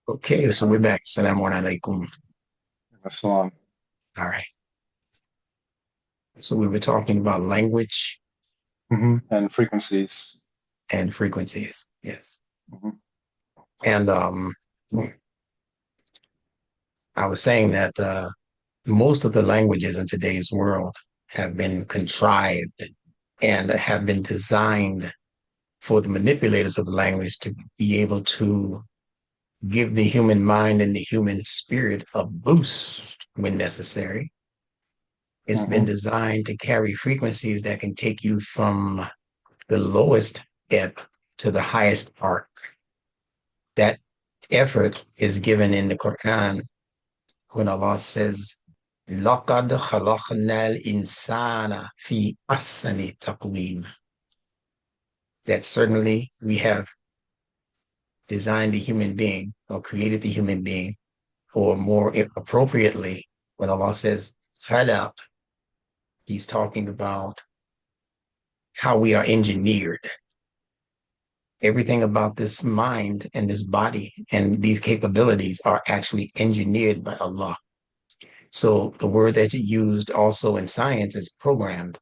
Okay, so we're back. Assalamu alaikum. Assalam. All right. So we were talking about language And frequencies. and frequencies. Yes. Hmm. And I was saying that most of the languages in today's world have been contrived and have been designed for the manipulators of language to be able to give the human mind and the human spirit a boost when necessary. It's been Hmm. designed to carry frequencies that can take you from the lowest ebb to the highest arc. That effort is given in the Quran when Allah says, لَقَدْ خَلَقْنَا الْإِنسَانَ فِي أَحْسَنِ تَقْوِيمٍ. That certainly we have designed the human being or created the human being, or more appropriately, when Allah says خَلَق, He's talking about how we are engineered. Everything about this mind and this body and these capabilities are actually engineered by Allah. So the word that you used also in science is programmed.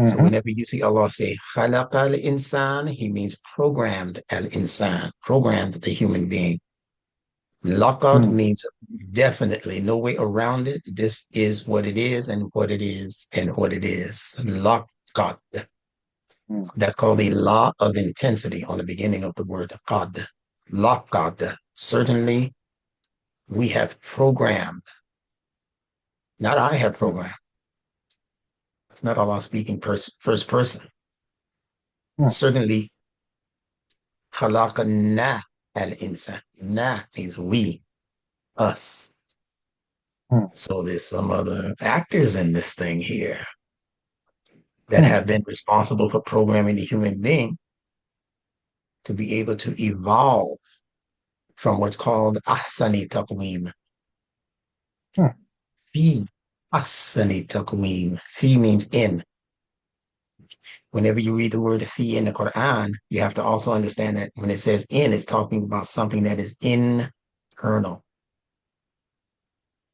So Hmm. whenever you see Allah say "خَلَقَ الْإِنسَانَ," He means programmed al-insan, programmed the human being. Laqad Hmm. means definitely, no way around it. This is what it is and what it is and what it is. Laqad. Hmm. That's called the law of intensity on the beginning of the word qad. Laqad. Certainly, we have programmed, not I have Hmm. programmed. It's not Allah speaking first person. Hmm. Certainly, khalaqna al-insan. Na means we, us. Hmm. So there's some other actors in this thing here that Hmm. have been responsible for programming the human being to be able to evolve from what's called ahsani taqweem. Hmm. Fi ahsani taqweem. Fi means in. Whenever you read the word fi in the Quran, you have to also understand that when it says in, it's talking about something that is internal.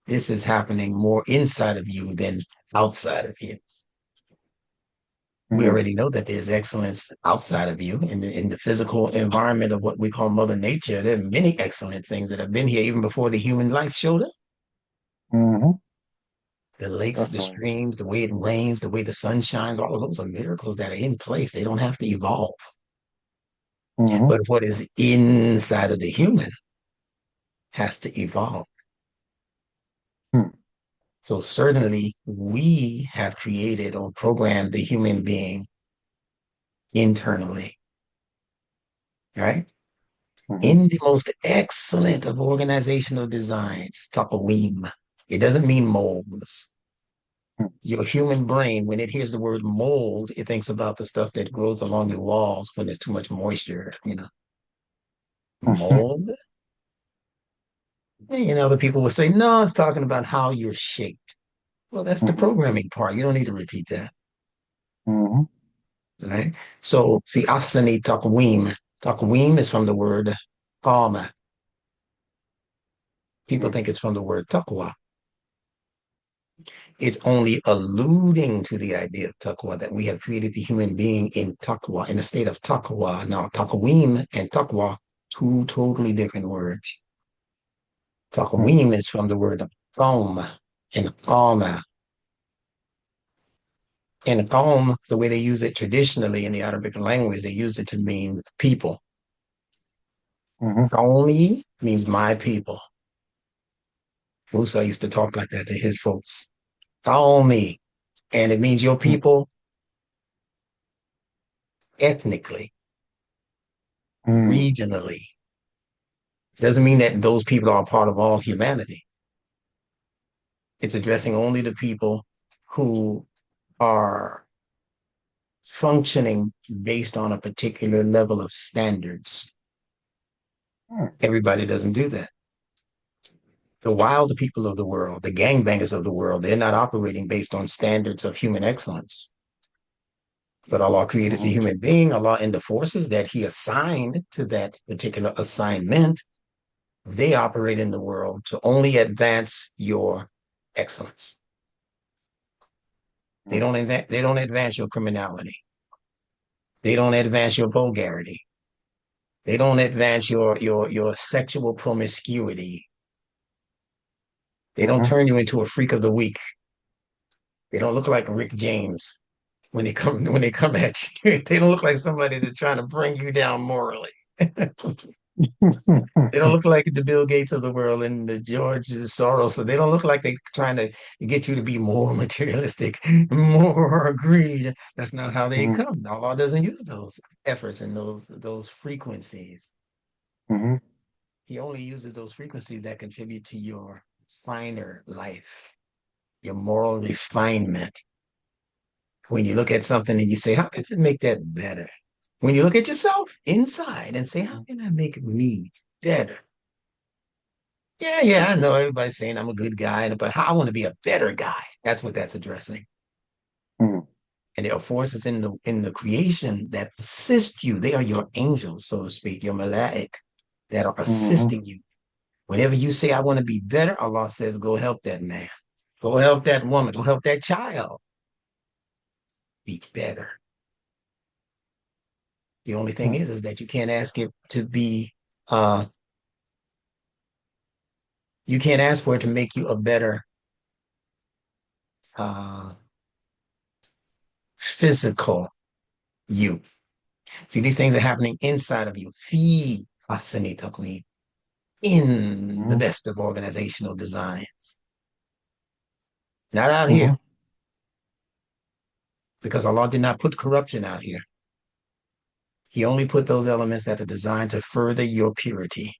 This is happening more inside of you than outside of you. We Hmm. already know that there's excellence outside of you in the physical environment of what we call Mother Nature. There are many excellent things that have been here even before the human life showed up. Hmm. The lakes, the Definitely. streams, the way it rains, the way the sun shines, all of those are miracles that are in place. They don't have to evolve. Hmm. But what is inside of the human has to evolve. Hmm. So certainly we have created or programmed the human being internally, right? Hmm. In the most excellent of organizational designs, taqweem. It doesn't mean molds. Hmm. Your human brain, when it hears the word mold, it thinks about the stuff that grows along your walls when there's too much moisture. Hmm. Mold. The people will say, no, it's talking about how you're shaped. Well, that's the Hmm. programming part. You don't need to repeat that, Hmm. right? So the asani taqweem. Taqweem is from the word qama. People Hmm. think it's from the word taqwa. It's only alluding to the idea of taqwa, that we have created the human being in taqwa, in a state of taqwa. Now, taqweem and taqwa, two totally different words. Hmm. Taqweem is from the word qawm and qama. In qawm, the way they use it traditionally in the Arabic language, they use it to mean people. Hmm. Qawmi means my people. Musa used to talk like that to his folks. Qawmi, and it means your Hmm. people ethnically, Hmm. regionally. Doesn't mean that those people are a part of all humanity. It's addressing only the people who are functioning based on a particular level of standards. Hmm. Everybody doesn't do that. The wild people of the world, the gangbangers of the world, they're not operating based on standards of human excellence. But Allah created the Hmm. human being, Allah in the forces that He assigned to that particular assignment. They operate in the world to only advance your excellence. They don't advance your criminality. They don't advance your vulgarity. They don't advance your sexual promiscuity. They don't Mm-hmm. turn you into a freak of the week. They don't look like Rick James when they come at you. They don't look like somebody that's trying to bring you down morally. They don't look like the Bill Gates of the world and the George Soros. So they don't look like they're trying to get you to be more materialistic, more greed. That's not how they Mm-hmm. come. Allah doesn't use those efforts and those frequencies. Mm-hmm. He only uses those frequencies that contribute to your finer life, your moral refinement. When you look at something and you say, how can I make that better? When you look at yourself inside and say, how can I make me better? Yeah, I know everybody's saying I'm a good guy, but how I want to be a better guy. That's what that's addressing. Mm-hmm. And there are forces in the creation that assist you. They are your angels, so to speak, your malaik that are Mm-hmm. assisting you. Whenever you say, I want to be better, Allah says, go help that man. Go help that woman. Go help that child be better. The only thing is that you can't ask it to be, uh, you can't ask for it to make you a better uh, physical you. See, these things are happening inside of you. Fi asani taqwa, in the Mm-hmm. best of organizational designs, not out here, Mm-hmm. because Allah did not put corruption out here. He only put those elements that are designed to further your purity.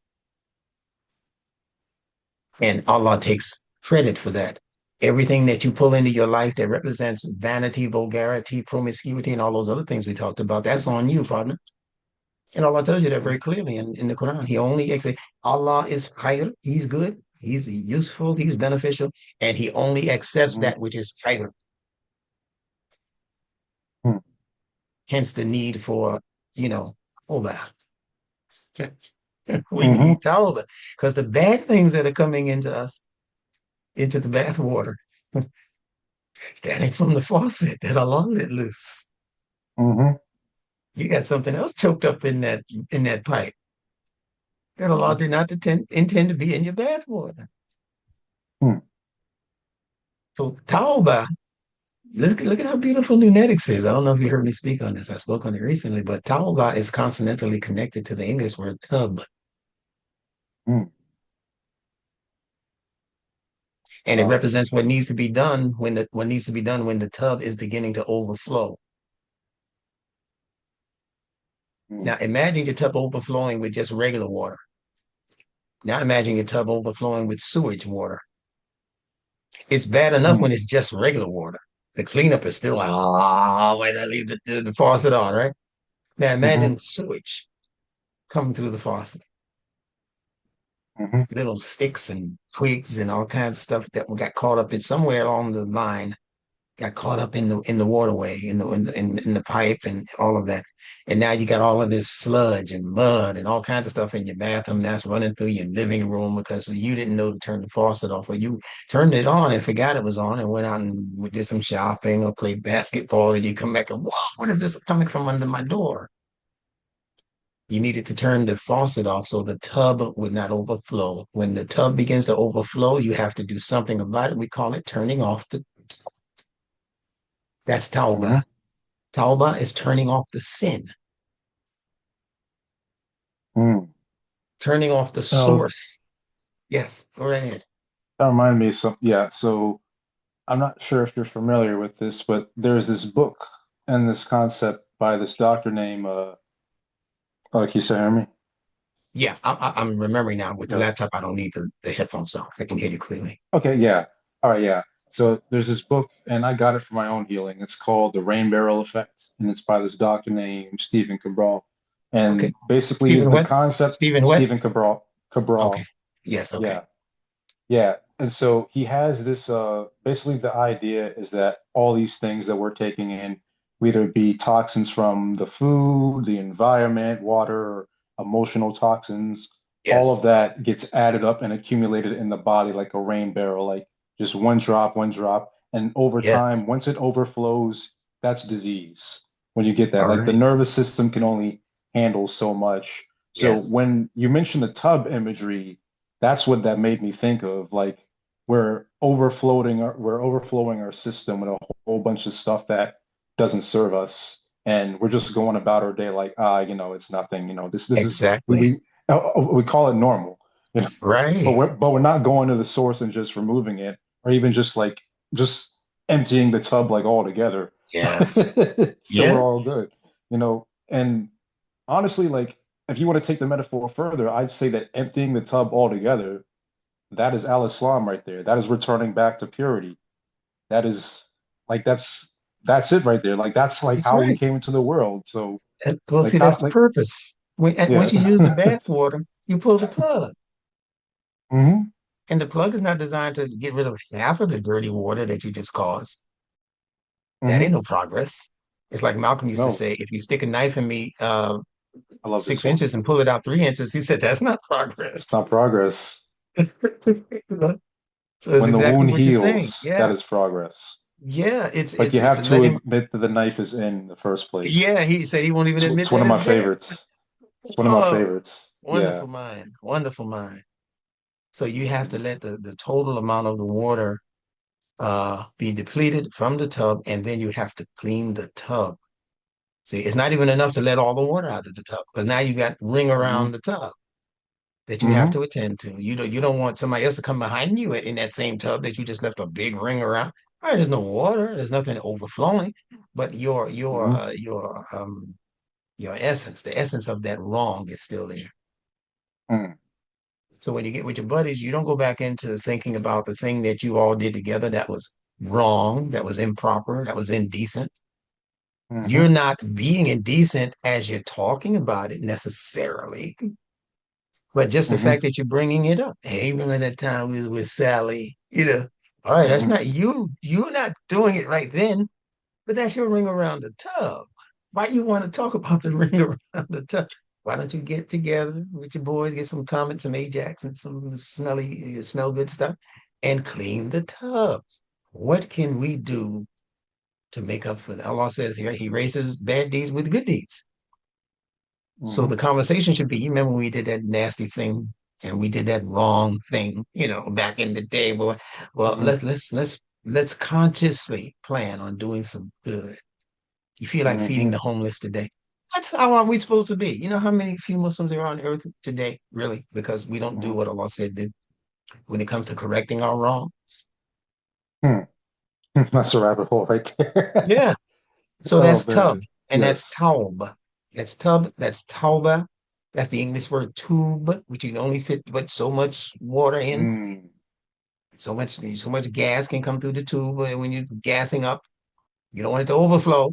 And Allah takes credit for that. Everything that you pull into your life that represents vanity, vulgarity, promiscuity, and all those other things we talked about, that's on you, partner. And Allah tells you that very clearly in the Quran. He only Allah is khair, He's good, He's useful, He's beneficial, and He only accepts Mm-hmm. that which is khair. Mm-hmm. Hence the need for, you know, tawbah. We Mm-hmm. need tawbah because the bad things that are coming into us, into the bath water, that ain't from the faucet that Allah let loose. Mm-hmm. You got something else choked up in that pipe that Allah did not intend to be in your bath water. Mm-hmm. So tawbah. Look at how beautiful Nunetics is. I don't know if you heard me speak on this. I spoke on it recently, but Tawa is consonantally connected to the English word tub, and it Wow. represents what needs to be done what needs to be done when the tub is beginning to overflow. Mm-hmm. Now imagine your tub overflowing with just regular water. Now imagine your tub overflowing with sewage water. It's bad enough Mm-hmm. when it's just regular water. The cleanup is still like, oh, why did I leave the faucet on, right? Now Mm-hmm. imagine sewage coming through the faucet. Mm-hmm. Little sticks and twigs and all kinds of stuff that got caught up in somewhere along the line, got caught up in the waterway, in the pipe and all of that. And now you got all of this sludge and mud and all kinds of stuff in your bathroom that's running through your living room because you didn't know to turn the faucet off, or you turned it on and forgot it was on and went out and did some shopping or played basketball, and you come back and, whoa, what is this coming from under my door? You needed to turn the faucet off so the tub would not overflow. When the tub begins to overflow, you have to do something about it. We call it turning off the. That's Mm-hmm. tauba. Tauba is turning off the sin, Mm-hmm. turning off the Oh, source. Yes, go right ahead. that reminded me of some, yeah. So I'm not sure if you're familiar with this, but there's this book and this concept by this doctor named, can you still hear me? Yeah, I'm remembering now with the Yeah. laptop. I don't need the headphones on. I can hear you clearly. Okay, yeah. All right, yeah. So there's this book, and I got it for my own healing. It's called The Rain Barrel Effect, and it's by this doctor named Stephen Cabral. Okay. And basically, Stephen the what? concept, Stephen what? Stephen Cabral, Okay. Cabral, Yes, okay. yeah, yeah. And so he has this, basically, the idea is that all these things that we're taking in, whether it be toxins from the food, the environment, water, emotional toxins, all of Yes. that gets added up and accumulated in the body like a rain barrel, like just one drop. And over Yes. time, once it overflows, that's disease. When you get that, All like the right. nervous system can only handle so much. So Yes. when you mentioned the tub imagery, that's what that made me think of. Like we're overflowing our system with a whole bunch of stuff that doesn't serve us. And we're just going about our day like, it's nothing. This is Exactly. we call it normal, you know, but Right. we're not going to the source and just removing it, or even just emptying the tub like altogether. Yes. So Yeah. we're all good, And honestly, like if you want to take the metaphor further, I'd say that emptying the tub altogether, that is al-Islam right there. That is returning back to purity. That is like that's it right there. Like that's like That's how we right. came into the world. So Well, like see, how that's the like purpose. yeah. Once you use the bath water, you pull the plug. Hmm. And the plug is not designed to get rid of half of the dirty water that you just caused. That ain't Hmm. no progress. It's like Malcolm used to No, say, if you stick a knife in me I love this six one. inches and pull it out 3 inches, he said, that's not It's progress. not progress. So it's When the exactly wound what you're saying. heals, that Yeah. is progress. Yeah. Like you It's have to letting, admit that the knife is in the first place. yeah, he said he won't even It's admit one that of my it's there. favorites. It's one of my Oh, favorites. Yeah. wonderful mind. Wonderful mind. So you have to let the total amount of the water be depleted from the tub, and then you have to clean the tub. See, it's not even enough to let all the water out of the tub because now you got ring Hmm. around the tub that you have Hmm. to attend to. You don't want somebody else to come behind you in that same tub that you just left a big ring around. All right, there's no water, there's nothing overflowing, but Hmm. your essence, the essence of that wrong is still there. Hmm. So when you get with your buddies, you don't go back into thinking about the thing that you all did together that was wrong, that was improper, that was indecent. You're Hmm. not being indecent as you're talking about it necessarily, but just the Hmm. fact that you're bringing it up. Hey, remember that time we was with Sally? All right, that's Hmm. not you. You're not doing it right then, but that's your ring around the tub. Why you want to talk about the ring around the tub? Why don't you get together with your boys, get some comments, some Ajax, and some smell good stuff, and clean the tub? What can we do to make up for that? Allah says here, He raises bad deeds with good deeds. So Hmm. the conversation should be, you remember when we did that nasty thing and we did that wrong thing, back in the day. Well, Hmm. let's consciously plan on doing some good. You feel like feeding Hmm. the homeless today. That's how are we supposed to be? You know how many few Muslims there are on earth today, really? Because we don't do Hmm. what Allah said do when it comes to correcting our wrongs. Hmm. That's a rabbit hole right there. Yeah. So Oh that's tub man. and that's Yes. taub. That's tub, that's tauba. That's the English word tube, which you can only fit but so much water in. Mm. So much gas can come through the tube when you're gassing up. You don't want it to overflow.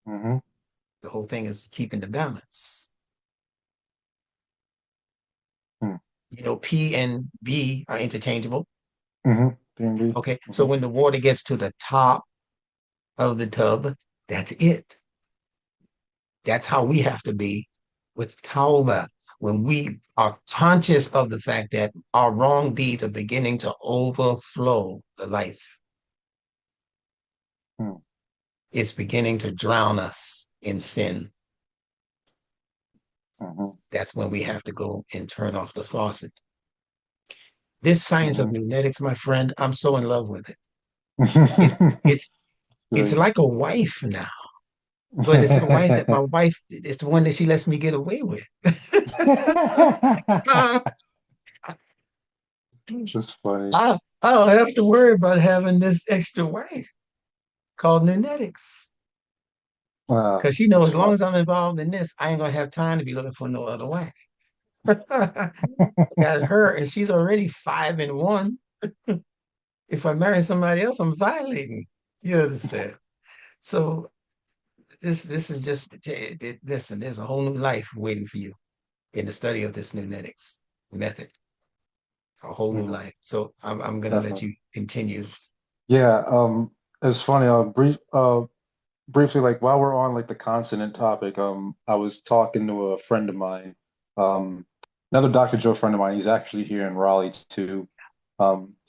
Hmm. The whole thing is keeping the balance. P and B are interchangeable. Hmm. B&B. Okay. So Hmm. when the water gets to the top of the tub, that's it. That's how we have to be with tauba. When we are conscious of the fact that our wrong deeds are beginning to overflow the life, it's beginning to drown us in sin. Hmm. That's when we have to go and turn off the faucet. This science of Hmm. Nunetics, my friend, I'm so in love with it. It's Hmm. it's it's Good. like a wife now, but it's a wife that my wife is the one that she lets me get away with. I, That's funny. I don't have to worry about having this extra wife called Nunetics. Because she knows That's as long fun. as I'm involved in this, I ain't gonna have time to be looking for no other wife. Got her, and she's already 5 and 1. If I marry somebody else, I'm violating. You understand? So this is just listen. There's a whole new life waiting for you in the study of this Nunetics method. A whole new Hmm. life. So I'm gonna let Definitely. you continue. Yeah. It's funny. Briefly, like while we're on like the consonant topic, I was talking to a friend of mine. Um, Another Dr. Joe friend of mine, he's actually here in Raleigh too.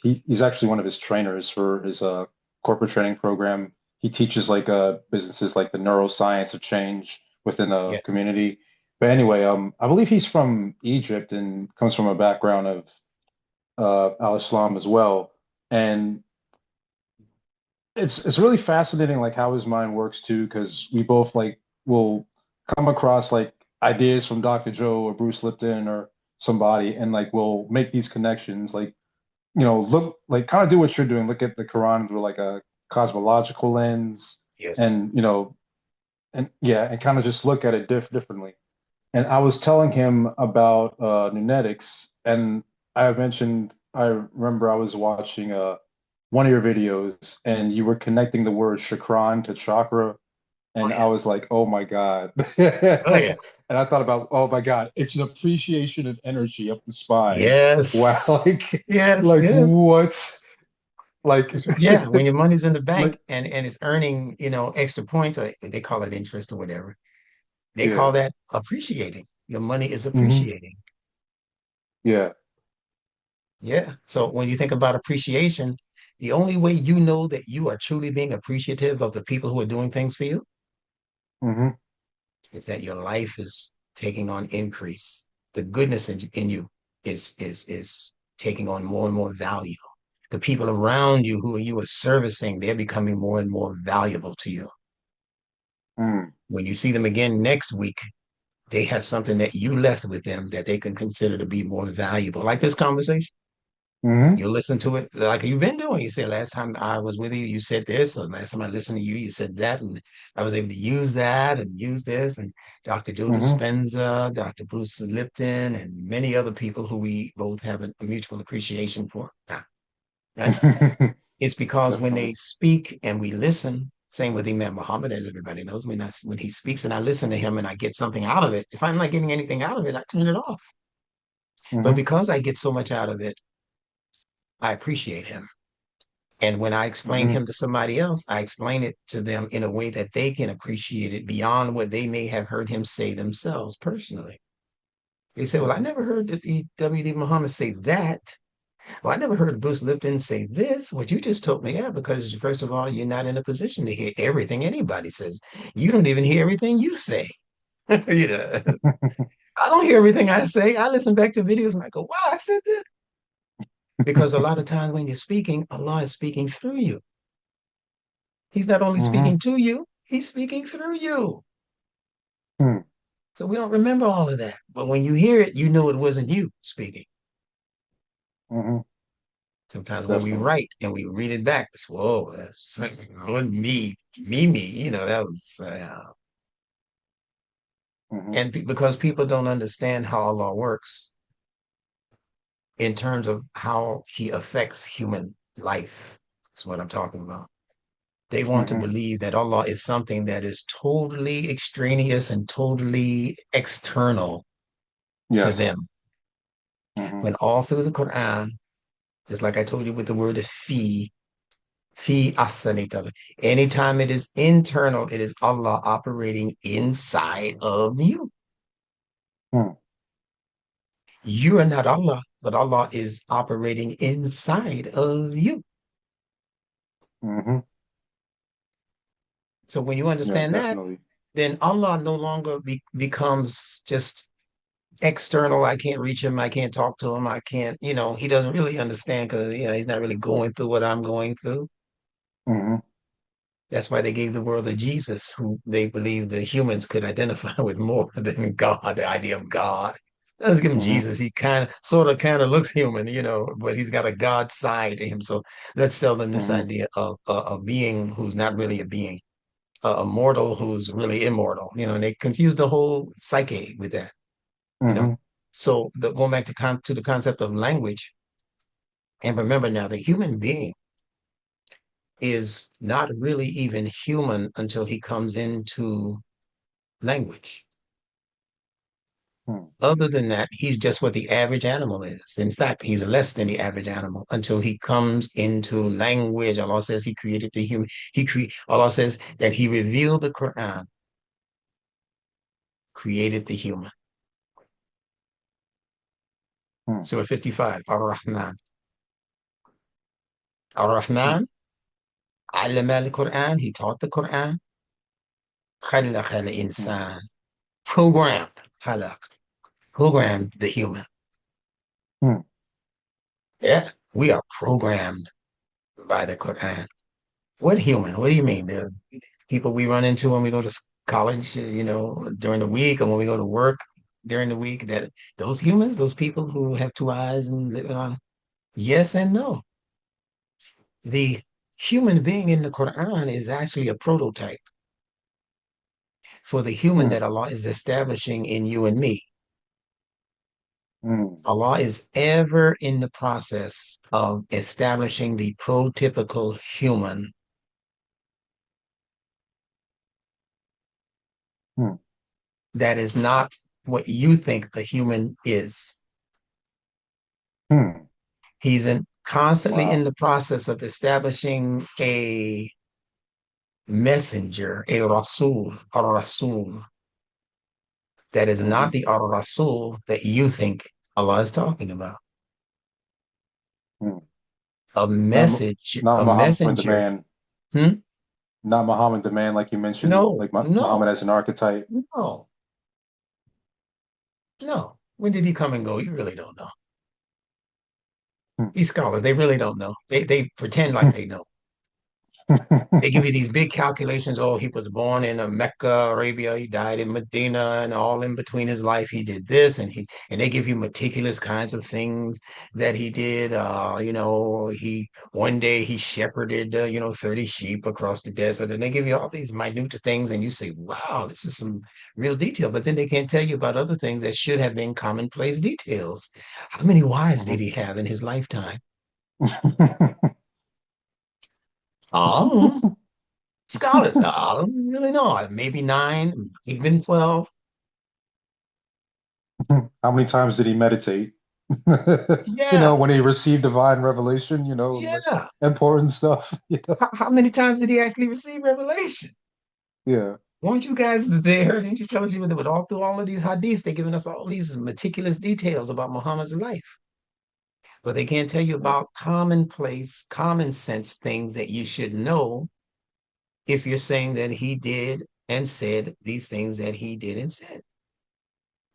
He's actually one of his trainers for his corporate training program. He teaches like businesses like the neuroscience of change within a Yes. community. But anyway, I believe he's from Egypt and comes from a background of al-Islam as well. And it's really fascinating like how his mind works too, because we both like will come across like ideas from Dr. Joe or Bruce Lipton or somebody, and like we'll make these connections, like look like kind of do what you're doing, look at the Quran through like a cosmological lens, Yes. and and yeah, and kind of just look at it differently. And I was telling him about Nunetics, and I remember I was watching one of your videos, and you were connecting the word chakran to chakra, Oh and I yeah. was like, oh my God. Oh yeah. And I thought about, oh my God, it's an appreciation of energy up the spine. Wow, Yes. Yes. like Yes. what? Like, Yeah. When your money's in the bank like, and it's earning, extra points, or they call it interest or whatever. They call yeah, that appreciating. Your money is hmm appreciating. yeah, Yeah. So when you think about appreciation, the only way you know that you are truly being appreciative of the people who are doing things for you hmm is that your life is taking on increase. The goodness in you is taking on more and more value. The people around you who you are servicing, they're becoming more and more valuable to you. mm, When you see them again next week, they have something that you left with them that they can consider to be more valuable, like this conversation. hmm You listen to it like you've been doing. You said last time I was with you, you said this, or last time I listened to you, you said that, and I was able to use that and use this. And Dr. Joe hmm Dispenza, Dr. Bruce Lipton, and many other people who we both have a mutual appreciation for. Right? It's because when they Definitely. speak and we listen, same with Imam Muhammad, as everybody knows, when he speaks and I listen to him and I get something out of it, if I'm not getting anything out of it, I turn it off. But hmm because I get so much out of it, I appreciate him. And when I explain hmm him to somebody else, I explain it to them in a way that they can appreciate it beyond what they may have heard him say themselves personally. They say, well, I never heard W.D. Muhammad say that. Well, I never heard Bruce Lipton say this. What you just told me, yeah, because first of all, you're not in a position to hear everything anybody says. You don't even hear everything you say. you know, I don't hear everything I say. I listen back to videos and I go, wow, I said that. Because a lot of times when you're speaking, Allah is speaking through you. He's not only hmm speaking to you, he's speaking through you. hmm So we don't remember all of that. But when you hear it, you know it wasn't you speaking. hmm Sometimes when we Definitely. write and we read it back, it's, whoa, that's me, that was, hmm and because people don't understand how Allah works in terms of how he affects human life, is what I'm talking about. They want to hmm believe that Allah is something that is totally extraneous and totally external to Yes. them. hmm When all through the Quran, just like I told you with the word fi asanita, anytime it is internal, it is Allah operating inside of you. hmm You are not Allah, but Allah is operating inside of you. hmm So when you Yeah, understand that, definitely. then Allah no longer becomes just external. I can't reach him. I can't talk to him. I can't, he doesn't really understand because, he's not really going through what I'm going through. hmm That's why they gave the world a Jesus, who they believed the humans could identify with more than God, the idea of God. Let's give him hmm Jesus. He kind of looks human, but he's got a God side to him. So let's sell them this hmm idea of a being who's not really a being, a mortal who's really immortal, and they confuse the whole psyche with that, you know. hmm So going back to the concept of language, and remember now, the human being is not really even human until he comes into language. hmm Other than that, he's just what the average animal is. In fact, he's less than the average animal until he comes into language. Allah says he created the human. Allah says that he revealed the Quran, created the human. mm, Surah 55, Ar-Rahman. mm, Ar-Rahman, allama al-Quran, he taught the Quran. خلق mm, الإنسان, programmed, خلق, programmed the human. mm, Yeah, we are programmed by the Quran. What human? What do you mean? The people we run into when we go to college, during the week, or when we go to work during the week, that those humans, those people who have two eyes and live on, yes and no. The human being in the Quran is actually a prototype for the human mm, that Allah is establishing in you and me. mm. Allah is ever in the process of establishing the prototypical human Mm. that is not what you think a human is. Hmm. He's constantly in Wow. the process of establishing a messenger, a Rasul, that is not Hmm. the Rasul that you think Allah is talking about. Hmm. A Not, message, not a Muhammad the messenger. man, Hmm? not Muhammad the man, like you mentioned, No, like Muhammad no, as an archetype. no, no. When did he come and go? You really don't know. Hmm. These scholars, they really don't know. They pretend like they know. They give you these big calculations. Oh, he was born in Mecca, Arabia. He died in Medina, and all in between his life, he did this, and they give you meticulous kinds of things that he did. He one day he shepherded 30 sheep across the desert, and they give you all these minute things, and you say, "Wow, this is some real detail." But then they can't tell you about other things that should have been commonplace details. How many wives did Mhm. he have in his lifetime? Oh. Scholars, I don't really know. Maybe nine, even 12. How many times did he meditate? Yeah, When he received divine revelation, like yeah. important stuff. How many times did he actually receive revelation? Yeah. Weren't you guys there? Didn't you tell us you were there with all through all of these hadiths? They're giving us all these meticulous details about Muhammad's life, but they can't tell you Yeah. about commonplace, common sense things that you should know if you're saying that he did and said these things that he did and said.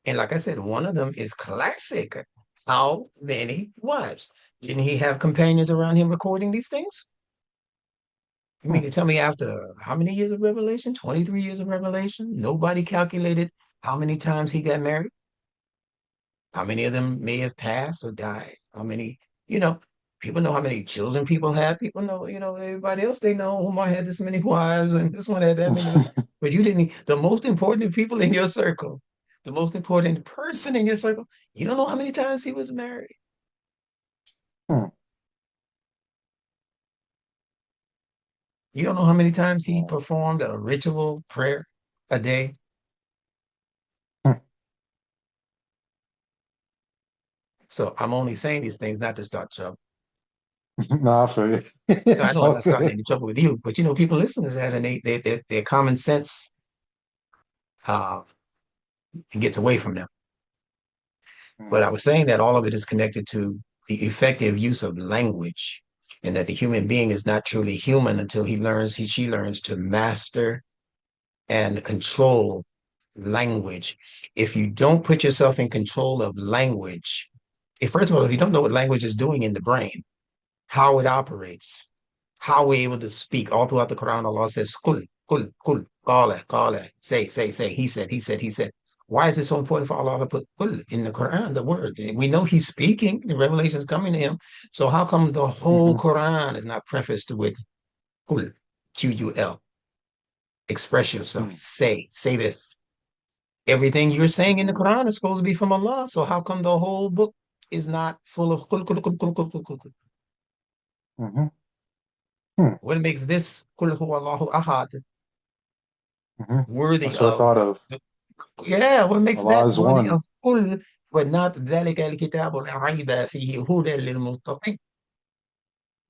And like I said, one of them is classic. How many wives? Didn't he have companions around him recording these things? You mean Hmm. to tell me after how many years of revelation? 23 years of revelation? Nobody calculated how many times he got married? How many of them may have passed or died? How many, you know, people know how many children people have. People know, everybody else they know, Umar had this many wives and this one had that many. But you didn't, the most important people in your circle, the most important person in your circle, you don't know how many times he was married. Hmm. You don't know how many times he Wow. performed a ritual prayer a day. Hmm. So I'm only saying these things not to start trouble. Nah, I feel you. No, I It's know I'm all not starting good. any trouble with you, but people listen to that and their common sense uh, gets away from them. But I Hmm. was saying that all of it is connected to the effective use of language, and that the human being is not truly human until she learns to master and control language. If you don't put yourself in control of language, first of all, if you don't know what language is doing in the brain, how it operates, how we're able to speak. All throughout the Quran, Allah says, Kul, kul, kul, qala, say, he said. Why is it so important for Allah to put kul in the Quran, the word? We know he's speaking, the revelation is coming to him. So how come the whole Hmm. Quran is not prefaced with kul, Qul? Express yourself, Hmm. say this. Everything you're saying in the Hmm. Quran is supposed to be from Allah. So how come the whole book is not full of kul, kul, kul, kul, kul, kul, kul? Hmm. Hmm. What makes this kul huwa Allahu ahad Hmm. worthy That's what I of thought of. the, yeah, what makes Allah that is worthy one. of kul, but not ذلك الكتاب لا ريب فيه هدى للمتقين?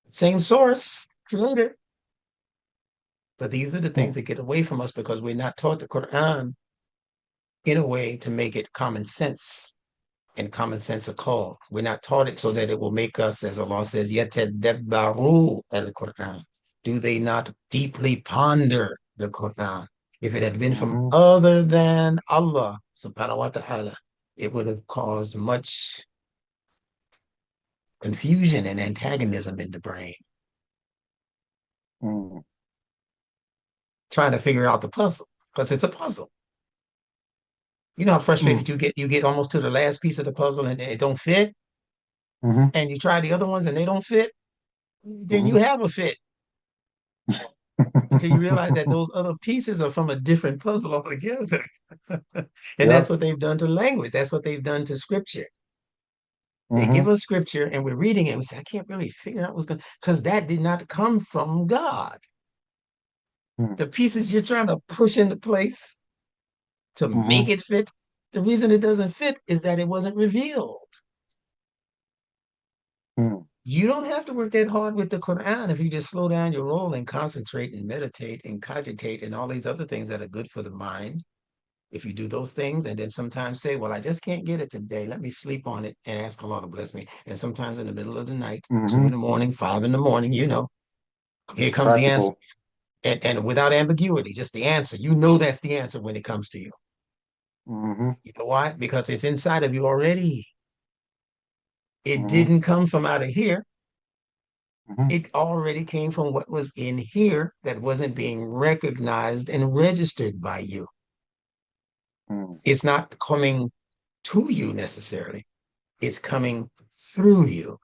Same source, creator. But these are the Hmm. things that get away from us because we're not taught the Quran in a way to make it common sense. and common sense are called. We're not taught it so that it will make us, as Allah says, yatadabbaru al-Quran. Do they not deeply ponder the Quran? If it had been from Hmm. other than Allah subhanahu wa ta'ala, it would have caused much confusion and antagonism in the brain, Hmm. trying to figure out the puzzle, because it's a puzzle. You know how frustrated you get almost to the last piece of the puzzle and it don't fit, Hmm. and you try the other ones and they don't fit, then you Hmm. have a fit until you realize that those other pieces are from a different puzzle altogether. And that's Yep. what they've done to language. That's what they've done to scripture. They give Hmm. us scripture and we're reading it and we say, I can't really figure out what's going because that did not come from God. The pieces you're trying to push into place to make Hmm. it fit, the reason it doesn't fit is that it wasn't revealed. Hmm. You don't have to work that hard with the Quran if you just slow down your roll and concentrate and meditate and cogitate and all these other things that are good for the mind. If you do those things and then sometimes say, well, I just can't get it today. Let me sleep on it and ask Allah to bless me. And sometimes in the middle of the night, two Hmm. in the morning, 5 in the morning, here comes the answer. Practical. And without ambiguity, just the answer. You know that's the answer when it comes to you. Hmm. You know why? Because it's inside of you already. It Hmm. didn't come from out of here. Hmm. It already came from what was in here that wasn't being recognized and registered by you. Hmm. It's not coming to you necessarily, it's coming through you.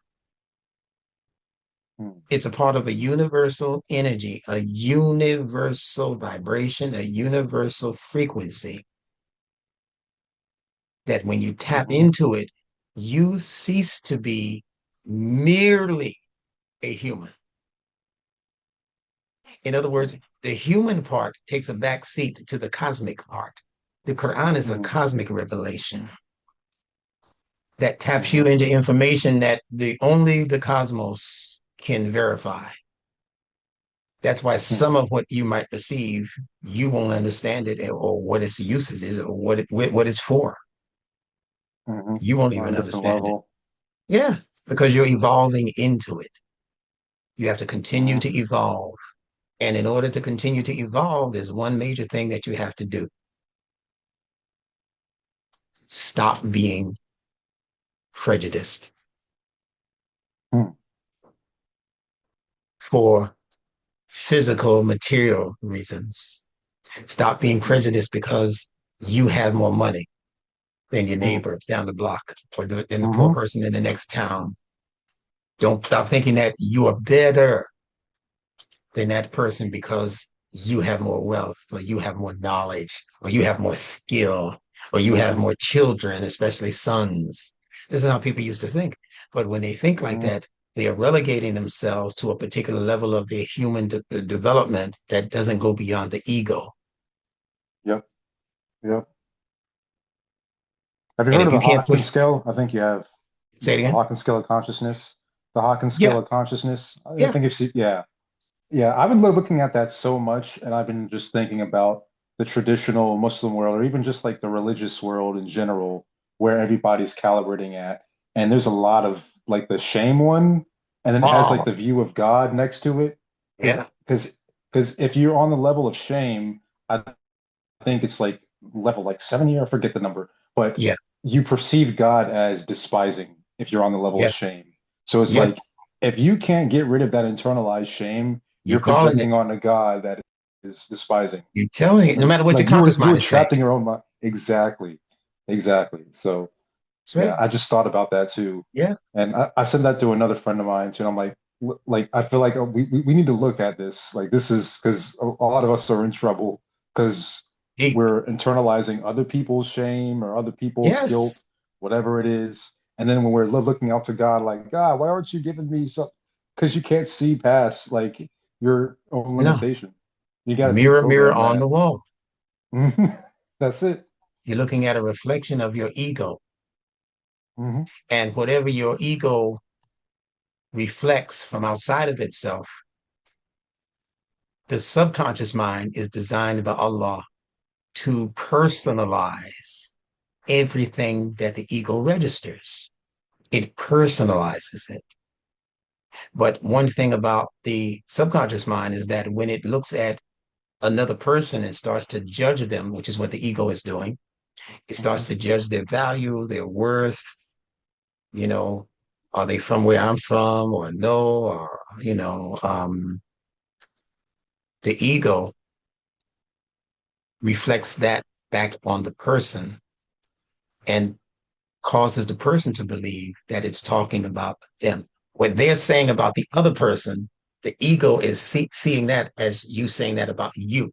Hmm. It's a part of a universal energy, a universal vibration, a universal frequency that when you tap Hmm. into it, you cease to be merely a human. In other words, the human part takes a back seat to the cosmic part. The Quran is a Hmm. cosmic revelation that taps you Hmm. into information that only the cosmos can verify. That's why Hmm. some of what you might perceive, you won't understand it or what its uses is or what it's for. Hmm. You won't On even a different understand it. level. Yeah, because you're evolving into it. You have to continue Hmm. to evolve. And in order to continue to evolve, there's one major thing that you have to do. Stop being prejudiced Hmm. for physical, material reasons. Stop being Hmm. prejudiced because you have more money than your Hmm. neighbor down the block or than the poor Hmm. person in the next town. Don't stop thinking that you are better than that person because you have more wealth or you have more knowledge or you have more skill or you have Hmm. more children, especially sons. This is how people used to think. But when they think like Hmm. that, they are relegating themselves to a particular level of their human development that doesn't go beyond the ego. Yep. Yep. Have you And heard if of you the can't Hawkins push, scale? I think you have. say it The again. Hawkins scale of consciousness. The Hawkins scale Yeah, of consciousness. I yeah, think it's yeah. Yeah, I've been looking at that so much, and I've been just thinking about the traditional Muslim world, or even just like the religious world in general, where everybody's calibrating at. And there's a lot of like the shame one, and then it has like oh, the view of God next to it. Because yeah, because if you're on the level of shame, I think it's like level like 70, I forget the number, but yeah, you perceive God as despising if you're on the level of yes, shame. So it's like yes. if you can't get rid of that internalized shame, You you're calling it, projecting on a God that is despising. you telling it, no matter what your Like conscious you mind were is saying. trapped in your own mind. Exactly. Exactly. So That's yeah, right. I just thought about that too. Yeah. And I said that to another friend of mine too. And I'm like, I feel like we need to look at this. Like this is because a lot of us are in trouble because Deep. we're internalizing other people's shame or other people's guilt, Yes. whatever it is. And then when we're looking out to God, like, God, why aren't you giving me some? Because you can't see past like your own No. limitation. You got to Mirror, mirror deprogram on that. the wall. That's it. You're looking at a reflection of your ego. Hmm. And whatever your ego reflects from outside of itself, the subconscious mind is designed by Allah to personalize. everything that the ego registers. It personalizes it. But one thing about the subconscious mind is that when it looks at another person and starts to judge them, which is what the ego is doing, it starts Hmm. to judge their value, their worth, you know, are they from where I'm from or no, or, the ego reflects that back on the person and causes the person to believe that it's talking about them. What they're saying about the other person, the ego is seeing that as you saying that about you.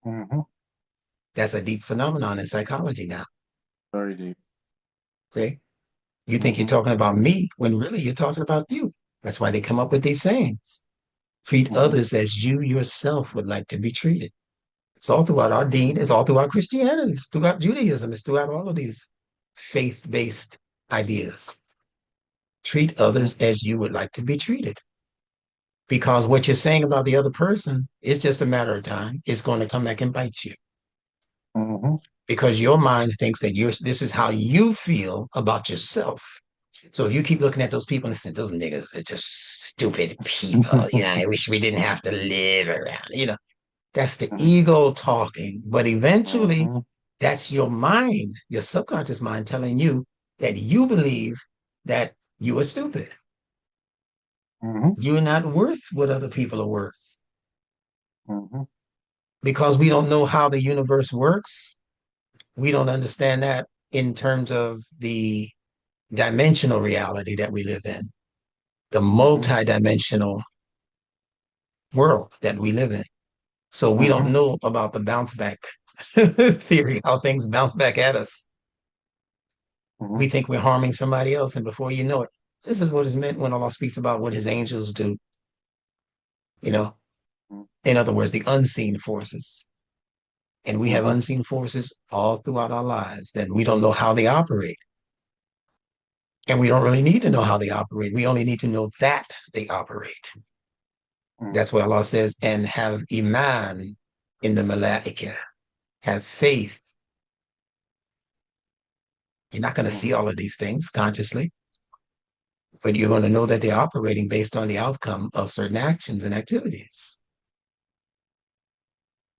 Hmm. That's a deep phenomenon in psychology now. Very deep. See? You think you're Hmm. talking about me when really you're talking about you. That's why they come up with these sayings. Treat Hmm. others as you yourself would like to be treated. It's all throughout our deen, it's all throughout Christianity, it's throughout Judaism, it's throughout all of these faith-based ideas. Treat Hmm. others as you would like to be treated. Because what you're saying about the other person is just a matter of time. It's going to come back and bite you. Hmm. Because your mind thinks that this is how you feel about yourself. So if you keep looking at those people and saying, those niggas are just stupid people, I wish we didn't have to live around, that's the ego talking. But eventually, Hmm. that's your mind, your subconscious mind telling you that you believe that you are stupid. Hmm. You're not worth what other people are worth Hmm. because we don't know how the universe works. We don't understand that in terms of the dimensional reality that we live in, the Hmm. multi-dimensional world that we live in. So we don't Hmm. know about the bounce back theory, how things bounce back at us. Hmm. We think we're harming somebody else, and before you know it, this is what is meant when Allah speaks about what his angels do, you know. In other words, the unseen forces. And we have Hmm. unseen forces all throughout our lives that we don't know how they operate. And we don't really need to know how they operate. We only need to know that they operate. Hmm. That's what Allah says, and have eman in the malaika, have faith. You're not going to see Hmm. all of these things consciously, but you're going to know that they're operating based on the outcome of certain actions and activities.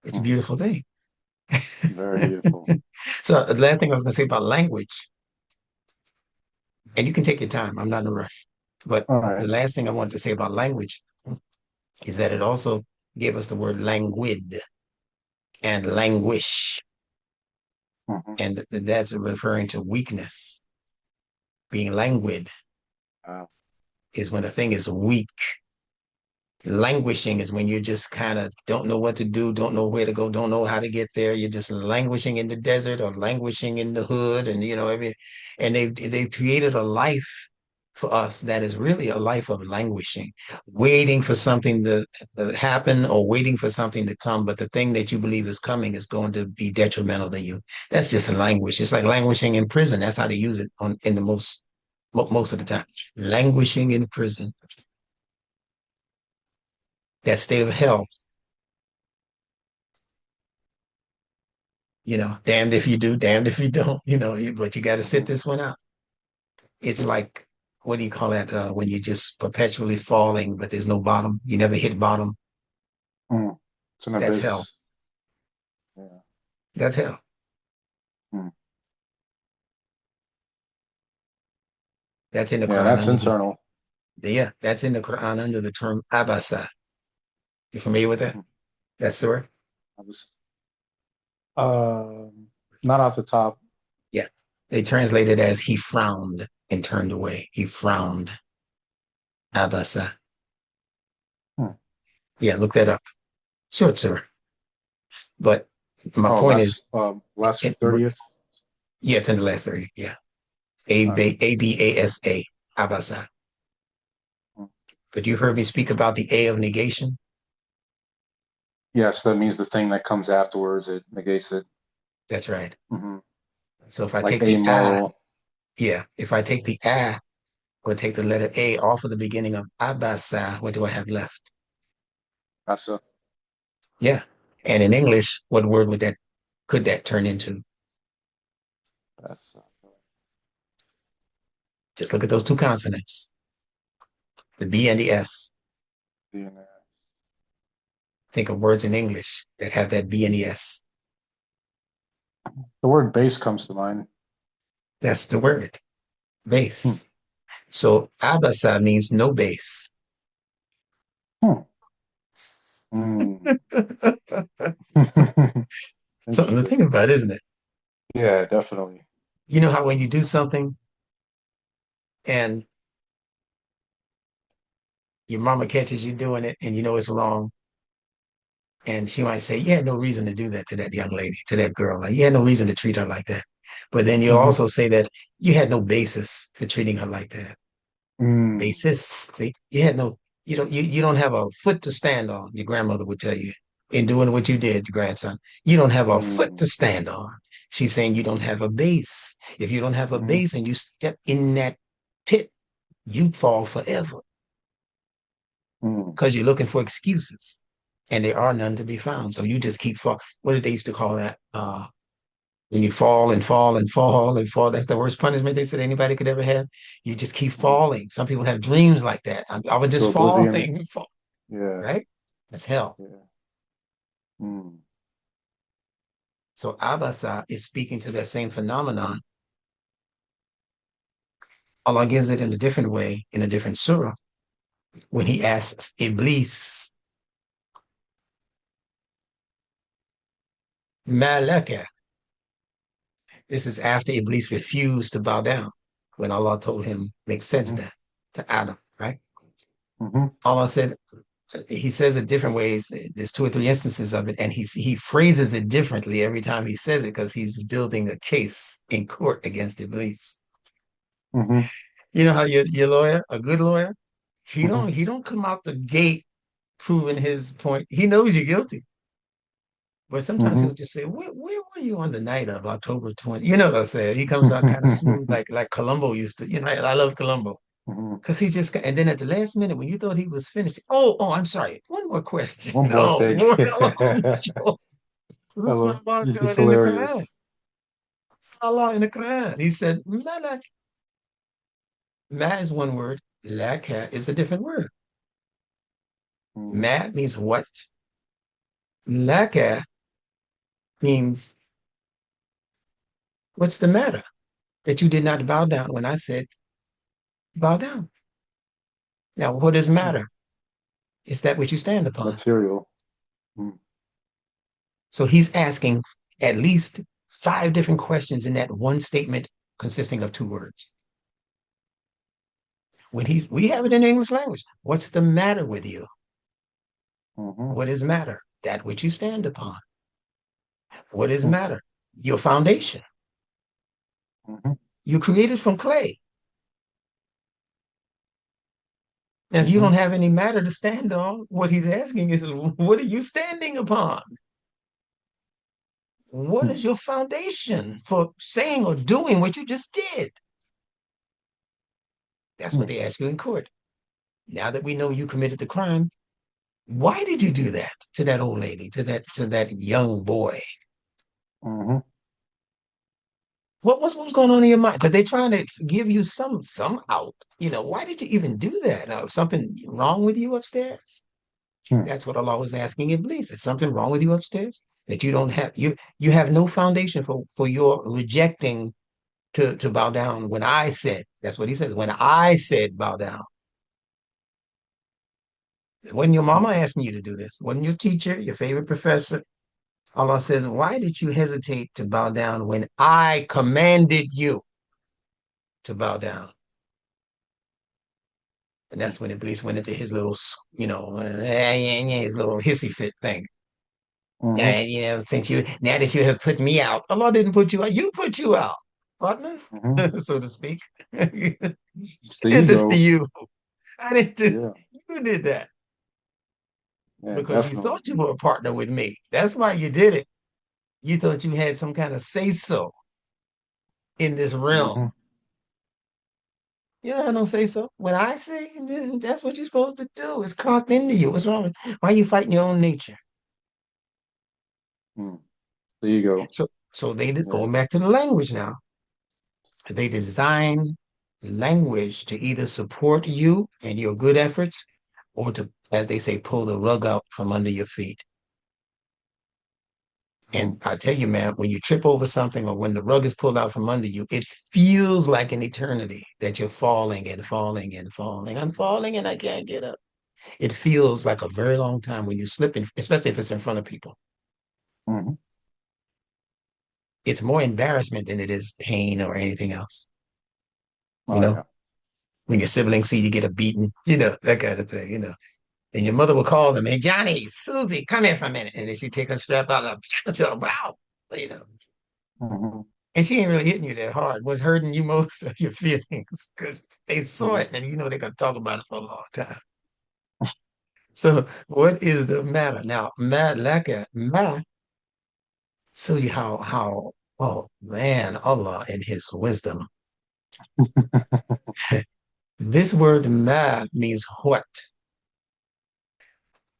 It's a Hmm. beautiful thing. Very beautiful. So the last thing I was going to say about language, and you can take your time, I'm not in a rush, but All the right. last thing I wanted to say about language is that it also gave us the word languid and languish. Hmm. And that's referring to weakness. Being languid Uh, is when a thing is weak. Languishing is when you just kind of don't know what to do, don't know where to go, don't know how to get there. You're just languishing in the desert or languishing in the hood, and and they've created a life for us that is really a life of languishing, waiting for something to happen or waiting for something to come. But the thing that you believe is coming is going to be detrimental to you. That's just a languish. It's like languishing in prison. That's how they use it in the most of the time. Languishing in prison, that state of hell. Damned if you do, damned if you don't. But you got to sit mhm. this one out. It's like, what do you call that? When you're just perpetually falling, but there's no bottom. You never hit bottom. Mm. It's an That's hell. abyss. Yeah. That's hell. Mm. That's in the Yeah, Quran that's under internal. yeah, that's in the Quran under the term Abasa. You familiar with that? Mhm. That story? I was not off the top. Yeah. They translate it as he frowned and turned away. He frowned. Abasa. Hmm. Yeah, look that up. Sure, sir. But my Oh, point is, last it, 30th. yeah, it's in the last 30. Yeah. All right. Abasa. Abasa. Mm. But you heard me speak about the A of negation. Yes, that means the thing that comes afterwards, it negates it. That's right. Hmm. So if I Like take the I, amoral. yeah, if I take the I or take the letter A off of the beginning of Abasa, what do I have left? That's a Yeah. And in English, what word could that turn into? That's Just look at those two consonants, the B and the S. DNA. Think of words in English that have that B and the S. The word base comes to mind. That's the word, Hmm. base. So Abasa means no base. Hmm. Hmm. Something to Interesting. think about, isn't it? Yeah, definitely. You know how when you do something and your mama catches you doing it and you know it's wrong, and she might say, you had no reason to do that to that young lady, to that girl. Like, you had no reason to treat her like that. But then you'll Hmm. also say that you had no basis for treating her like that. Hmm. Basis. See, you don't have a foot to stand on, your grandmother would tell you, in doing what you did, grandson. You don't have a foot Hmm. to stand on. She's saying you don't have a base. If you don't have a Hmm. base and you step in that pit, you fall forever Hmm. because you're looking for excuses. And there are none to be found. So you just keep falling. What did they used to call that? When you fall and fall and fall and fall, that's the worst punishment they said anybody could ever have. You just keep Hmm. falling. Some people have dreams like that. I was To just oblivion. falling, Yeah. right? That's hell. Yeah. Hmm. So Abasa is speaking to that same phenomenon. Allah gives it in a different way, in a different surah, when he asks Iblis, Malaka. This is after Iblis refused to bow down when Allah told him, make sense Hmm. that to Adam, right? Hmm. Allah said, he says it different ways. There's two or three instances of it, and he phrases it differently every time he says it because he's building a case in court against Iblis. Hmm. You know how your lawyer, a good lawyer, he Hmm. don't he don't come out the gate proving his point. He knows you're guilty, but sometimes Hmm. he'll just say, where were you on the night of October 20? You know what I'm saying? He comes out kind of smooth, like Columbo used to. I love Columbo. Hmm. Because he's just, and then at the last minute, when you thought he was finished, oh, I'm sorry. One more question. One more No, thing. more. I This is what love Allah's it's doing in the Quran. hilarious. Allah in the Quran. He said, Malak. Ma is one word. Laka is a different word. Hmm. Ma means what? Laka means what's the matter? That you did not bow down when I said bow down. Now, what is Hmm. matter? Is that what you stand upon? Material. Hmm. So he's asking at least five different questions in that one statement consisting of two words. We have it in the English language. What's the matter with you? Hmm. What is matter? That which you stand upon. What is Hmm. matter? Your foundation. Hmm. You created from clay. Now, if you Hmm. don't have any matter to stand on, what he's asking is, what are you standing upon? What Hmm. is your foundation for saying or doing what you just did? That's Hmm. what they ask you in court. Now that we know you committed the crime, why did you do that to that old lady, to that young boy? Hmm. What was going on in your mind? Because they're trying to give you some out. Why did you even do that? Something wrong with you upstairs? Hmm. That's what Allah was asking Iblis. Is something wrong with you upstairs that you have no foundation for your rejecting to bow down when I said. That's what he says. When I said bow down, when your Hmm. mama asking you to do this, wasn't your teacher, your favorite professor? Allah says, why did you hesitate to bow down when I commanded you to bow down? And that's when Iblis went into his little, his little hissy fit thing. Hmm. Since now that you have put me out, Allah didn't put you out, you put you out, partner, Hmm. so to speak. I It's the did this to ego. you. I didn't do, Yeah. you did that Yeah, because you definitely. thought you were a partner with me. That's why you did it. You thought you had some kind of say so in this realm. Hmm. You don't have no say so. When I say that's what you're supposed to do. It's clocked into you. What's wrong? Why are you fighting your own nature? Hmm. The ego. So they just Yeah. going back to the language now. They design language to either support you and your good efforts or to, as they say, pull the rug out from under your feet. Hmm. And I tell you, man, when you trip over something or when the rug is pulled out from under you, it feels like an eternity that you're falling and falling and falling. I'm falling and I can't get up. It feels like a very long time when you slip in, especially if it's in front of people. Hmm. It's more embarrassment than it is pain or anything else. You Oh know, yeah. when your siblings see you get a beating, that kind of thing. And your mother will call them, hey, Johnny, Susie, come here for a minute. And then she take her strap out of the wow, you know. Hmm. And she ain't really hitting you that hard. What's hurting you most are your feelings because they saw Hmm. it and they're going to talk about it for a long time. So what is the matter? Now, ma, show you how, oh man, Allah in his wisdom. This word ma means what?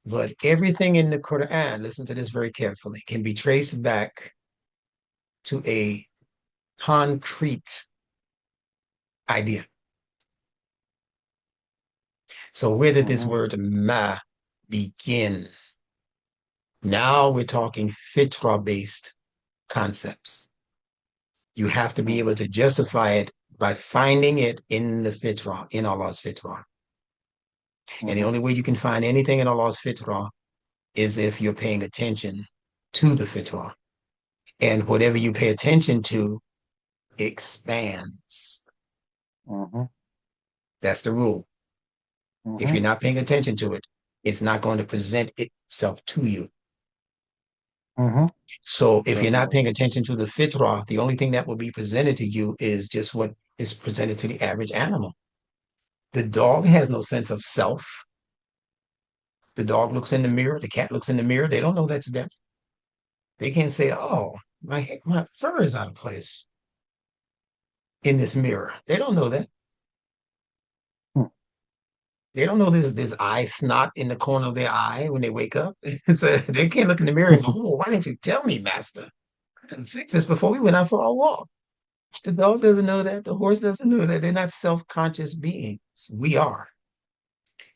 But everything in the Quran, listen to this very carefully, can be traced back to a concrete idea. So where did this Hmm. word ma begin? Now we're talking fitra-based concepts. You have to be able to justify it by finding it in the fitra, in Allah's fitra. And the Hmm. only way you can find anything in Allah's fitra is if you're paying attention to the fitra. And whatever you pay attention to expands. Hmm. That's the rule. If Hmm. you're not paying attention to it, it's not going to present itself to you. Hmm. So if you're not Definitely. paying attention to the fitrah, the only thing that will be presented to you is just what is presented to the average animal. The dog has no sense of self. The dog looks in the mirror, the cat looks in the mirror. They don't know that's them. They can't say, oh, my fur is out of place in this mirror. They don't know that. Hmm. They don't know there's eye snot in the corner of their eye when they wake up. They can't look in the mirror and go, oh, why didn't you tell me, master? I didn't fix this before we went out for our walk. The dog doesn't know that. The horse doesn't know that. They're not self-conscious beings. We are.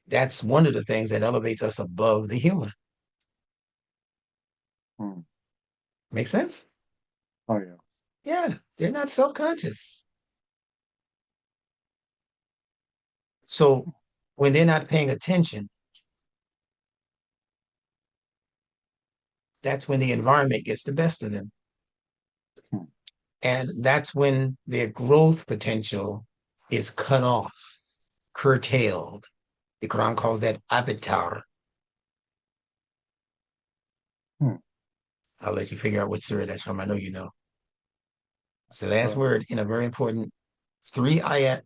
That's one of the things that elevates us above the human. Hmm. Make sense? Oh yeah. Yeah, they're not self-conscious. So when they're not paying attention, that's when the environment gets the best of them. Hmm. And that's when their growth potential is cut off, curtailed. The Quran calls that abitar. Hmm. I'll let you figure out what surah that's from. I know you know. It's the last Uh, word in a very important three ayat,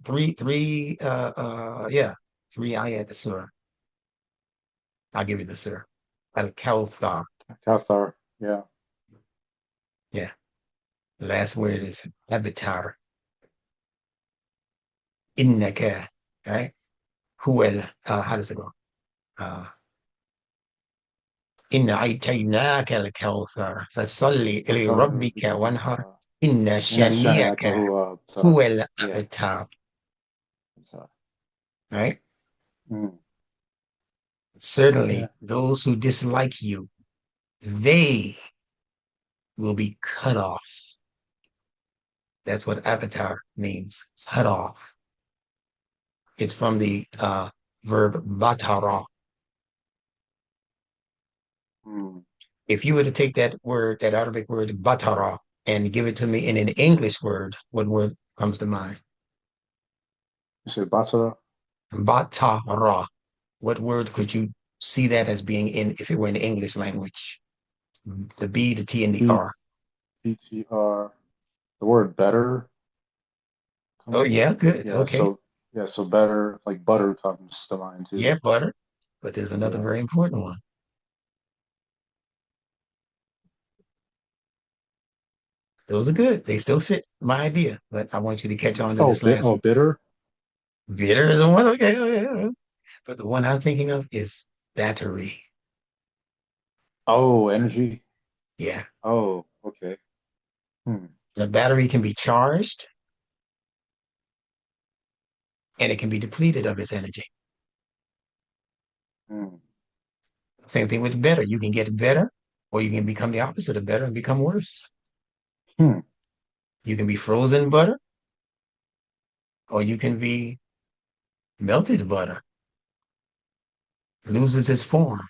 yeah, three ayat surah. I'll give you the surah. Al-Kawthar. Cathar. Yeah. Yeah. The last word is abitar. Innaka. Right? Huwal. How does it go? Uh, إن أعطيناك الكوثر فصل Wasalli لربك وانهر rabbika. إن Inna شانئك shani'aka huwa abtar. هو Yeah. الأبتر. Abtar. Right? Hmm. Yeah. Certainly, those who dislike you, they will be cut off. That's what avatar means. Cut off. It's from the verb batara. Hmm. If you were to take that word, that Arabic word batara, and give it to me in an English word, what word comes to mind? You say Basra? Batara. What word could you see that as being in if it were in the English language? The B, the T, and the B R. B T R. The word better Oh, comes. yeah, good. Yeah. Okay. So better, like butter comes to mind too. Yeah, butter. But there's another Yeah. very important one. Those are good. They still fit my idea, but I want you to catch on to Oh, this last one. bitter. Bitter is the one. Okay, okay, okay. But the one I'm thinking of is battery. Oh, energy. Yeah. Oh, okay. Hmm. The battery can be charged and it can be depleted of its energy. Mm. Same thing with better. You can get better, or you can become the opposite of better and become worse. Hmm. You can be frozen butter, or you can be melted butter, loses its form.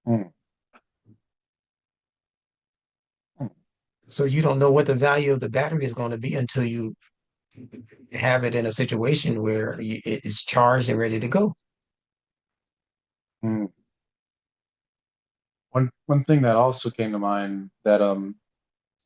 Mm. Mm. So you don't know what the value of the battery is going to be until you have it in a situation where it is charged and ready to go. Mm. One thing that also came to mind that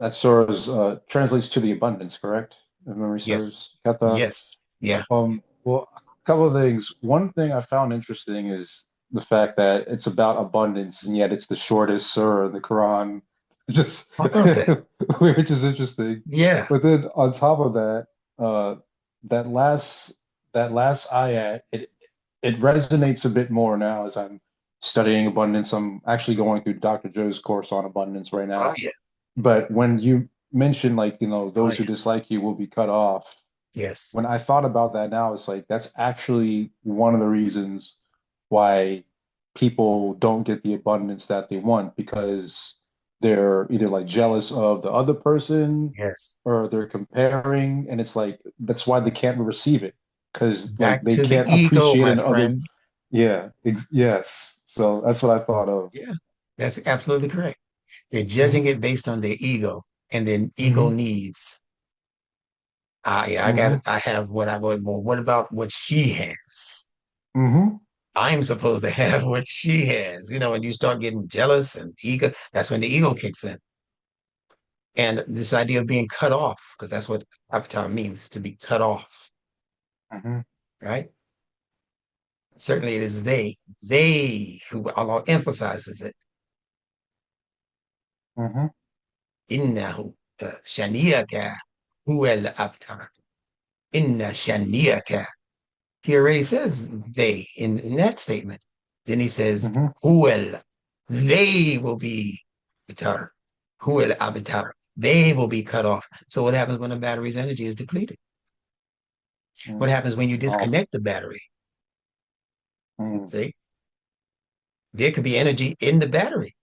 that serves translates to the abundance, correct? If memory Yes. serves. Kata. Yes. Yeah. Well, a couple of things. One thing I found interesting is the fact that it's about abundance, and yet it's the shortest surah in the Quran. Just How about that? which is interesting. Yeah. But then on top of that, uh, that last that last ayat, it resonates a bit more now as I'm studying abundance. I'm actually going through Dr. Joe's course on abundance right Oh, now. yeah. But when you mention like, Oh, those yeah. who dislike you will be cut off, Yes. when I thought about that now, it's like that's actually one of the reasons why people don't get the abundance that they want because they're either like jealous of the other person or Yes. they're comparing, and it's like that's why they can't receive it because like Back they to the can't ego, appreciate my an other. friend. Yeah, yes. So that's what I thought of. Yeah. That's absolutely correct. They're judging Hmm. it based on their ego and then ego Hmm. needs. Yeah, Hmm. I have what I would, well, what about what she has? Hmm. I'm supposed to have what she has. When you start getting jealous and ego, that's when the ego kicks in. And this idea of being cut off, because that's what avatar means, to be cut off, Hmm. right? Certainly it is they who Allah emphasizes it. Hmm. Innahu shaniyaka huwal abtar. Inna shaniyaka. He already says they in that statement. Then he says, Hmm. huwal, they will be abtar. Huwal abtar. They will be cut off. So what happens when a battery's energy is depleted? What happens when you Oh. disconnect the battery? Mm. See, there could be energy in the battery,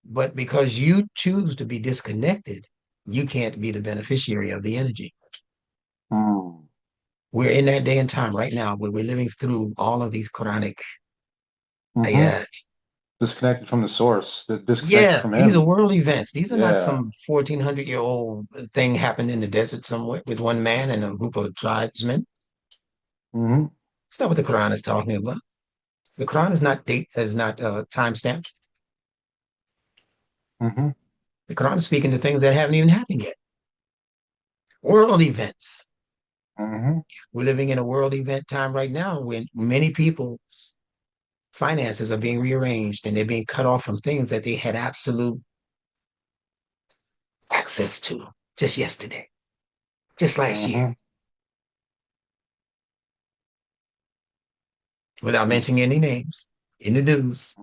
but because you choose to be disconnected, you can't be the beneficiary of the energy. Mm. We're in that day and time right now where we're living through all of these Quranic Hmm. ayat. Disconnected from the source, disconnected Yeah, from these are him. world events. These are not Yeah. some 1400-year-old thing happened in the desert somewhere with one man and a group of tribesmen. Hmm. It's not what the Quran is talking about. The Quran is not time stamped. Hmm. The Quran is speaking to things that haven't even happened yet. World events. Hmm. We're living in a world event time right now when many people's finances are being rearranged and they're being cut off from things that they had absolute access to just yesterday, just last year, Hmm. without mentioning any names in the news.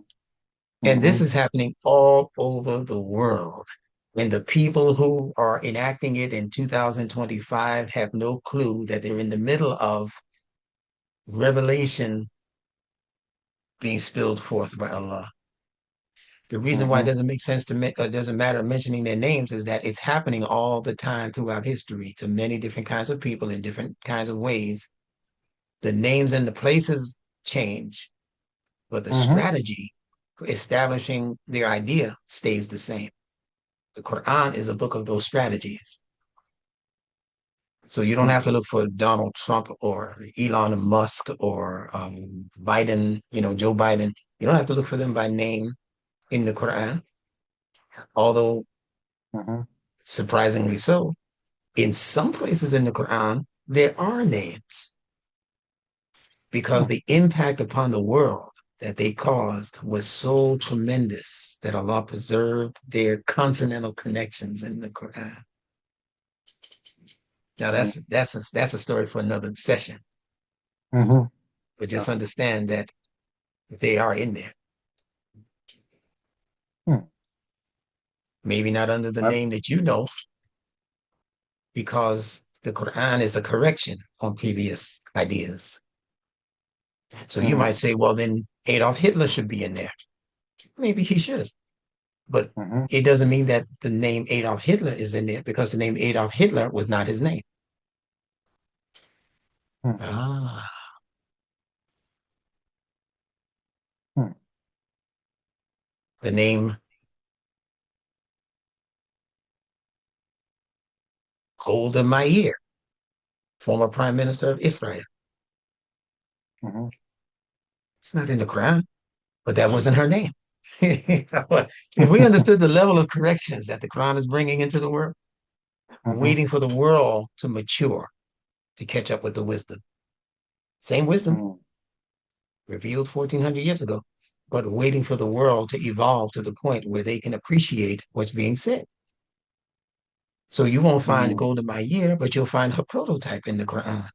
And this Hmm. is happening all over the world. And the people who are enacting it in 2025 have no clue that they're in the middle of revelation being spilled forth by Allah. The reason why it Hmm. doesn't make sense to doesn't matter mentioning their names is that it's happening all the time throughout history to many different kinds of people in different kinds of ways. The names and the places change, but the Hmm. strategy for establishing their idea stays the same. The Quran is a book of those strategies. So you don't have to look for Donald Trump or Elon Musk or Biden, Joe Biden. You don't have to look for them by name in the Quran, although Hmm. surprisingly so. In some places in the Quran, there are names because the impact upon the world that they caused was so tremendous that Allah preserved their consonantal connections in the Quran. Now that's a story for another session, Hmm. but just understand that they are in there. Maybe not under the I, name that you know, because The Quran is a correction on previous ideas. So you might Mm, say, well, then Adolf Hitler should be in there. Maybe he should. But hmm it doesn't mean that the name Adolf Hitler is in there because the name Adolf Hitler was not his name. hmm Ah, hmm the name Golda Meir, former prime minister of Israel. hmm It's not in the Quran, but that wasn't her name. If we understood the level of corrections that the Quran is bringing into the world, hmm waiting for the world to mature, to catch up with the wisdom. Same wisdom hmm revealed 1400 years ago, but waiting for the world to evolve to the point where they can appreciate what's being said. So you won't find hmm Golda Meir, but you'll find her prototype in the Quran.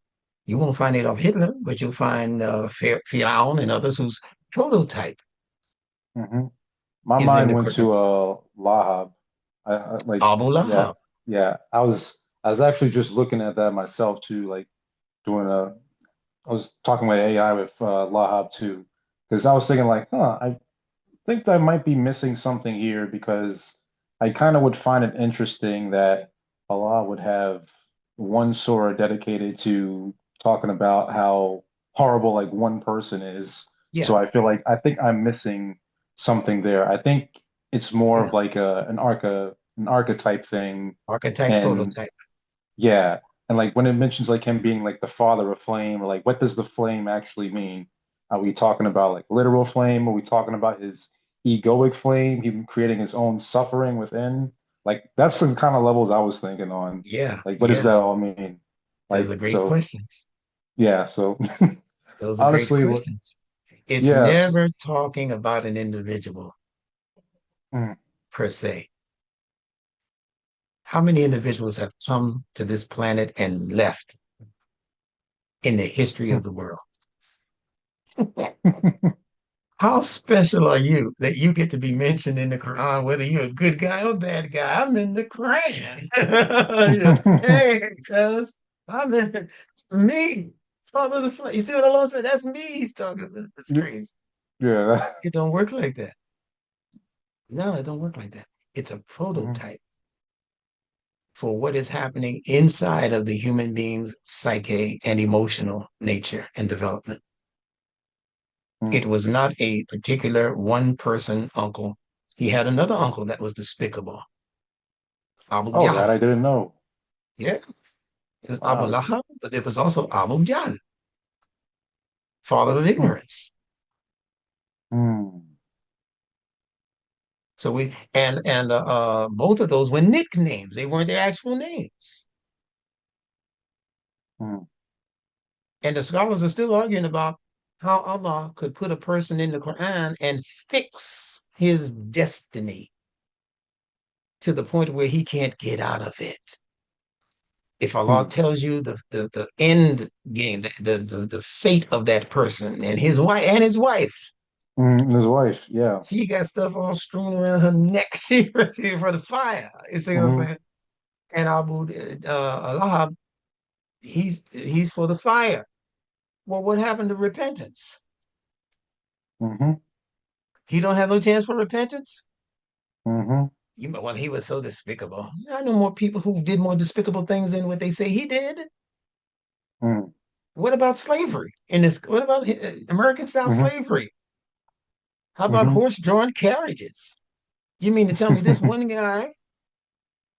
You won't find Adolf Hitler, but you'll find Firaun and others whose prototype hmm My is in mind the went Quran. to Lahab. Like Abu yeah, Lahab. yeah. I was actually just looking at that myself too, like doing a I was talking with AI with Lahab too, because I was thinking like, I think I might be missing something here because I kind of would find it interesting that Allah would have one surah dedicated to talking about how horrible like one person is. Yeah, So I think I'm missing something there. I think it's more yeah. of like an archetype thing, Archetype and prototype. yeah, and like when it mentions like him being like the father of flame, or like what does the flame actually mean? Are we talking about like literal flame? Are we talking about his egoic flame, him creating his own suffering within? Like that's the kind of levels I was thinking on. Yeah, Like, what does yeah. that all mean? Those are Like, great so questions. yeah, so Those are great honestly, questions. It's yes. never talking about an individual Mm, per se. How many individuals have come to this planet and left in the history of mm. the world? How special are you that you get to be mentioned in the Quran, whether you're a good guy or a bad guy? I'm in the Quran. Yeah. Hey, cuz, I'm in me. Father the Father. You see what Allah said? That's me he's talking about. That's Yeah, crazy. yeah. It don't work like that. No, it don't work like that. It's a Mhm, prototype for what is happening inside of the human being's psyche and emotional nature and development. It mm. was not a particular one person uncle. He had another uncle that was despicable, Abu Oh, that Jahl. I didn't know. Yeah, it was Abu Wow. Lahab, but there was also Abu Jahl, father of Hmm. ignorance. Hmm. So both of those were nicknames. They weren't their actual names. Hmm. And the scholars are still arguing about how Allah could put a person in the Quran and fix his destiny to the point where he can't get out of it. If Allah Hmm. tells you the end game, the fate of that person and his wife, And his wife, yeah. she got stuff all strewn around her neck. She ready for the fire. You see what I'm Hmm saying? And Abu Allah, he's for the fire. Well, what happened to repentance? hmm He don't have no chance for repentance. hmm Well, he was so despicable. I know more people who did more despicable things than what they say he did. hmm What about slavery? What about American style hmm slavery? How about hmm horse-drawn carriages? You mean to tell me this one guy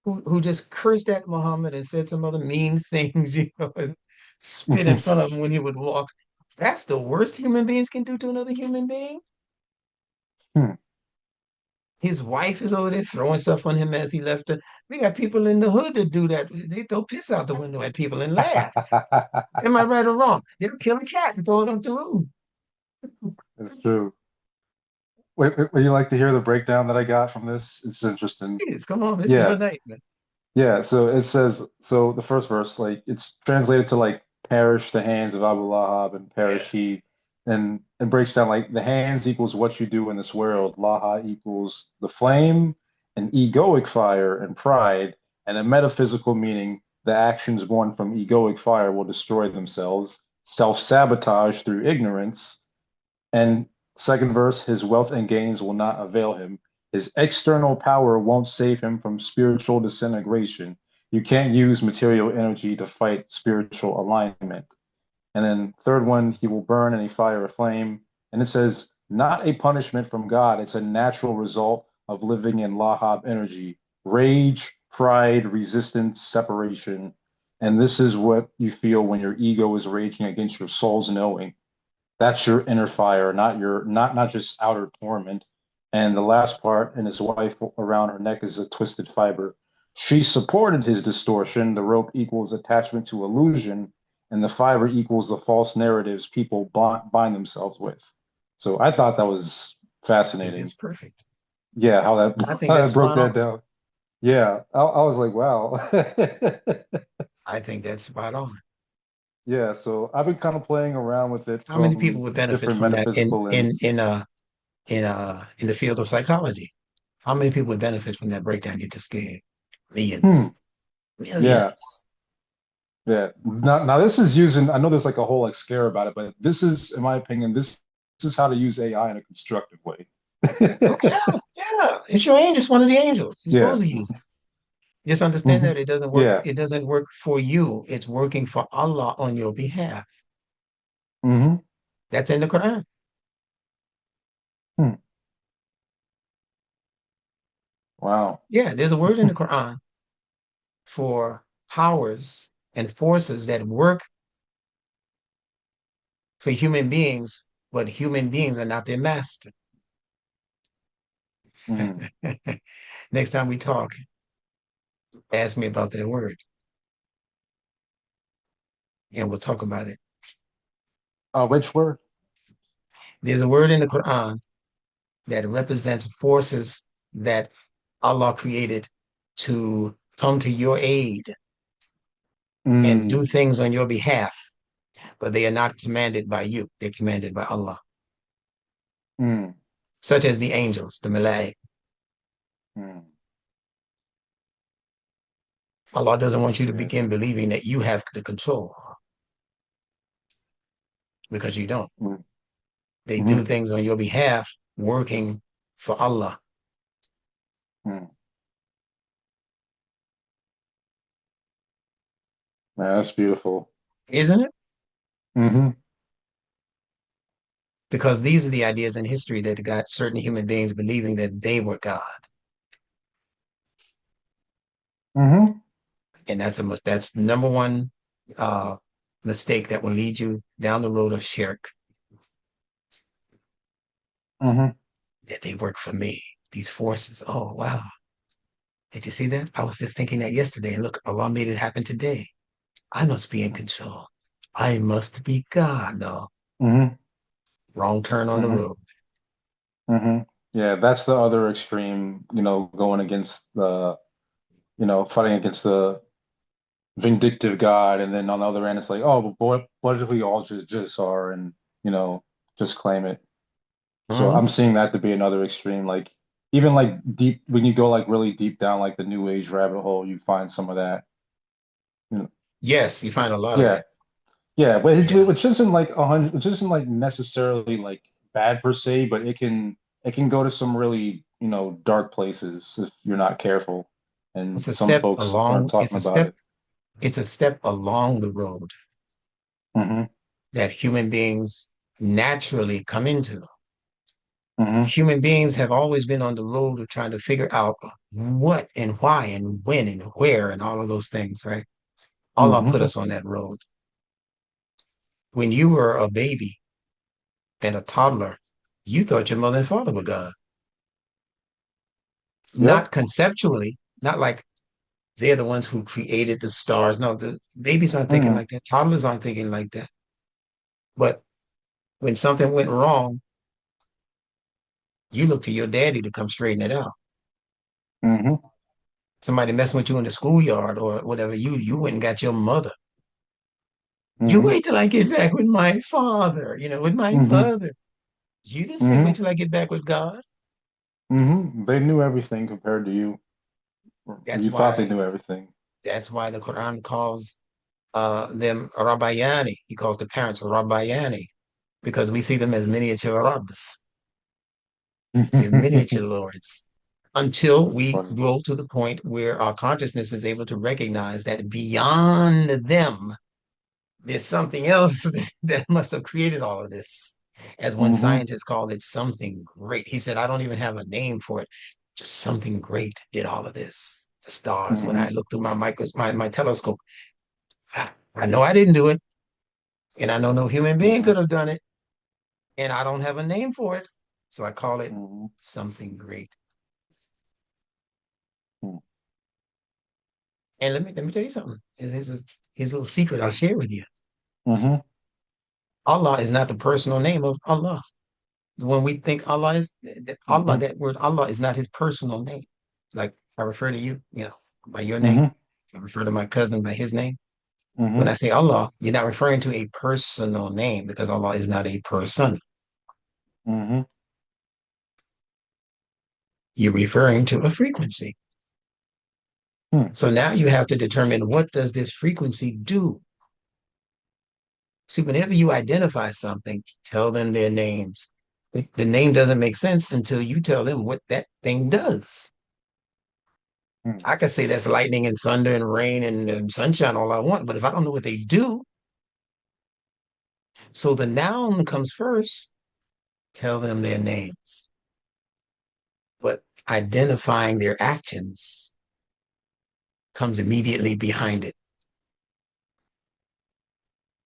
who just cursed at Muhammad and said some other mean things, and spit in front of him when he would walk? That's the worst human beings can do to another human being. His wife is over there throwing stuff on him as he left her. We got people in the hood that do that. They throw piss out the window at people and laugh. Am I right or wrong? They'll kill a cat and throw it on the roof. It's true. Would you like to hear the breakdown that I got from this? It's interesting. Please, come on, this is your Yeah, night, man. yeah. So it says, so the first verse, like it's translated to like perish the hands of Abu Lahab and Yeah. perish he, and it breaks down like the hands equals what you do in this world. Laha equals the flame, an egoic fire and pride, and a metaphysical meaning The actions born from egoic fire will destroy themselves. Self-sabotage through ignorance. And second verse, his wealth and gains will not avail him. His external power won't save him from spiritual disintegration. You can't use material energy to fight spiritual alignment. And then third one, he will burn in a fire of flame. And it says, not a punishment from God. It's a natural result of living in Lahab energy, rage, pride, resistance, separation. And this is what you feel when your ego is raging against your soul's knowing. That's your inner fire, not just outer torment. And the last part, and his wife around her neck is a twisted fiber. She supported his distortion. The rope equals attachment to illusion, and the fiber equals the false narratives people bind themselves with. So I thought that was I think that's fascinating. perfect. Yeah, how I that think how that's that broke spot that on. down. Yeah, I was like, wow. I think that's spot on. Yeah, so I've been kind of playing around with it How many people from would benefit different from that metaphysical ends. in the field of psychology? How many people would benefit from that breakdown you just gave? Hmm. Millions. Yeah. Millions. Yeah. Now this is using, I know there's like a whole like scare about it, but this is, in my opinion, this is how to use AI in a constructive way. Okay, yeah, yeah. It's your angel. It's one of the angels. You're Yeah. supposed to use it. Just understand Hmm. that it doesn't work. Yeah. It doesn't work for you. It's working for Allah on your behalf. Hmm. That's in the Quran. Hmm. Wow. Yeah, there's a word in the Quran for powers and forces that work for human beings, but human beings are not their master. Hmm. Next time we talk, ask me about that word and we'll talk about it. Which word? There's a word in the Quran that represents forces that Allah created to come to your aid and do Mm. things on your behalf, but they are not commanded by you. They're commanded by Allah, Mm. such as the angels, the Malaik. Mm. Allah doesn't want you to Yeah. begin believing that you have the control because you don't. Mm. They do Hmm. things on your behalf, working for Allah, Mm. Man, that's beautiful. isn't it? Hmm. Because these are the ideas in history that got certain human beings believing that they were God. Hmm. And that's number one uh, mistake that will lead you down the road of shirk, Hmm. that they work for me, these forces. Oh, wow. Did you see that? I was just thinking that yesterday. And look, Allah made it happen today. I must be in control. I must be God. No, Hmm. wrong turn on the Hmm. road. Hmm. Yeah, that's the other extreme, going against fighting against the vindictive God, and then on the other end, it's like, oh, but what if we all just are and you know just claim it? So Mhm. I'm seeing that to be another extreme. Like even like deep when you go like really deep down like the New Age rabbit hole, you find some of that. You know, Yes, you find a lot of yeah, that. yeah, but Yeah. which isn't like 100, which isn't like necessarily like bad per se, but it can go to some really dark places if you're not careful, and It's a some step folks aren't along, talking about it. it's a step along the road Hmm. that human beings naturally come into. Hmm. Human beings have always been on the road of trying to figure out what and why and when and where and all of those things, right? Allah put Hmm. us on that road. When you were a baby and a toddler, you thought your mother and father were God. Not Yep. conceptually, not like they're the ones who created the stars. No, the babies aren't thinking Hmm. like that. Toddlers aren't thinking like that. But when something went wrong, you look to your daddy to come straighten it out. Hmm. Somebody messing with you in the schoolyard or whatever, you went and got your mother. You Hmm. wait till I get back with my father, with my Hmm. mother. You didn't say wait Hmm. till I get back with God. Hmm. They knew everything compared to you. Or That's you thought they why knew everything. That's why the Quran calls them Rabbayani. He calls the parents Rabbayani because we see them as miniature Rabbs, they're miniature lords. Until That's we funny. grow to the point where our consciousness is able to recognize that beyond them, there's something else that must have created all of this. As one Hmm. scientist called it, something great. He said, I don't even have a name for it. Just something great did all of this. The stars, when Hmm. I look through my telescope, I know I didn't do it. And I know no human being Hmm. could have done it. And I don't have a name for it. So I call it Hmm. something great. And let me tell you something. Here's a little secret I'll share with you. Hmm. Allah is not the personal name of Allah. When we think Allah is that Allah, Hmm. that word Allah is not his personal name. Like I refer to you, by your name. Hmm. I refer to my cousin by his name. When Hmm. I say Allah, you're not referring to a personal name because Allah is not a person. Hmm. You're referring to a frequency. Hmm. So now you have to determine what does this frequency do? See, whenever you identify something, tell them their names. The name doesn't make sense until you tell them what that thing does. Hmm. I could say that's lightning and thunder and rain and sunshine all I want, but if I don't know what they do, so the noun comes first, tell them their names. But identifying their actions comes immediately behind it.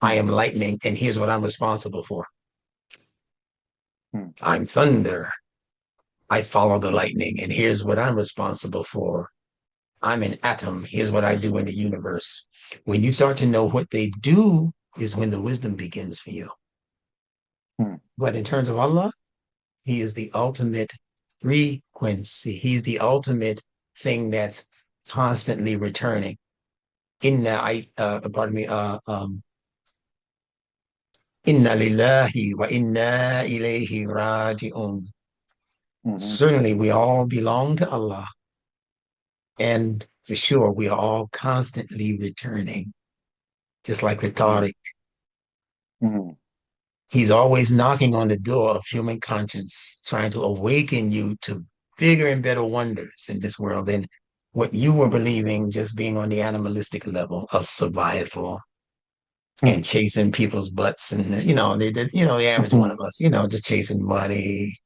I Hmm. am lightning, and here's what I'm responsible for. Hmm. I'm thunder. I follow the lightning, and here's what I'm responsible for. I'm an atom. Here's what I do in the universe. When you start to know what they do, is when the wisdom begins for you. Hmm. But in terms of Allah, He is the ultimate frequency. He's the ultimate thing that's constantly returning. Pardon me, inna lillahi wa inna ilayhi raji'un. Hmm. Certainly, we all belong to Allah. And for sure, we are all constantly returning, just like the Hmm. Tariq. Hmm. He's always knocking on the door of human conscience, trying to awaken you to bigger and better wonders in this world than what you were Hmm. believing, just being on the animalistic level of survival Hmm. and chasing people's butts. And, they did, the average one Hmm. of us, just chasing money,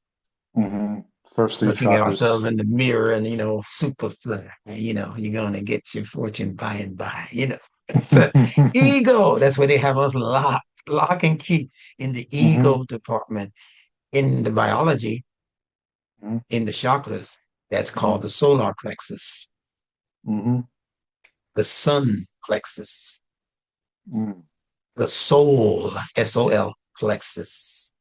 Hmm. First three looking at ourselves chakras. in the mirror and, super fly, you're going to get your fortune by and by. It's a ego. That's where they have us lock and key in the Hmm. ego department. In the biology, Hmm. in the chakras, that's Hmm. called the solar plexus, Hmm. the sun plexus, Hmm. the soul, SOL plexus.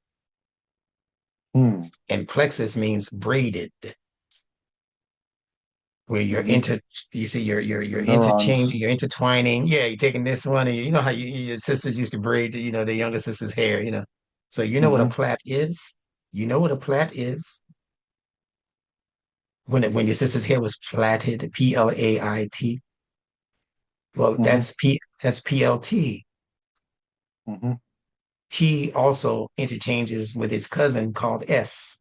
Hmm. And plexus means braided, where Hmm. you see you're Neurons. interchanging, you're intertwining. Yeah, you're taking this one, and you know how your sisters used to braid, their younger sister's hair. So you know what a Hmm. plait is? You know what a plait is? When your sister's hair was plaited, PLAIT. Well, Hmm. that's PLT. Hmm. T also interchanges with its cousin called S.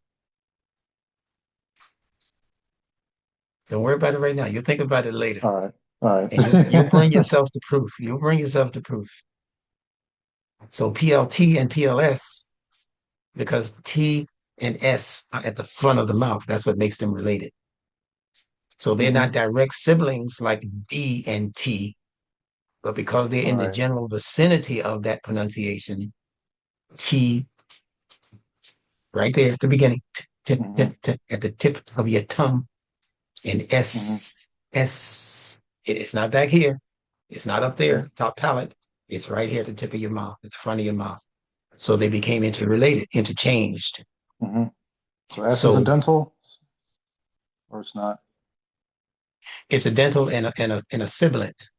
Don't worry about it right now. You'll think about it later. All right. All And you'll bring right. yourself to proof. You'll bring yourself to proof. So PLT and PLS, because T and S are at the front of the mouth, that's what makes them related. So they're Hmm. not direct siblings like D and T, but because they're in the Right. general vicinity of that pronunciation, T right there at the beginning, Hmm. at the tip of your tongue, and Hmm. S. It's not back here. It's not up Hmm. there, top palate. It's right here at the tip of your mouth, at the front of your mouth. So they became interrelated, interchanged. Hmm. So S is a So dental, or it's not? it's a dental and a sibilant,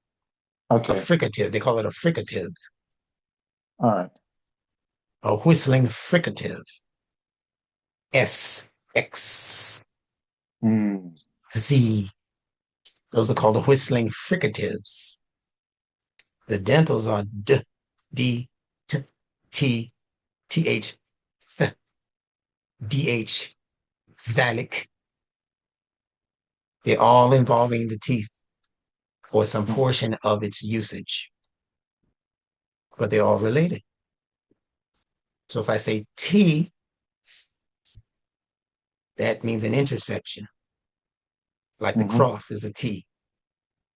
a Okay. fricative. They call it a fricative, All right. a whistling fricative. S, X, Mm. Z. Those are called the whistling fricatives. The dentals are d, d, t, t, th, th, dh, thalic. They're all involving the teeth or some portion of its usage, but they're all related. So if I say T, that means an intersection, like the cross is a T,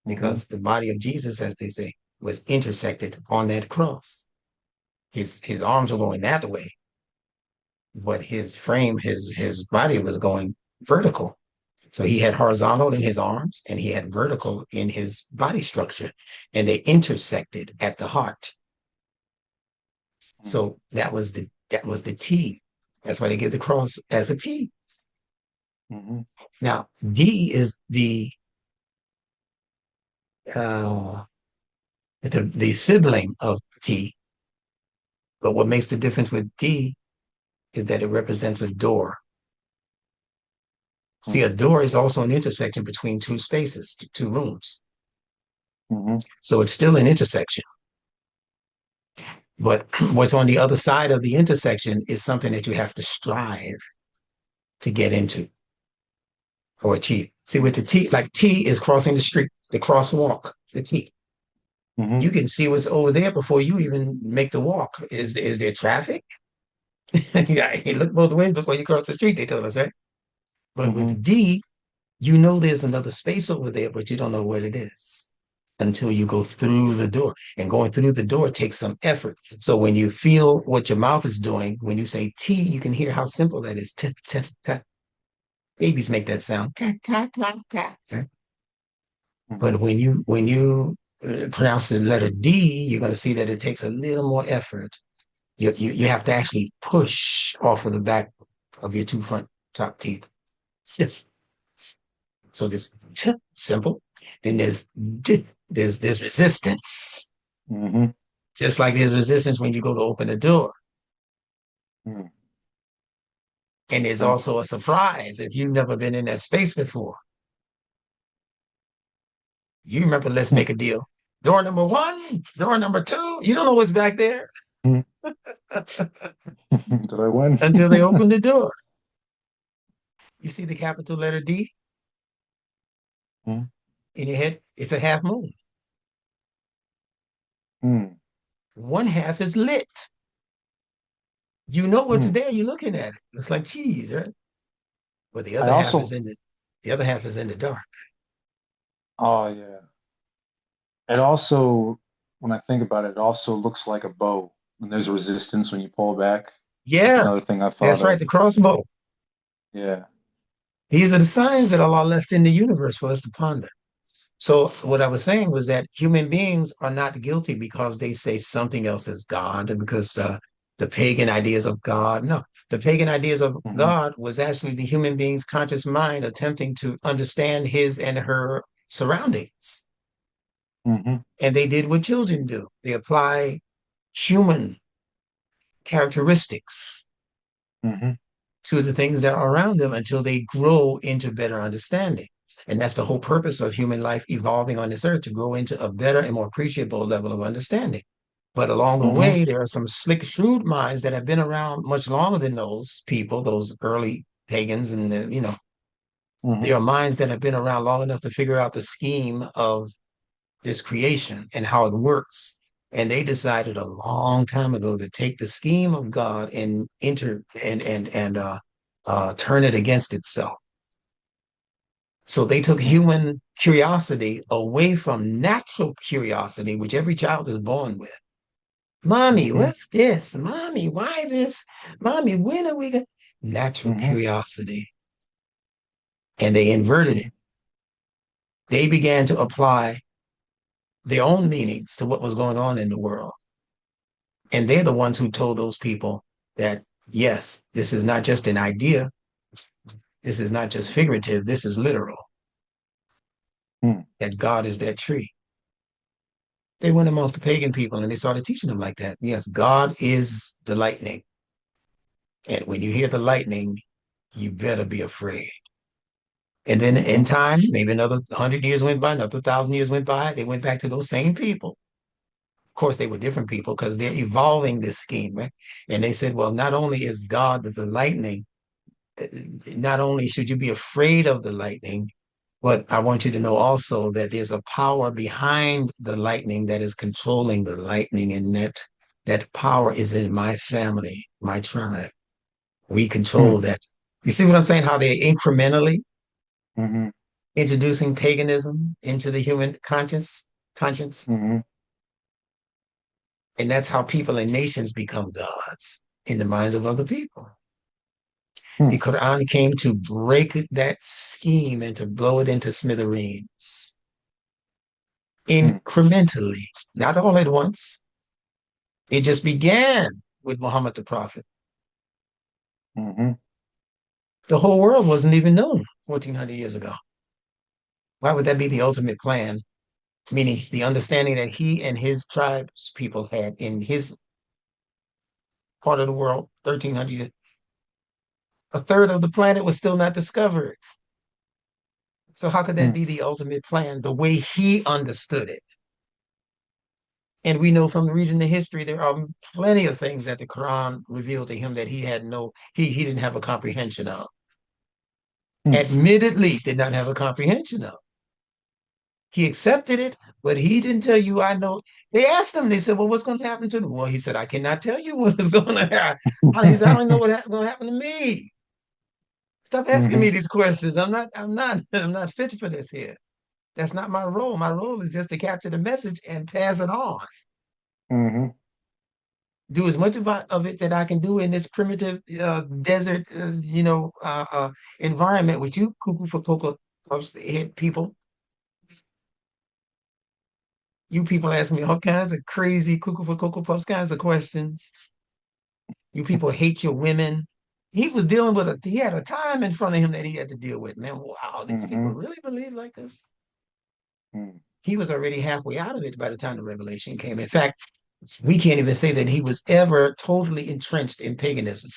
because the body of Jesus, as they say, was intersected on that cross. His arms were going that way, but his frame, his body was going vertical. So he had horizontal in his arms and he had vertical in his body structure, and they intersected at the heart. So that was the T. That's why they give the cross as a T. Now, D is the sibling of T, but what makes the difference with D is that it represents a door. See, a door is also an intersection between two spaces, two rooms. So it's still an intersection. But what's on the other side of the intersection is something that you have to strive to get into or achieve. See, with the T, like T is crossing the street, the crosswalk, the T. You can see what's over there before you even make the walk. Is there traffic? Yeah, you look both ways before you cross the street, they told us, right? But with D, you know there's another space over there, but you don't know what it is until you go through the door. And going through the door takes some effort. So when you feel what your mouth is doing, when you say T, you can hear how simple that is. T, t, t. Babies make that sound. Ta, ta, ta, ta. Right? But when you pronounce the letter D, you're going to see that it takes a little more effort. You have to actually push off of the back of your two front top teeth. So this T, simple. Then there's D, there's resistance. Just like there's resistance when you go to open the door. And there's also a surprise if you've never been in that space before. You remember, let's make a deal. Door number 1, door number 2, you don't know what's back there. Did I win? Until they open the door. You see the capital letter D in your head? It's a half moon. One half is lit. You know what's there. You're looking at it. It's like cheese, right? But the other half is in the dark. Oh yeah. It also, when I think about it, it also looks like a bow. When there's resistance when you pull back. Yeah, that's another thing I thought that's right. The crossbow. Yeah. These are the signs that Allah left in the universe for us to ponder. So what I was saying was that human beings are not guilty because they say something else is God, and because the pagan ideas of God. No, the pagan ideas of God was actually the human being's conscious mind attempting to understand his and her surroundings. And they did what children do. They apply human characteristics to the things that are around them until they grow into better understanding. And that's the whole purpose of human life evolving on this earth, to grow into a better and more appreciable level of understanding. But along the way, there are some slick, shrewd minds that have been around much longer than those people, those early pagans, and there are minds that have been around long enough to figure out the scheme of this creation and how it works. And they decided a long time ago to take the scheme of God and turn it against itself. So they took human curiosity away from natural curiosity, which every child is born with. Mommy, what's this? Mommy, why this? Mommy, when are we going? Natural curiosity. And they inverted it. They began to apply their own meanings to what was going on in the world. And they're the ones who told those people that, yes, this is not just an idea. This is not just figurative. This is literal. That God is that tree. They went amongst the pagan people and they started teaching them like that. Yes, God is the lightning. And when you hear the lightning, you better be afraid. And then in Mm-hmm. time, maybe another 100 years went by, another 1,000 years went by. They went back to those same people. Of course, they were different people because they're evolving this scheme, right? And they said, well, not only is God the lightning, uh, not only should you be afraid of the lightning, but I want you to know also that there's a power behind the lightning that is controlling the lightning, and that power is in my family, my tribe. We control that. You see what I'm saying? How they incrementally Mm-hmm. introducing paganism into the human conscience. Mm-hmm. And that's how people and nations become gods in the minds of other people. The Mm-hmm. Quran came to break that scheme and to blow it into smithereens incrementally, not all at once. It just began with Muhammad the Prophet. Mm-hmm. The whole world wasn't even known 1,400 years ago. Why would that be the ultimate plan? Meaning the understanding that he and his tribes people had in his part of the world, 1,300, a third of the planet was still not discovered. So how could that Mm-hmm. be the ultimate plan, the way he understood it? And we know from reading the history, there are plenty of things that the Quran revealed to him that he didn't have a comprehension of. Admittedly, did not have a comprehension of. He accepted it, but he didn't tell you, I know. They asked him, they said, well, what's going to happen to them? Well, he said, I cannot tell you what is going to happen. He said, I don't know what's going to happen to me. Stop asking Mm-hmm. me these questions. I'm not fit for this here. That's not my role. My role is just to capture the message and pass it on. Mm-hmm. Do as much of it that I can do in this primitive desert, environment with you, cuckoo for cocoa head people. You people ask me all kinds of crazy cuckoo for cocoa puffs kinds of questions. You people hate your women. He was dealing with he had a time in front of him that he had to deal with. Man, wow, these people Mm-hmm. really believe like this. Mm-hmm. He was already halfway out of it by the time the revelation came. In fact, we can't even say that he was ever totally entrenched in paganism.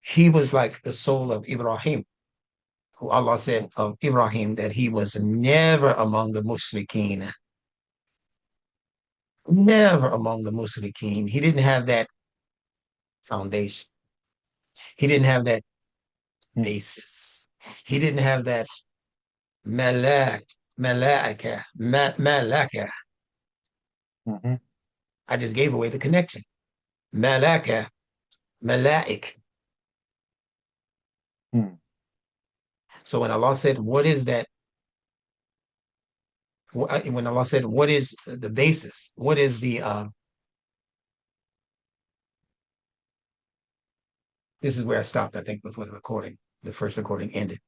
He was like the soul of Ibrahim, who Allah said of Ibrahim that he was never among the mushrikeen, never among the mushrikeen. He didn't have that foundation. He didn't have that basis. He didn't have that malak, malaka. Mm-hmm. I just gave away the connection. Malaka, malaik. Mm-hmm. So when Allah said, what is that? When Allah said, what is the basis? What is this is where I stopped, I think, before the first recording ended,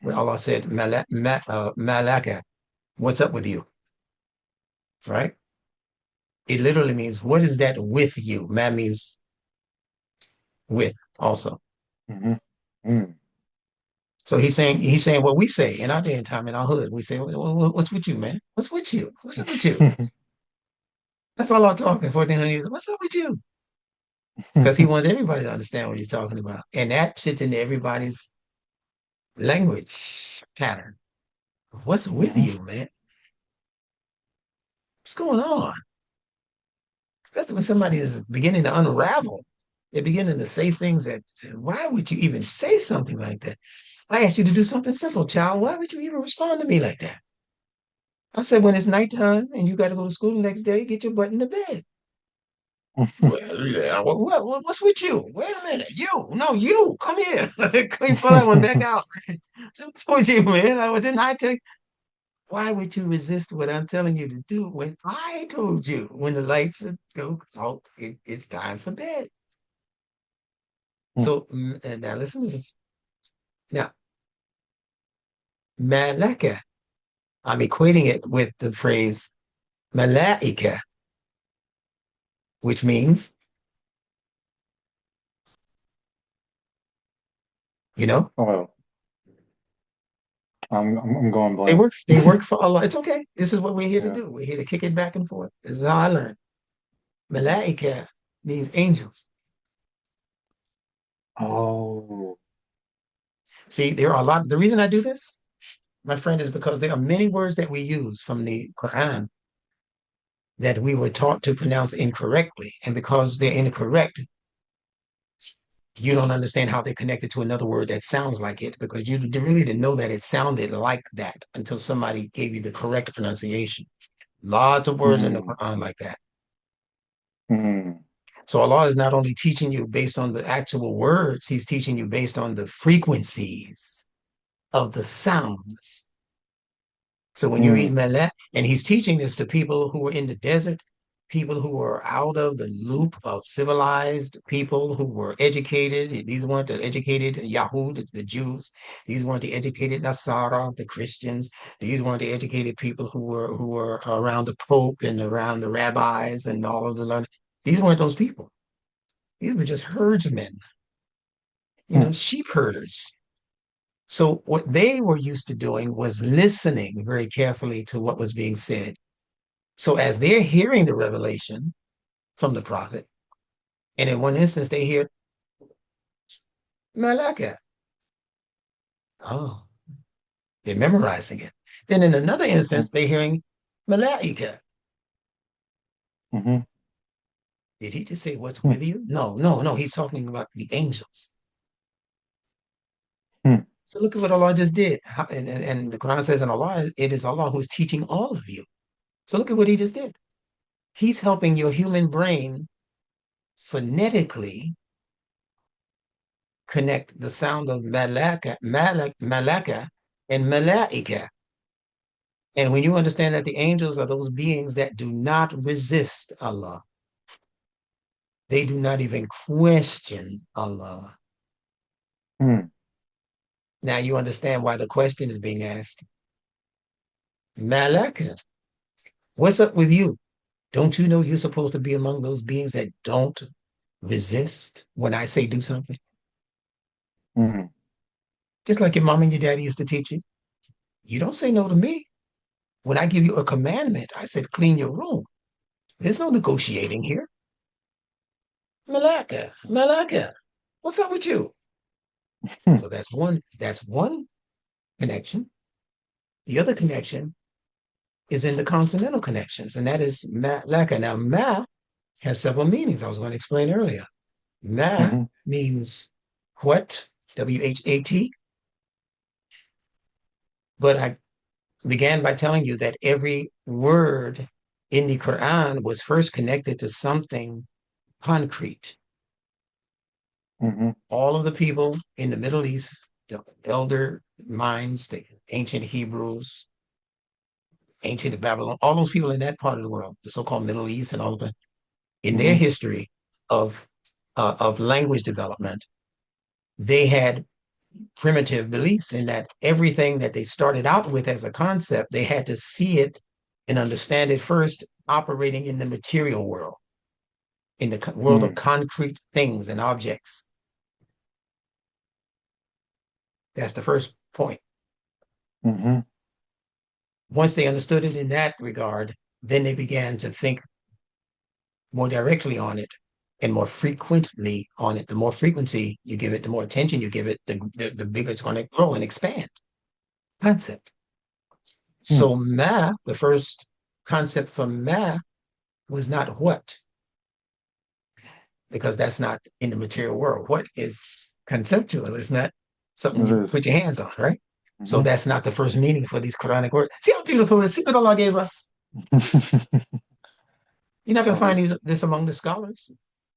where Allah said, malaka, what's up with you? Right? It literally means, what is that with you? Ma means with also. Mm-hmm. Mm-hmm. So he's saying what we say in our day and time in our hood. We say, well, what's with you, man? What's with you? What's up with you? That's all I'm talking 1,400 years. What's up with you? Because he wants everybody to understand what he's talking about. And that fits into everybody's language pattern. What's with Mm-hmm. you, man? What's going on? Especially when somebody is beginning to unravel. They're beginning to say things that, why would you even say something like that? I asked you to do something simple, child. Why would you even respond to me like that? I said, when it's nighttime and you got to go to school the next day, get your butt in the bed. Well, yeah, what's with you? Wait a minute. No, you, come here. Can you pull that one back out? What's with you, man? Didn't I tell you? Why would you resist what I'm telling you to do when I told you when the lights go out, it's time for bed? So now listen to this. Now, malaka, I'm equating it with the phrase malaika, which means, you know, Oh, I'm going they blank. work for Allah. It's okay. This is what we're here to Yeah. do. We're here to kick it back and forth. This is how I learned. Malaika means angels. Oh. See, there are a lot. The reason I do this my friend, is because there are many words that we use from the Quran that we were taught to pronounce incorrectly. And because they're incorrect, you don't understand how they're connected to another word that sounds like it because you really didn't know that it sounded like that until somebody gave you the correct pronunciation. Lots of words in the Mm, Quran like that. mm, So Allah is not only teaching you based on the actual words, He's teaching you based on the frequencies of the sounds. So when you read mm, Malak, and He's teaching this to people who were in the desert, people who were out of the loop of civilized people who were educated. These weren't the educated Yahud, the Jews. These weren't the educated Nasara, the Christians. These weren't the educated people who were around the Pope and around the rabbis and all of the learning. These weren't those people. These were just herdsmen, mm, sheep herders. So what they were used to doing was listening very carefully to what was being said. So as they're hearing the revelation from the prophet, and in one instance they hear Malaka. Oh, they're memorizing it. Then in another mm, instance, they're hearing Malaika. mm, Did he just say what's mm, with you? No, no, no. He's talking about the angels. mm, So look at what Allah just did. And the Quran says in Allah, it is Allah who is teaching all of you. So look at what he just did. He's helping your human brain phonetically connect the sound of malaka, and malaika. And when you understand that the angels are those beings that do not resist Allah, they do not even question Allah. mm, Now you understand why the question is being asked. Malaka, what's up with you? Don't you know you're supposed to be among those beings that don't resist when I say do something? mm. Just like your mom and your daddy used to teach you. You don't say no to me. When I give you a commandment, I said clean your room. There's no negotiating here. Malaka, Malaka, what's up with you? mm. So that's one connection. The other connection is in the consonantal connections, and that is Malaka. Now, Ma has several meanings I was going to explain earlier. Ma Mhm, means what, WHAT, but I began by telling you that every word in the Quran was first connected to something concrete. mhm, All of the people in the Middle East, the elder minds, the ancient Hebrews, ancient Babylon, all those people in that part of the world, the so-called Middle East and all of that, in their mhm, history of language development, they had primitive beliefs in that everything that they started out with as a concept, they had to see it and understand it first, operating in the material world, in the world of mm, concrete things and objects. That's the first point. mhm, Once they understood it in that regard, then they began to think more directly on it and more frequently on it. The more frequency you give it, the more attention you give it, the bigger it's going to grow and expand. Concept. mm. So math, the first concept for math was not what, because that's not in the material world. What is conceptual? It's not something It you is. put your hands on, right? So Mhm. that's not the first meaning for these Quranic words. See how beautiful it is. See what Allah gave us. You're not going to Funny. find this among the scholars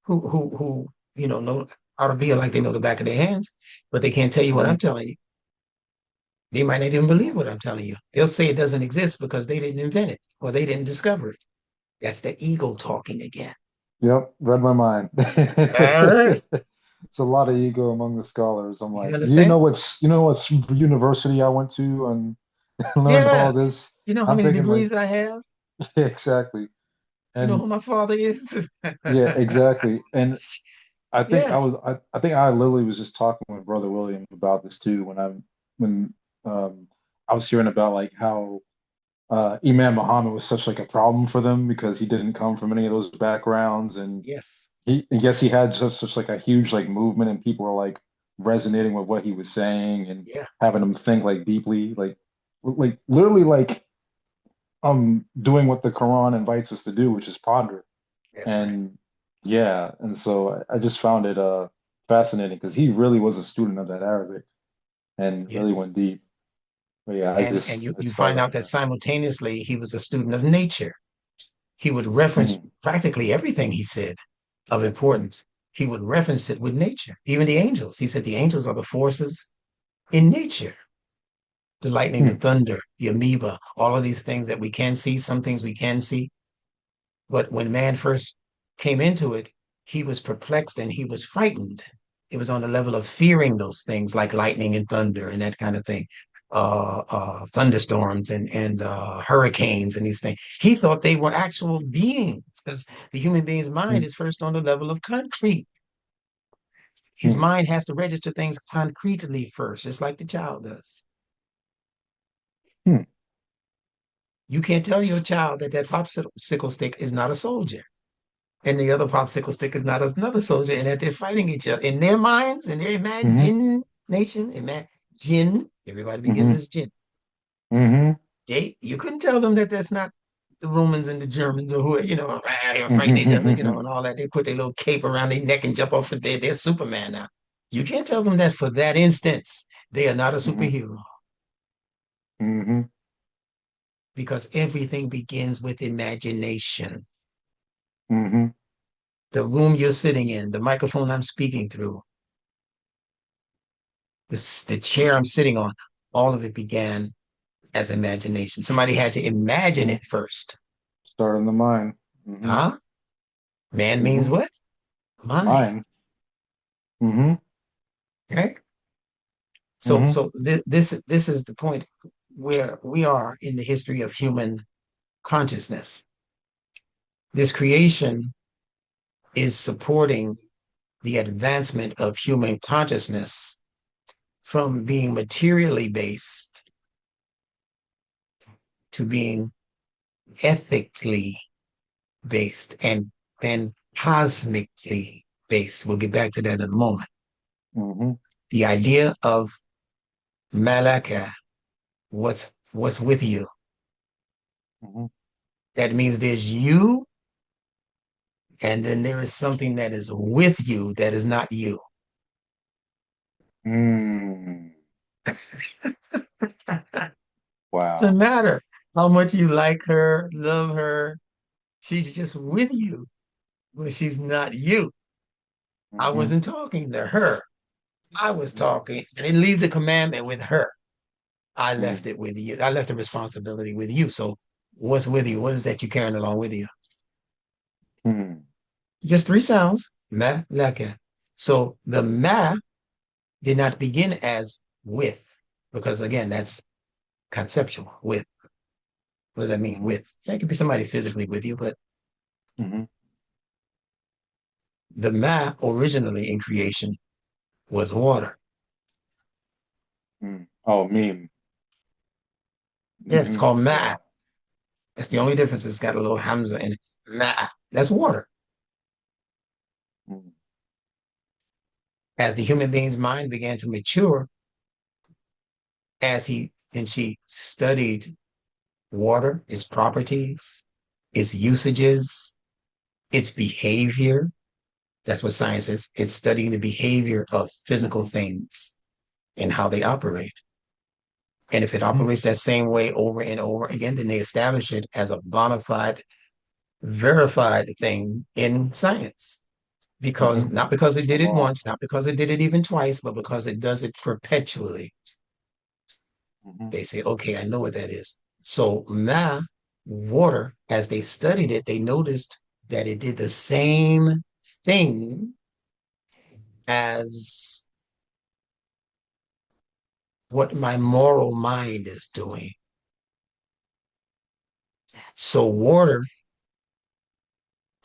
who know Arabic like they know the back of their hands, but they can't tell you what Mhm. I'm telling you. They might not even believe what I'm telling you. They'll say it doesn't exist because they didn't invent it or they didn't discover it. That's the ego talking again. Yep, read my mind. All right. It's a lot of ego among the scholars. I'm You like, understand? you know what university I went to and learned all Yeah. this? You know how I'm many thinking like, degrees I have? yeah, exactly. You know And who my father is? yeah, exactly. And Yeah. I think I literally was just talking with Brother William about this too when um I was hearing about like how Imam Muhammad was such like a problem for them because he didn't come from any of those backgrounds, and Yes. I guess he had such like a huge like movement, and people were like resonating with what he was saying and Yeah. having him think like deeply. Like like literally like doing what the Quran invites us to do, which is ponder. That's right. And yeah, and so I just found it fascinating because he really was a student of that Arabic and really Yes. went deep. But yeah, And you, I you just saw find out that, that man. simultaneously he was a student of nature. He would reference Mm, practically everything he said of importance. He would reference it with nature, even the angels. He said the angels are the forces in nature, the lightning, the mm, thunder, the amoeba, all of these things that we can see, some things we can see. But when man first came into it, he was perplexed and he was frightened. It was on the level of fearing those things like lightning and thunder and that kind of thing, thunderstorms and hurricanes and these things. He thought they were actual beings because the human being's mind mm, is first on the level of concrete. His mm, mind has to register things concretely first, just like the child does. mm. You can't tell your child that that popsicle stick is not a soldier and the other popsicle stick is not another soldier, and that they're fighting each other in their minds, in their Mm-hmm, imagination. Imagine everybody begins mm-hmm, as jinn. mm-hmm, You couldn't tell them that that's not the Romans and the Germans or who are fighting each other, mm-hmm, and all that. They put their little cape around their neck and jump off the bed. They're Superman now. You can't tell them that for that instance. They are not a mm-hmm, superhero mm-hmm, because everything begins with imagination. mm-hmm. The room you're sitting in, the microphone I'm speaking through, the chair I'm sitting on, all of it began as imagination. Somebody had to imagine Mm-hmm. it first. Start in the mind. Mm-hmm, Huh? Man means mm-hmm. what? Mind. Mind. Mm-hmm, Okay. So mm-hmm, so this is the point where we are in the history of human consciousness. This creation is supporting the advancement of human consciousness from being materially based to being ethically based and then cosmically based. We'll get back to that in a moment. mm-hmm, The idea of malaka, what's with you. mm-hmm. That means there's you, and then there is something that is with you that is not you. Mm. Doesn't Wow. matter how much you like her, love her. She's just with you, but she's not you. I Mm-hmm, wasn't talking to her. I was mm-hmm, talking. I didn't leave the commandment with her. I mm-hmm, left it with you. I left the responsibility with you. So what's with you? What is that you carrying along with you? mm-hmm, Just three sounds. Ma, laka. So the ma did not begin as with, because again, that's conceptual. With. What does that mean? mm-hmm, With. That could be somebody physically with you, but mm-hmm. the ma originally in creation was water. Mm. Oh, meme. Yeah, it's Mm-hmm. called ma. Yeah. That's the only difference. It's got a little hamza in it. Ma. That's water. Mm-hmm. As the human being's mind began to mature, as he and she studied water, its properties, its usages, its behavior. That's what science is. It's studying the behavior of physical Mm-hmm. things and how they operate. And if it Mm-hmm. operates that same way over and over again, then they establish it as a bona fide, verified thing in science. Mm-hmm. Because not because it The did it law. once, not because it did it even twice, but because it does it perpetually. Mm-hmm. They say, okay, I know what that is. So ma, water, as they studied it, they noticed that it did the same thing as what my moral mind is doing. So water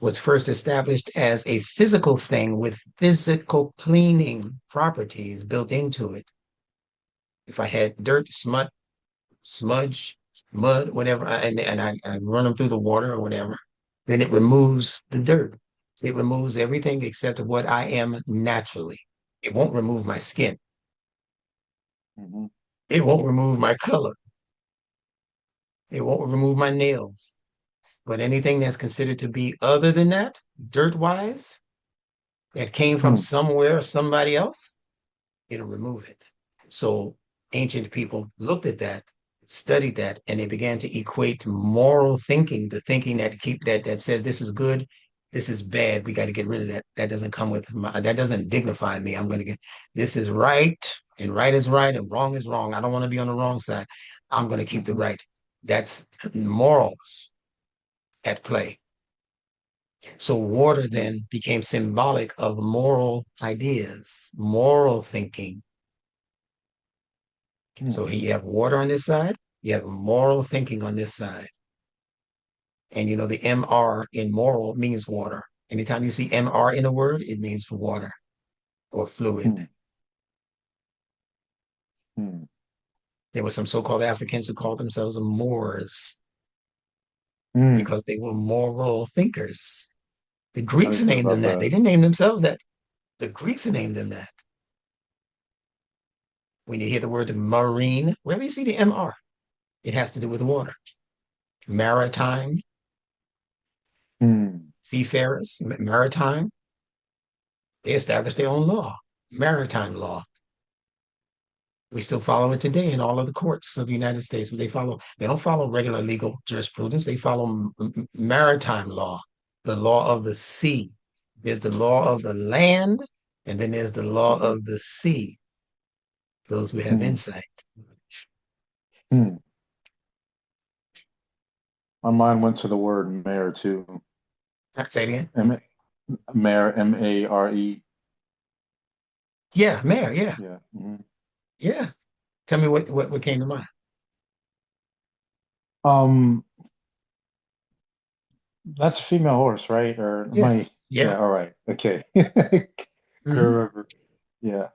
was first established as a physical thing with physical cleaning properties built into it. If I had dirt, smudge, mud, whatever, and I run them through the water or whatever, then it removes the dirt. It removes everything except what I am naturally. It won't remove my skin. Mm-hmm. It won't remove my color. It won't remove my nails. But anything that's considered to be other than that, dirt-wise, that came from Hmm. somewhere or somebody else, it'll remove it. So ancient people looked at that, studied that, and they began to equate moral thinking, the thinking that says this is good, this is bad. We got to get rid of that. That doesn't come with that doesn't dignify me. I'm going to get this is right, and right is right, and wrong is wrong. I don't want to be on the wrong side. I'm going to keep the Hmm. right. That's morals at play. So water Hmm. then became symbolic of moral ideas, moral thinking. Hmm. So you have water on this side, you have moral thinking on this side. And you know, the MR in moral means water. Anytime you see MR in a word, it means water or fluid. Hmm. Hmm. There were some so-called Africans who called themselves Moors Hmm. because they were moral thinkers. The I Greeks didn't hear named them about that. that. They didn't name themselves that. The Greeks named them that. When you hear the word marine, wherever you see the MR, it has to do with water. Maritime, Hmm. seafarers, maritime, they established their own law, maritime law. We still follow it today in all of the courts of the United States. They don't follow regular legal jurisprudence. They follow maritime law, the law of the sea. There's the law of the land, and then there's the law Hmm. of the sea. Those who have Hmm. insight. Hmm. My mind went to the word mare too. Say it again. M Mare, Mare. Yeah, mayor. Yeah, Yeah. Hmm. yeah. Tell me what came to mind. Um, that's a female horse, right? Or am I? Yes. Yeah. Yeah. All right. Okay. Couldn't Hmm. remember. Yeah.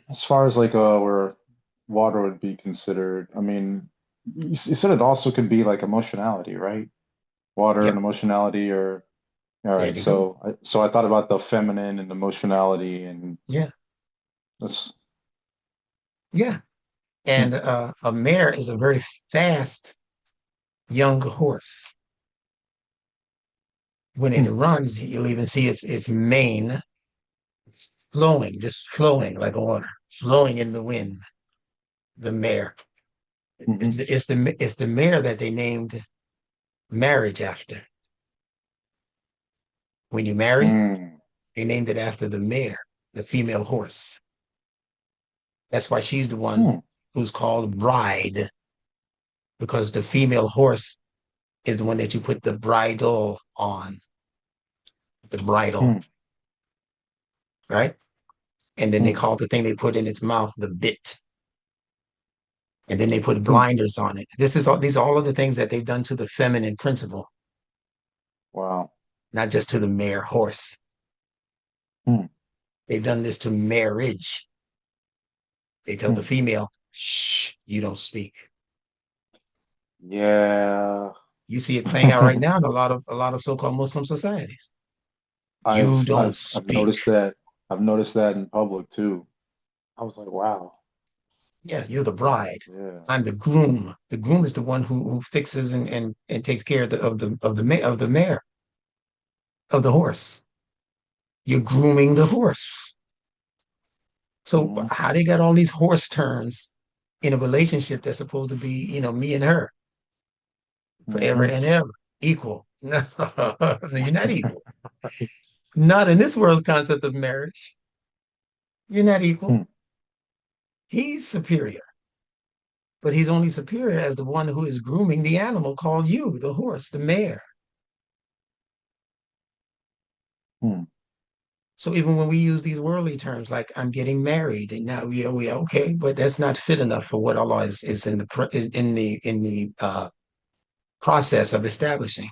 As far as like where water would be considered, I mean, you said it also could be like emotionality, right? Water and Yep. emotionality, or all There right. you go. So I thought about the feminine and emotionality, and Yeah. that's Yeah. hmm, And a mare is a very fast young horse. When it hmm, runs, you'll even see its mane flowing, just flowing like water, flowing in the wind. The mare. hmm, It's the mare that they named marriage after. When you marry, hmm, they named it after the mare, the female horse. That's why she's the one hmm, who's called bride, because the female horse is the one that you put the bridle on, the bridle, hmm, right? And then they hmm, call the thing they put in its mouth the bit. And then they put hmm. blinders on it. These are all of the things that they've done to the feminine principle, Wow. not just to the mare horse. Hmm, They've done this to marriage. They tell the hmm. female, shh, you don't speak. Yeah. You see it playing out right now in a lot of so-called Muslim societies. You don't I've speak. noticed that. I've noticed that in public too. I was like, wow. Yeah, you're the bride. Yeah. I'm the groom. The groom is the one who fixes and takes care of the mare, of the horse. You're grooming the horse. So Hmm. how they got all these horse terms in a relationship that's supposed to be, me and her forever Hmm. and ever, equal? No, you're not equal. Not in this world's concept of marriage. You're not equal. Hmm. He's superior, but he's only superior as the one who is grooming the animal called you, the horse, the mare. Hmm. So even when we use these worldly terms like I'm getting married, and now we are okay, but that's not fit enough for what Allah is in the process of establishing.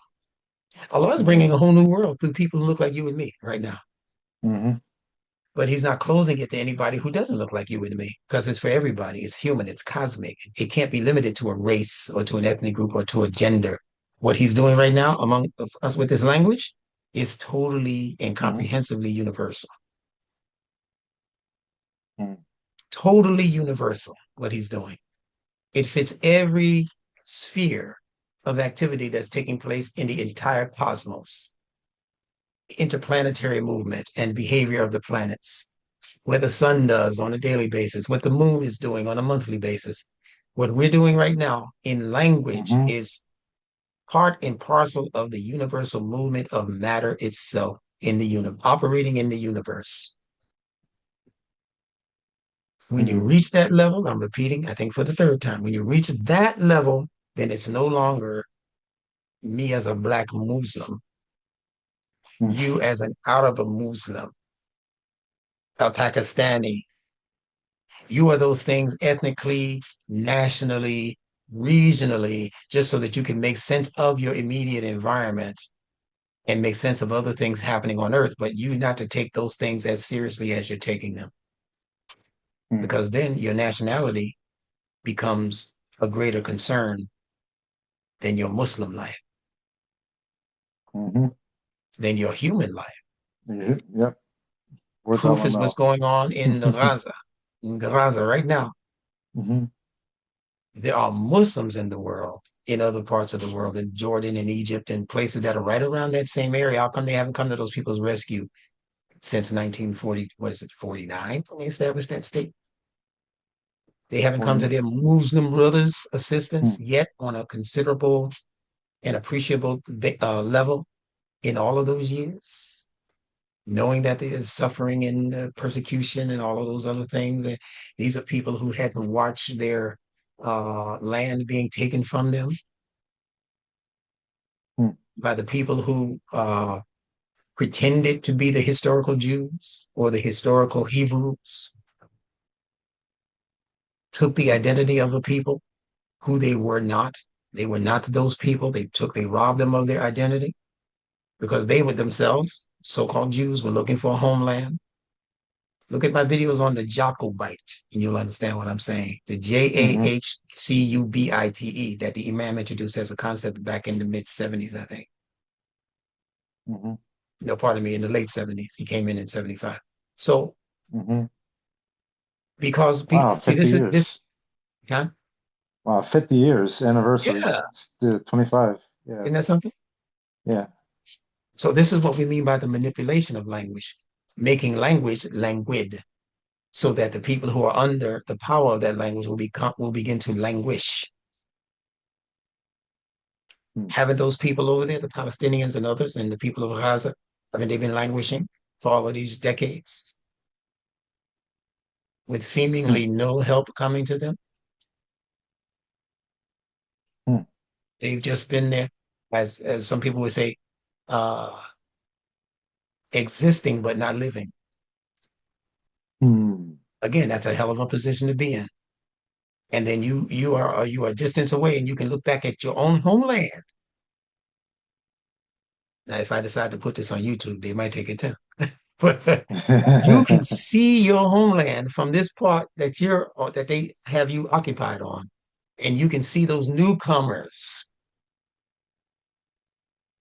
Allah is Hmm. bringing a whole new world through people who look like you and me right now. Hmm. But he's not closing it to anybody who doesn't look like you and me because it's for everybody. It's human, it's cosmic. It can't be limited to a race or to an ethnic group or to a gender. What he's doing right now among us with this language is totally and Hmm. comprehensively universal. Hmm. Totally universal, what he's doing. It fits every sphere of activity that's taking place in the entire cosmos, interplanetary movement and behavior of the planets, what the sun does on a daily basis, what the moon is doing on a monthly basis. What we're doing right now in language Mm-hmm. is part and parcel of the universal movement of matter itself in the universe, operating in the universe. When you Mm-hmm. reach that level, I'm repeating, I think for the third time, when you reach that level, then it's no longer me as a black Muslim, you as an Arab Muslim, a Pakistani. You are those things ethnically, nationally, regionally, just so that you can make sense of your immediate environment and make sense of other things happening on earth, but you not to take those things as seriously as you're taking them, Mm-hmm. because then your nationality becomes a greater concern than your Muslim life, Mm-hmm. than your human life. Yep. Words out Proof my is what's mouth. going on in the Gaza. In Gaza right now, Mm-hmm. there are Muslims in the world, in other parts of the world, in Jordan and Egypt and places that are right around that same area. How come they haven't come to those people's rescue since 1940? What is it, 49 when they established that state? They haven't come to 49. their Muslim brothers' assistance Mm. yet on a considerable and appreciable level in all of those years, knowing that there is suffering and persecution and all of those other things. And these are people who had to watch their land being taken from them Mm. by the people who pretended to be the historical Jews or the historical Hebrews, took the identity of a people who they were not. They were not those people. They robbed them of their identity because they were themselves, so-called Jews, were looking for a homeland. Look at my videos on the Jacobite, and you'll understand what I'm saying. The Mm-hmm. Jahcubite, that the Imam introduced as a concept back in the mid 70s, I think. Mm-hmm. No, pardon me, in the late 70s. He came in 75. So Mm-hmm. because Wow, see, 50 this, years. huh? Wow, 50 years anniversary. Yeah, It's the 25. Yeah. isn't that something? Yeah. So this is what we mean by the manipulation of language, making language languid, so that the people who are under the power of that language will begin to languish. Mm. Haven't those people over there, the Palestinians and others, and the people of Gaza, haven't they been languishing for all of these decades with Mm. seemingly no help coming to them? Mm. They've just been there, as some people would say, uh, existing but not living. Mm. Again, that's a hell of a position to be in. And then you are distance away, and you can look back at your own homeland. Now, if I decide to put this on YouTube, they might take it down. But you can see your homeland from this part that that they have you occupied on, and you can see those newcomers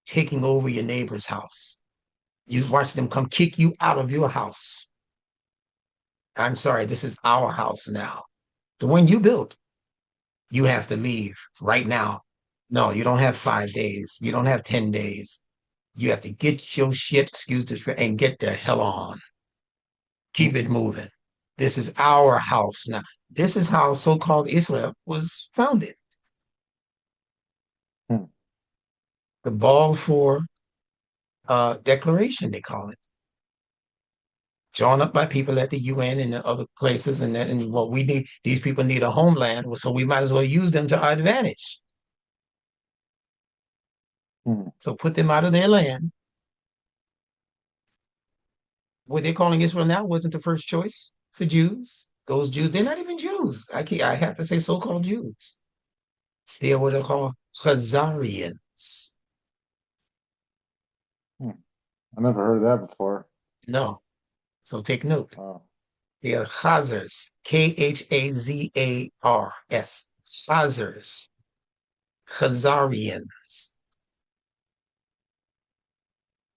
taking over your neighbor's house. You watch them come kick you out of your house. I'm sorry, this is our house now. The one you built, you have to leave right now. No, you don't have 5 days. You don't have 10 days. You have to get your shit, excuse the, and get the hell on. Keep it moving. This is our house now. This is how so-called Israel was founded. Mm. The Balfour Declaration, they call it, drawn up by people at the UN and other places. And what we need, these people need a homeland, so we might as well use them to our advantage. Mm. So put them out of their land. What they're calling Israel now wasn't the first choice for Jews. Those Jews, they're not even Jews. I have to say so-called Jews. They are what they call Khazarians. Mm. I never heard of that before. No. So take note. Wow. They are Khazars, Khazars, Khazars, Khazarians.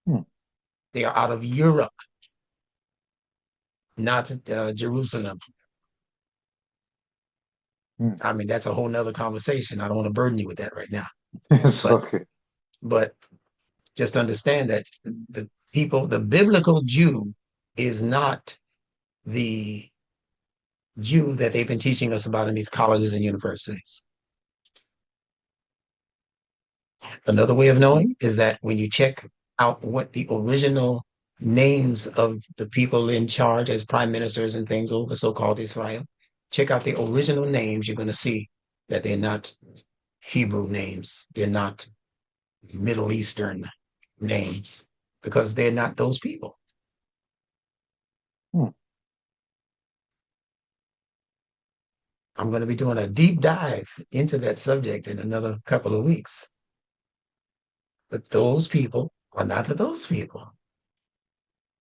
Mm. They are out of Europe, not Jerusalem. Mm. I mean, that's a whole nother conversation. I don't want to burden you with that right now. It's But okay. but just understand that the biblical Jew is not the Jew that they've been teaching us about in these colleges and universities. Another way of Mm. knowing is that when you check out what the original names of the people in charge as prime ministers and things over so-called Israel, check out the original names, you're going to see that they're not Hebrew names. They're not Middle Eastern names because they're not those people. Mm. I'm going to be doing a deep dive into that subject in another couple of weeks. But those people are not those people.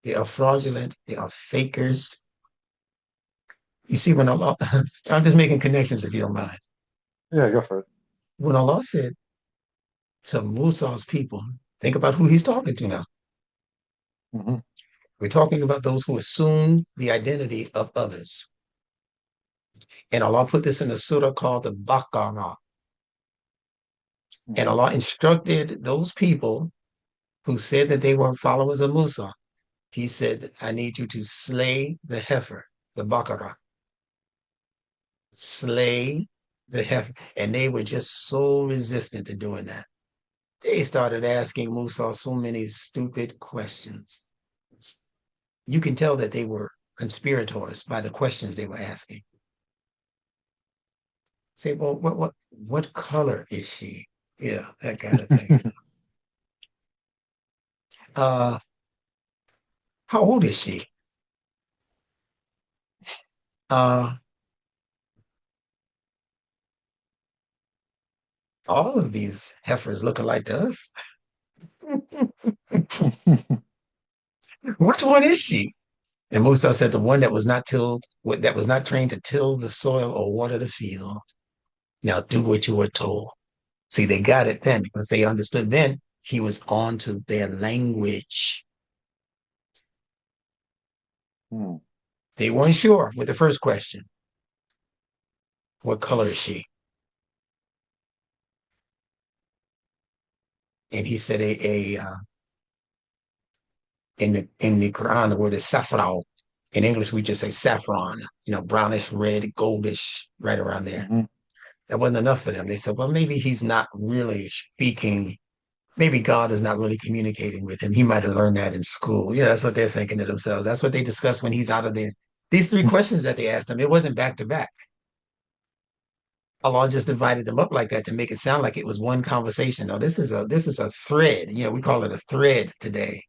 They are fraudulent. They are fakers. You see, when Allah, I'm just making connections if you don't mind. Yeah, go for it. When Allah said to Musa's people, think about who he's talking to now. Hmm. We're talking about those who assume the identity of others. And Allah put this in a surah called the Baqarah. And Hmm. Allah instructed those people who said that they were followers of Musa. He said, I need you to slay the heifer, the Baqarah. Slay the heifer. And they were just so resistant to doing that. They started asking Musa so many stupid questions. You can tell that they were conspirators by the questions they were asking. Say, well, what color is she? Yeah, that kind of thing. Uh, how old is she? Uh, all of these heifers look alike to us. Which one is she? And Musa said, the one that was not tilled, that was not trained to till the soil or water the field. Now do what you were told. See, they got it then because they understood then he was on to their language. Mm. They weren't sure with the first question. What color is she? And he said in the Quran, the word is saffron. In English, we just say saffron, brownish, red, goldish, right around there. Hmm. That wasn't enough for them. They said, well, maybe he's not really speaking. Maybe God is not really communicating with him. He might have learned that in school. Yeah, that's what they're thinking to themselves. That's what they discuss when he's out of there. These three questions that they asked him, it wasn't back to back. Allah just divided them up like that to make it sound like it was one conversation. No, this is a thread. We call it a thread today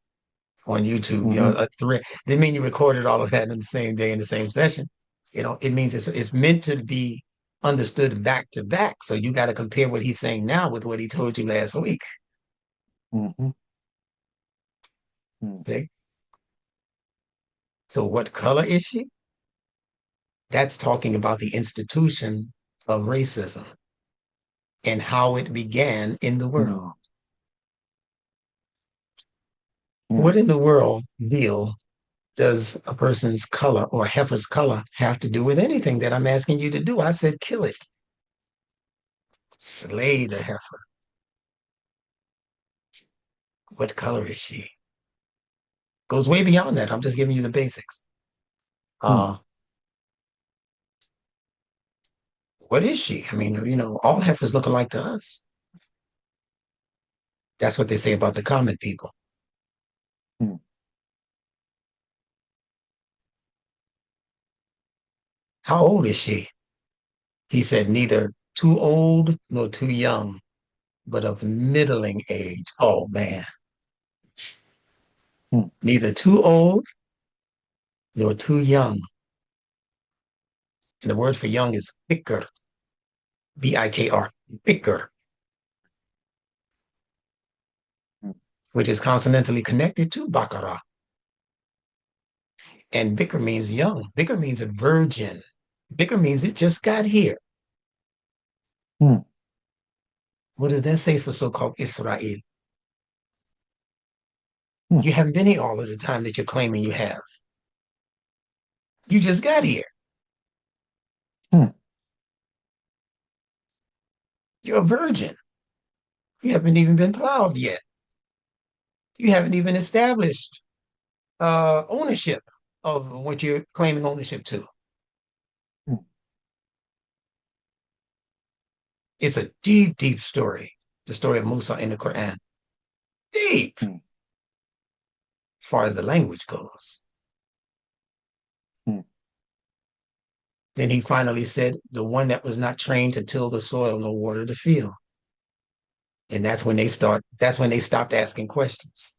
on YouTube. Hmm. A thread. Didn't mean you recorded all of that in the same day in the same session. It means it's meant to be understood back to back. So you got to compare what he's saying now with what he told you last week. Hmm. Mm. Okay. So what color is she? That's talking about the institution of racism and how it began in the world. Mm. What Mm. in the world deal does a person's color or a heifer's color have to do with anything that I'm asking you to do? I said, kill it, slay the heifer. What color is she? Goes way beyond that. I'm just giving you the basics. Mm. Uh, what is she? I mean, all heifers look alike to us. That's what they say about the common people. Mm. How old is she? He said, neither too old nor too young, but of middling age. Oh man, Mm. neither too old nor too young. And the word for young is bikr, B-I-K-R, bikr, Mm. which is consonantally connected to bakara. And bikr means young. Bikr means a virgin. Bikr means it just got here. Mm. What does that say for so-called Israel? Mm. You haven't been here all of the time that you're claiming you have. You just got here. Mm. You're a virgin. You haven't even been plowed yet. You haven't even established ownership of what you're claiming ownership to. mm, It's a deep, deep story. The story of Musa in the Quran. Deep, mm, as far as the language goes. mm. Then he finally said, the one that was not trained to till the soil nor water the field. And that's when they stopped asking questions.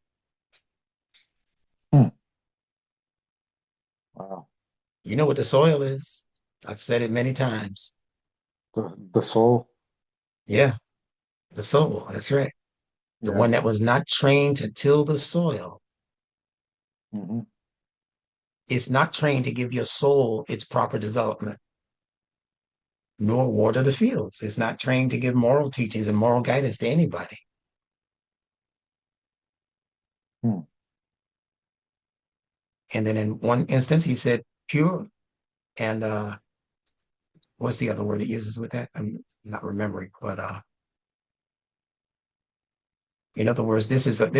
Mm. Wow. You know what the soil is? I've said it many times. The soul. Yeah, the soul. That's right. The Yeah. one that was not trained to till the soil. Hmm. It's not trained to give your soul its proper development, nor water the fields. It's not trained to give moral teachings and moral guidance to anybody. Mm. And then in one instance, he said pure. And what's the other word it uses with that? I'm not remembering, but in other words, this is a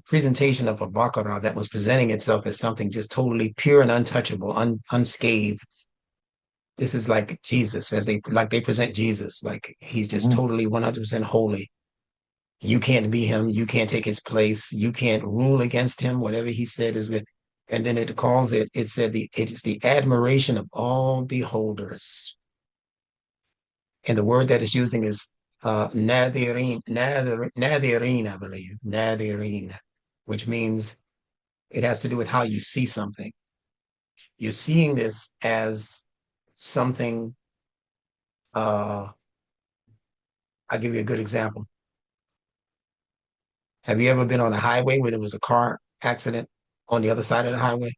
presentation of a baccarat that was presenting itself as something just totally pure and untouchable, unscathed. This is like Jesus, as they present Jesus, like he's just Hmm. totally 100% holy. You can't be him. You can't take his place. You can't rule against him. Whatever he said is good. And then it said it is the admiration of all beholders. And the word that it's using is nadirin, I believe, nadirin, which means it has to do with how you see something. You're seeing this as something. Uh, I'll give you a good example. Have you ever been on a highway where there was a car accident on the other side of the highway?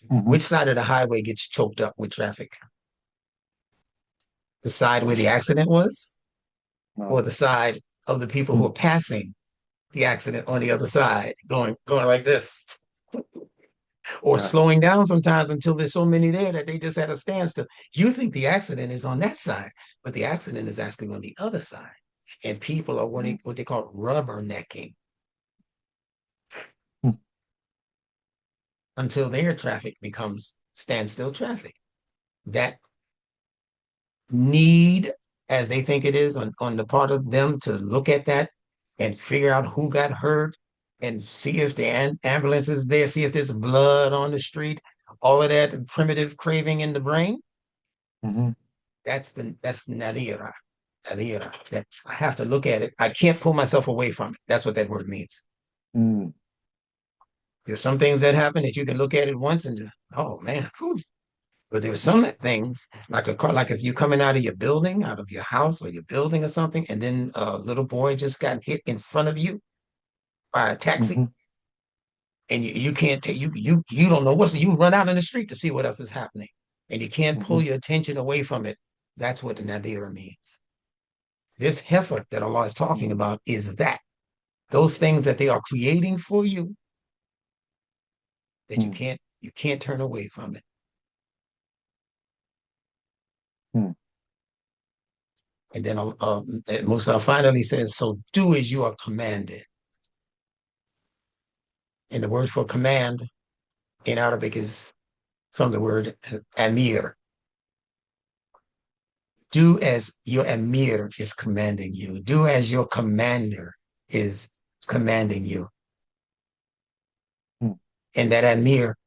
Hmm. Which side of the highway gets choked up with traffic? The side where the accident was, or No. the side of the people who Mm. are passing the accident on the other side, going like this, or Yeah. slowing down sometimes until there's so many there that they just at a standstill. You think the accident is on that side, but the accident is actually on the other side. And people are Mm. what they call rubbernecking Mm. until their traffic becomes standstill traffic. That need, as they think it is, on the part of them to look at that and figure out who got hurt and see if the ambulance is there, see if there's blood on the street, all of that primitive craving in the brain. Hmm. That's nadira. Nadira. That I have to look at it. I can't pull myself away from it. That's what that word means. Mm. There's some things that happen that you can look at it once and just, oh man, whew. But there were some things like a car, like if you're coming out of your building, out of your house or your building or something, and then a little boy just got hit in front of you by a taxi, Hmm. and you can't take you don't know what's you run out in the street to see what else is happening, and you can't Hmm. pull your attention away from it. That's what the nadira means. This heifer that Allah is talking about is that those things that they are creating for you that Mm. you can't turn away from it. Mm. And then Musa finally says, "So do as you are commanded." And the word for command in Arabic is from the word amir. Do as your amir is commanding you. Do as your commander is commanding you. Mm. And that amir,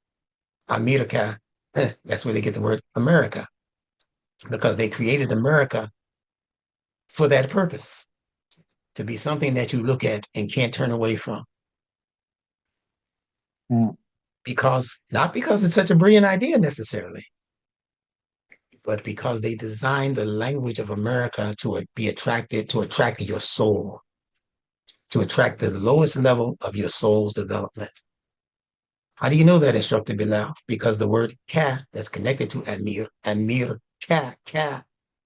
America, that's where they get the word America, because they created America for that purpose, to be something that you look at and can't turn away from. Mm. Not because it's such a brilliant idea necessarily, but because they designed the language of America to be attracted to attract your soul, to attract the lowest level of your soul's development. How do you know that, Instructor Bilal? Because the word ka that's connected to Amir, ka,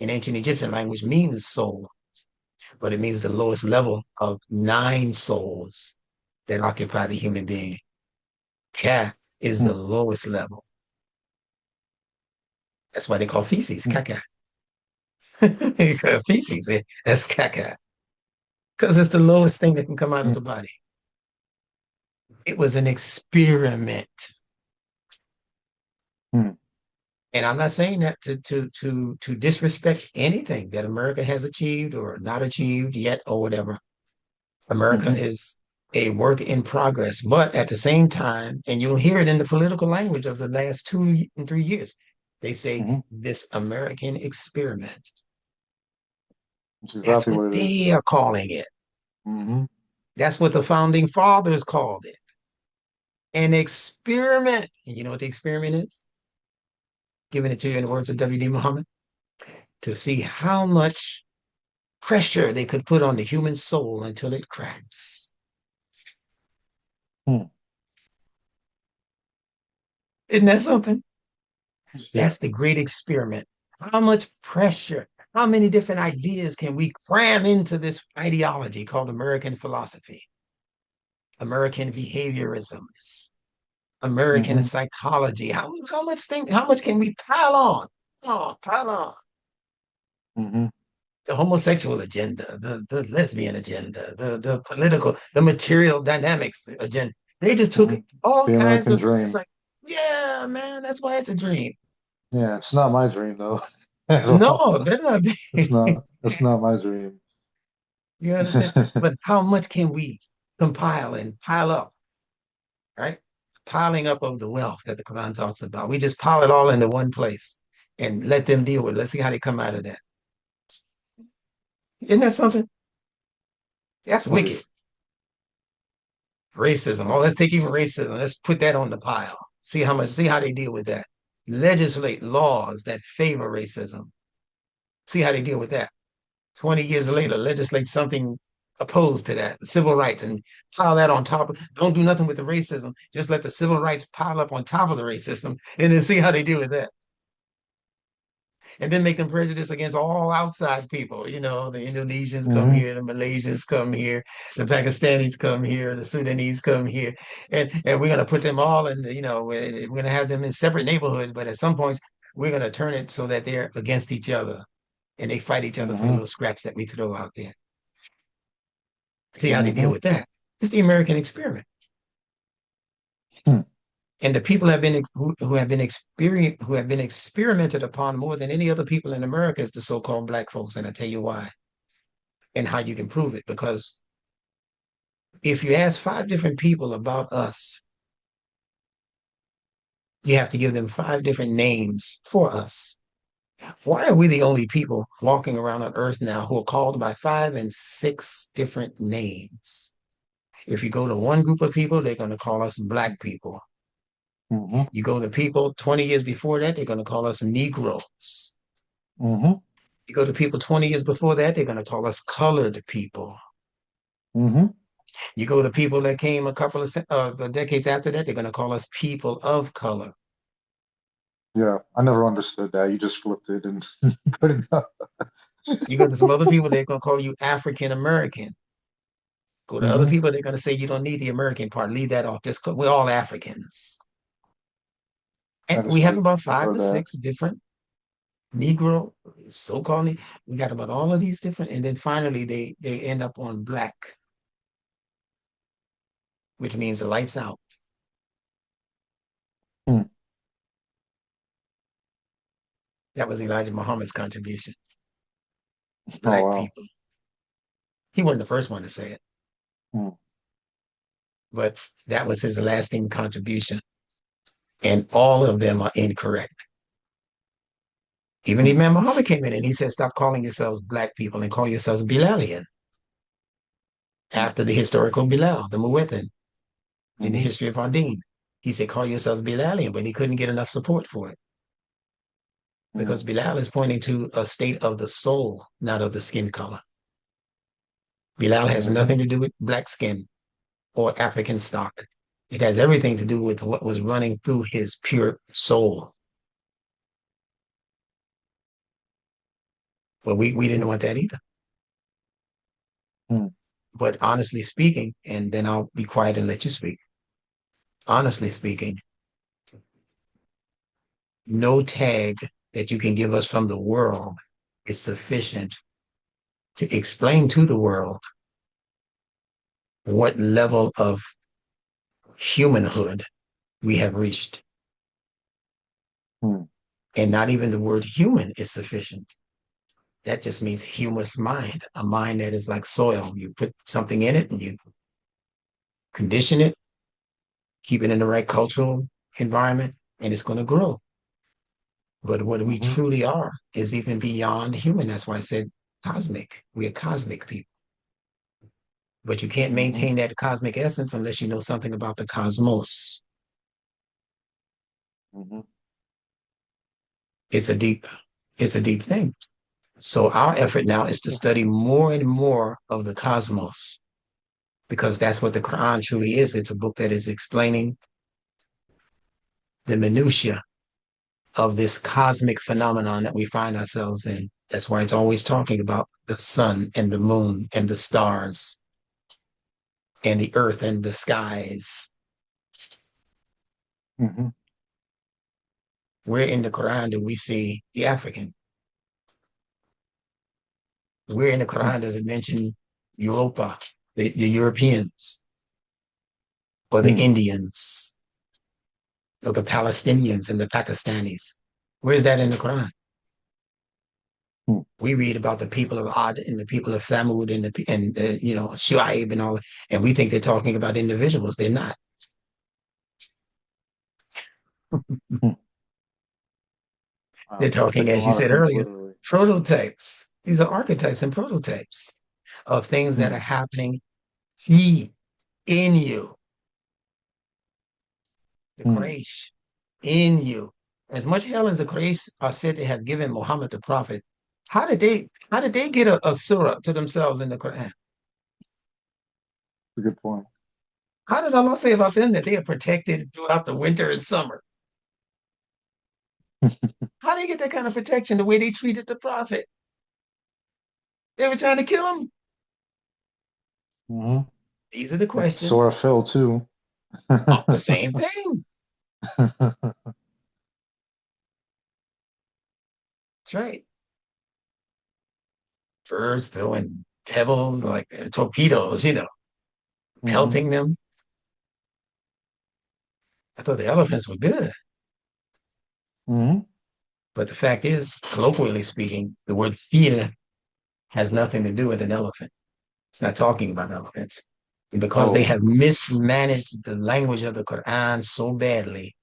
in ancient Egyptian language means soul, but it means the lowest level of 9 souls that occupy the human being. Ka is the Mm. lowest level. That's why they call feces Mm. kaka. Feces, that's caca. Because it's the lowest thing that can come out of mm, the body. It was an experiment. mm, And I'm not saying that to disrespect anything that America has achieved or not achieved yet or whatever. America mhm, is a work in progress, but at the same time, and you'll hear it in the political language of the last 2 and 3 years, they say mhm. this American experiment. That's That's exactly what what it is. they are calling it. Hmm. That's what the founding fathers called it. An experiment. And you know what the experiment is? Giving it to you in the words of W.D. Muhammad, to see how much pressure they could put on the human soul until it cracks. Mm. Isn't that something? Yeah. That's the great experiment. How much pressure, how many different ideas can we cram into this ideology called American philosophy, American behaviorisms, American Hmm. psychology? How much can we pile on? Oh, pile on. Hmm. The homosexual agenda, the lesbian agenda, the political, the material dynamics agenda. They just took Hmm. all The kinds American of dream. yeah, man, that's why it's a dream. Yeah, it's not my dream though, at all. No, it better not It's be. not. It's not my dream. You understand? But how much can we compile and pile up, right? Piling up of the wealth that the Quran talks about. We just pile it all into one place and let them deal with it. Let's see how they come out of that. Isn't that something? That's It wicked. is. Racism. Oh, let's take even racism. Let's put that on the pile. See how they deal with that. Legislate laws that favor racism. See how they deal with that. 20 years later, legislate something opposed to that, civil rights, and pile that on top of, don't do nothing with the racism. Just let the civil rights pile up on top of the racism and then see how they deal with that. And then make them prejudiced against all outside people. You know, the Indonesians come Hmm. here, the Malaysians come here, the Pakistanis come here, the Sudanese come here, and we're gonna put them all in. We're gonna have them in separate neighborhoods, but at some points we're gonna turn it so that they're against each other and they fight each other for the Hmm. little scraps that we throw out there. See how they deal Hmm. with that. It's the American experiment, Hmm. and the people who have been who have been experimented upon more than any other people in America is the so-called black folks, and I tell you why and how you can prove it. Because if you ask 5 different people about us, you have to give them 5 different names for us. Why are we the only people walking around on Earth now who are called by 5 and 6 different names? If you go to one group of people, they're going to call us black people. Hmm. You go to people 20 years before that, they're going to call us Negroes. Hmm. You go to people 20 years before that, they're going to call us colored people. Hmm. You go to people that came a couple of decades after that, they're going to call us people of color. Yeah, I never understood that. You just flipped it and put it up. You go to some other people, they're going to call you African American. Go to other Hmm. people, they're going to say you don't need the American part. Leave that off. Just we're all Africans. And That is we have true. about I've five heard or that. six different Negro, so-called. We got about all of these different, and then finally they end up on black, which means the lights out. Hmm. That was Elijah Muhammad's contribution. Oh Black wow. people. He wasn't the first one to say it, Hmm. but that was his lasting contribution. And all of them are incorrect. Even Hmm. Imam Muhammad came in and he said, stop calling yourselves black people and call yourselves Bilalian Hmm. after the historical Bilal, the Muezzin in the Hmm. history of our deen. He said, call yourselves Bilalian, but he couldn't get enough support for it Hmm. because Bilal is pointing to a state of the soul, not of the skin color. Bilal has Hmm. nothing to do with black skin or African stock. It has everything to do with what was running through his pure soul. But we didn't want that either. Hmm. But honestly speaking, and then I'll be quiet and let you speak. Honestly speaking, no tag that you can give us from the world is sufficient to explain to the world what level of humanhood we have reached. mm, And not even the word human is sufficient. That just means humus mind, a mind that is like soil. You put something in it and you condition it, keep it in the right cultural environment, and it's going to grow. But what we mhm, truly are is even beyond human. That's why I said cosmic. We are cosmic people. But you can't mhm, maintain that cosmic essence unless you know something about the cosmos. mhm. It's a deep, it's a deep thing. So our effort now is to Yeah. study more and more of the cosmos because that's what the Quran truly is. It's a book that is explaining the minutia of this cosmic phenomenon that we find ourselves in. That's why it's always talking about the sun and the moon and the stars and the earth and the skies. Mhm, Where in the Quran do we see the African? Where in the mm, Quran does it mention Europa, the Europeans, or the mm, Indians, or the Palestinians and the Pakistanis? Where's that in the Quran? mm. We read about the people of Ad and the people of Thamud and Shuaib and all, and we think they're talking about individuals. They're not. Mm. They're Wow, they're talking, taking a as you lot of said things earlier, literally. prototypes. These are archetypes and prototypes of things that are Mm, happening in you, the mm. Quraysh, in you. As much hell as the Quraysh are said to have given Muhammad the Prophet, how did they get a surah to themselves in the Quran? That's a good point. How did Allah say about them that they are protected throughout the winter and summer? How did they get that kind of protection the way they treated the Prophet? They were trying to kill him. Mhm. These are the And Sora questions. fell too. Oh, the same thing. That's right. Birds throwing pebbles like torpedoes, Mhm, pelting them. I thought the elephants were good. mhm. But the fact is, colloquially speaking, the word fil has nothing to do with an elephant. It's not talking about elephants. And because they Oh, have mismanaged the language of the Quran so badly,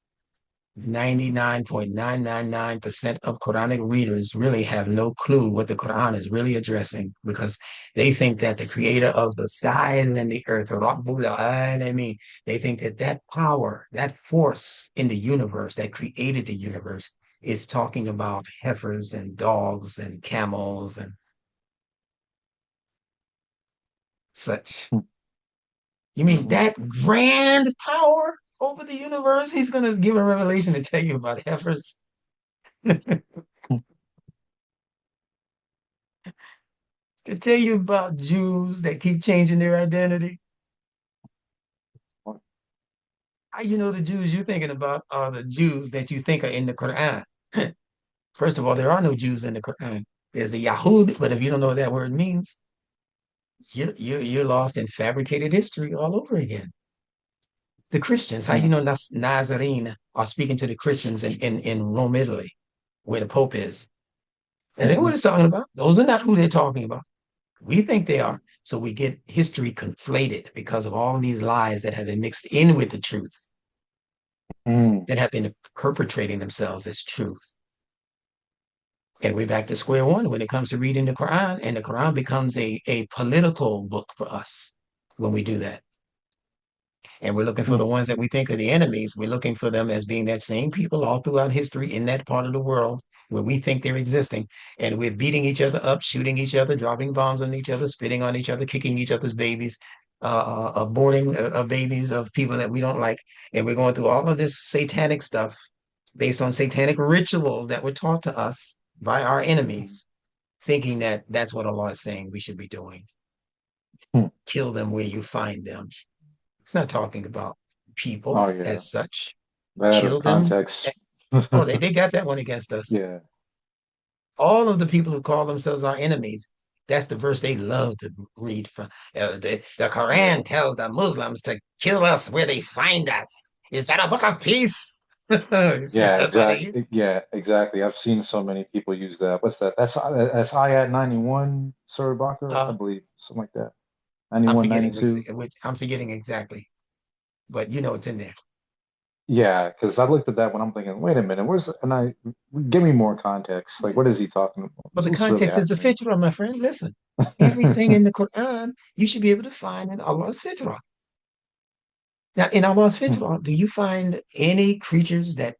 99.999% of Quranic readers really have no clue what the Quran is really addressing because they think that the creator of the skies and the earth, Rabbul Alamin, they think that that power, that force in the universe that created the universe is talking about heifers and dogs and camels and such. You mean mhm. that grand power over the universe? He's going to give a revelation to tell you about heifers, to tell you about Jews that keep changing their identity. How you know the Jews you're thinking about are the Jews that you think are in the Quran? First of all, there are no Jews in the Quran. There's the Yahud, but if you don't know what that word means, you're lost in fabricated history all over again. The Christians, how you Mm, know Nazarene are speaking to the Christians in Rome, Italy, where the Pope is. That ain't what mhm, it's talking about. Those are not who they're talking about. We think they are. So we get history conflated because of all of these lies that have been mixed in with the truth, mm. that have been perpetrating themselves as truth. And we're back to square one when it comes to reading the Quran, and the Quran becomes a political book for us when we do that. And we're looking for Mm. the ones that we think are the enemies. We're looking for them as being that same people all throughout history in that part of the world where we think they're existing. And we're beating each other up, shooting each other, dropping bombs on each other, spitting on each other, kicking each other's babies, aborting babies of people that we don't like. And we're going through all of this satanic stuff based on satanic rituals that were taught to us by our Mm. enemies, thinking that that's what Allah is saying we should be doing. Mm. Kill them where you find them. It's not talking about Oh people yeah, as such. that out of Kill them. context. Oh, they got that one against us. Yeah. All of the people who call themselves our enemies, that's the verse they love to read from. The Yeah. Quran tells the Muslims to kill us where they find us. Is that a book of peace? Yeah, That's what they. exactly. Yeah, exactly. I've seen so many people use that. What's that? That's ayat 91, Surah Baqarah, I Uh, believe, something like that. I'm 91, forgetting 92. which I'm forgetting exactly, but you know it's in there. Yeah, because I looked at that when I'm thinking, wait a minute, and give me more context. Like, Yeah. what is he talking about? But the What's really context is the happening? fitrah, my friend. Listen, everything in the Quran you should be able to find in Allah's fitrah. Now, in Allah's Hmm. fitrah, do you find any creatures that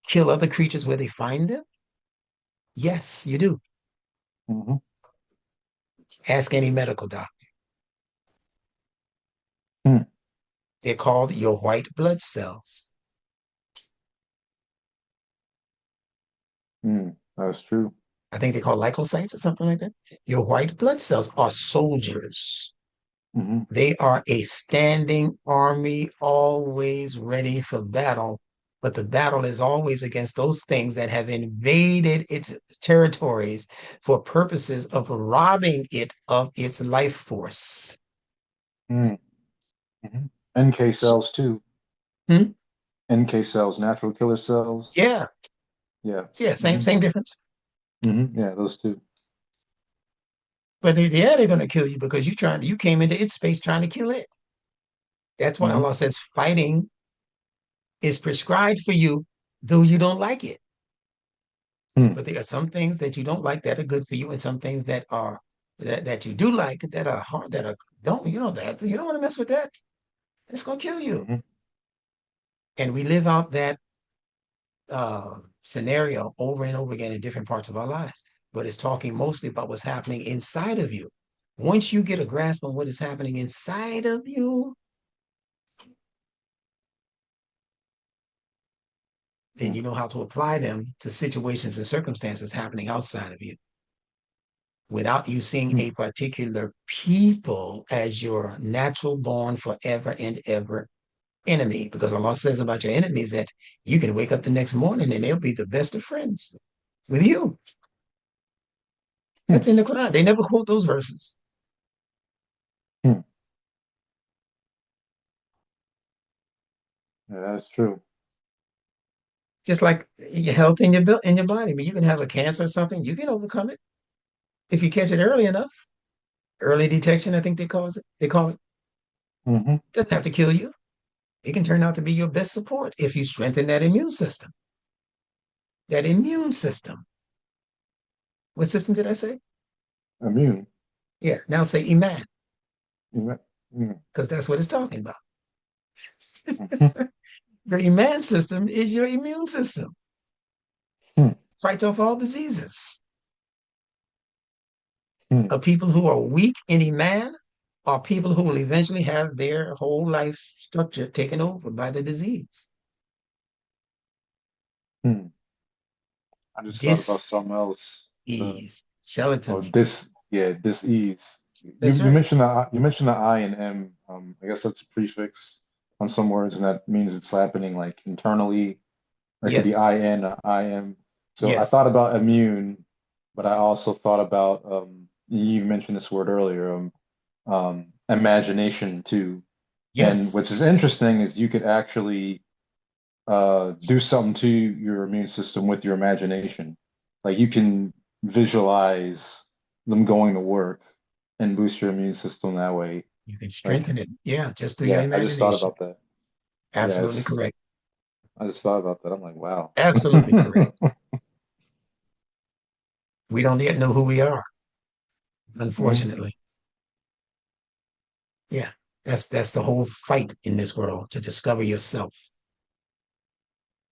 kill other creatures where they find them? Yes, you do. Hmm. Ask any medical doctor. Hmm. They're called your white blood cells. Hmm. That's true. I think they're called leukocytes or something like that. Your white blood cells are soldiers. Hmm. They are a standing army, always ready for battle. But the battle is always against those things that have invaded its territories for purposes of robbing it of its life force. Hmm. Hmm. NK cells too. Hmm? NK cells, natural killer cells. Yeah, Yeah. yeah, same Hmm. same difference. Hmm. Yeah, those two. But yeah, they're going to kill you because you came into its space trying to kill it. That's why Hmm. Allah says fighting is prescribed for you, though you don't like it. Hmm. But there are some things that you don't like that are good for you, and some things that you do like that are hard that are don't you know that you don't want to mess with that. It's gonna kill you. Hmm. And we live out that scenario over and over again in different parts of our lives. But it's talking mostly about what's happening inside of you. Once you get a grasp on what is happening inside of you, then Hmm. you know how to apply them to situations and circumstances happening outside of you without you seeing Hmm. a particular people as your natural born forever and ever enemy. Because Allah says about your enemies that you can wake up the next morning and they'll be the best of friends with you. Hmm. That's in the Quran. They never quote those verses. Hmm. Yeah, that's true. Just like your health in your body. But you can have a cancer or something, you can overcome it if you catch it early enough. Early detection, I think they call it. They call it. Hmm. Doesn't have to kill you. It can turn out to be your best support if you strengthen that immune system. That immune system. What system did I say? Immune. Yeah. Now say eman, Hmm. because that's what it's talking about. Hmm. Your immune system is your immune system. Hmm. Fights off all diseases. Hmm. People who are weak in iman are people who will eventually have their whole life structure taken over by the disease. Hmm. I just thought about Dis-ease. something else. Tell it to Oh, me. yeah, dis-ease. That's You right. mentioned the I and M. I guess that's a prefix on some words, and that means it's happening like internally. Or it could be Yes. IN or IM. So I Yes. thought about immune, but I also thought about you mentioned this word earlier, imagination too. And Yes. which is interesting is you could actually do something to your immune system with your imagination. Like you can visualize them going to work and boost your immune system that way. You can Like, strengthen it. Yeah, just through your yeah, I just thought imagination. about that. Absolutely Yes, correct. I just thought about that. I'm like, wow. Absolutely correct. We don't yet know who we are, Mhm, unfortunately. Yeah. That's the whole fight in this world to discover yourself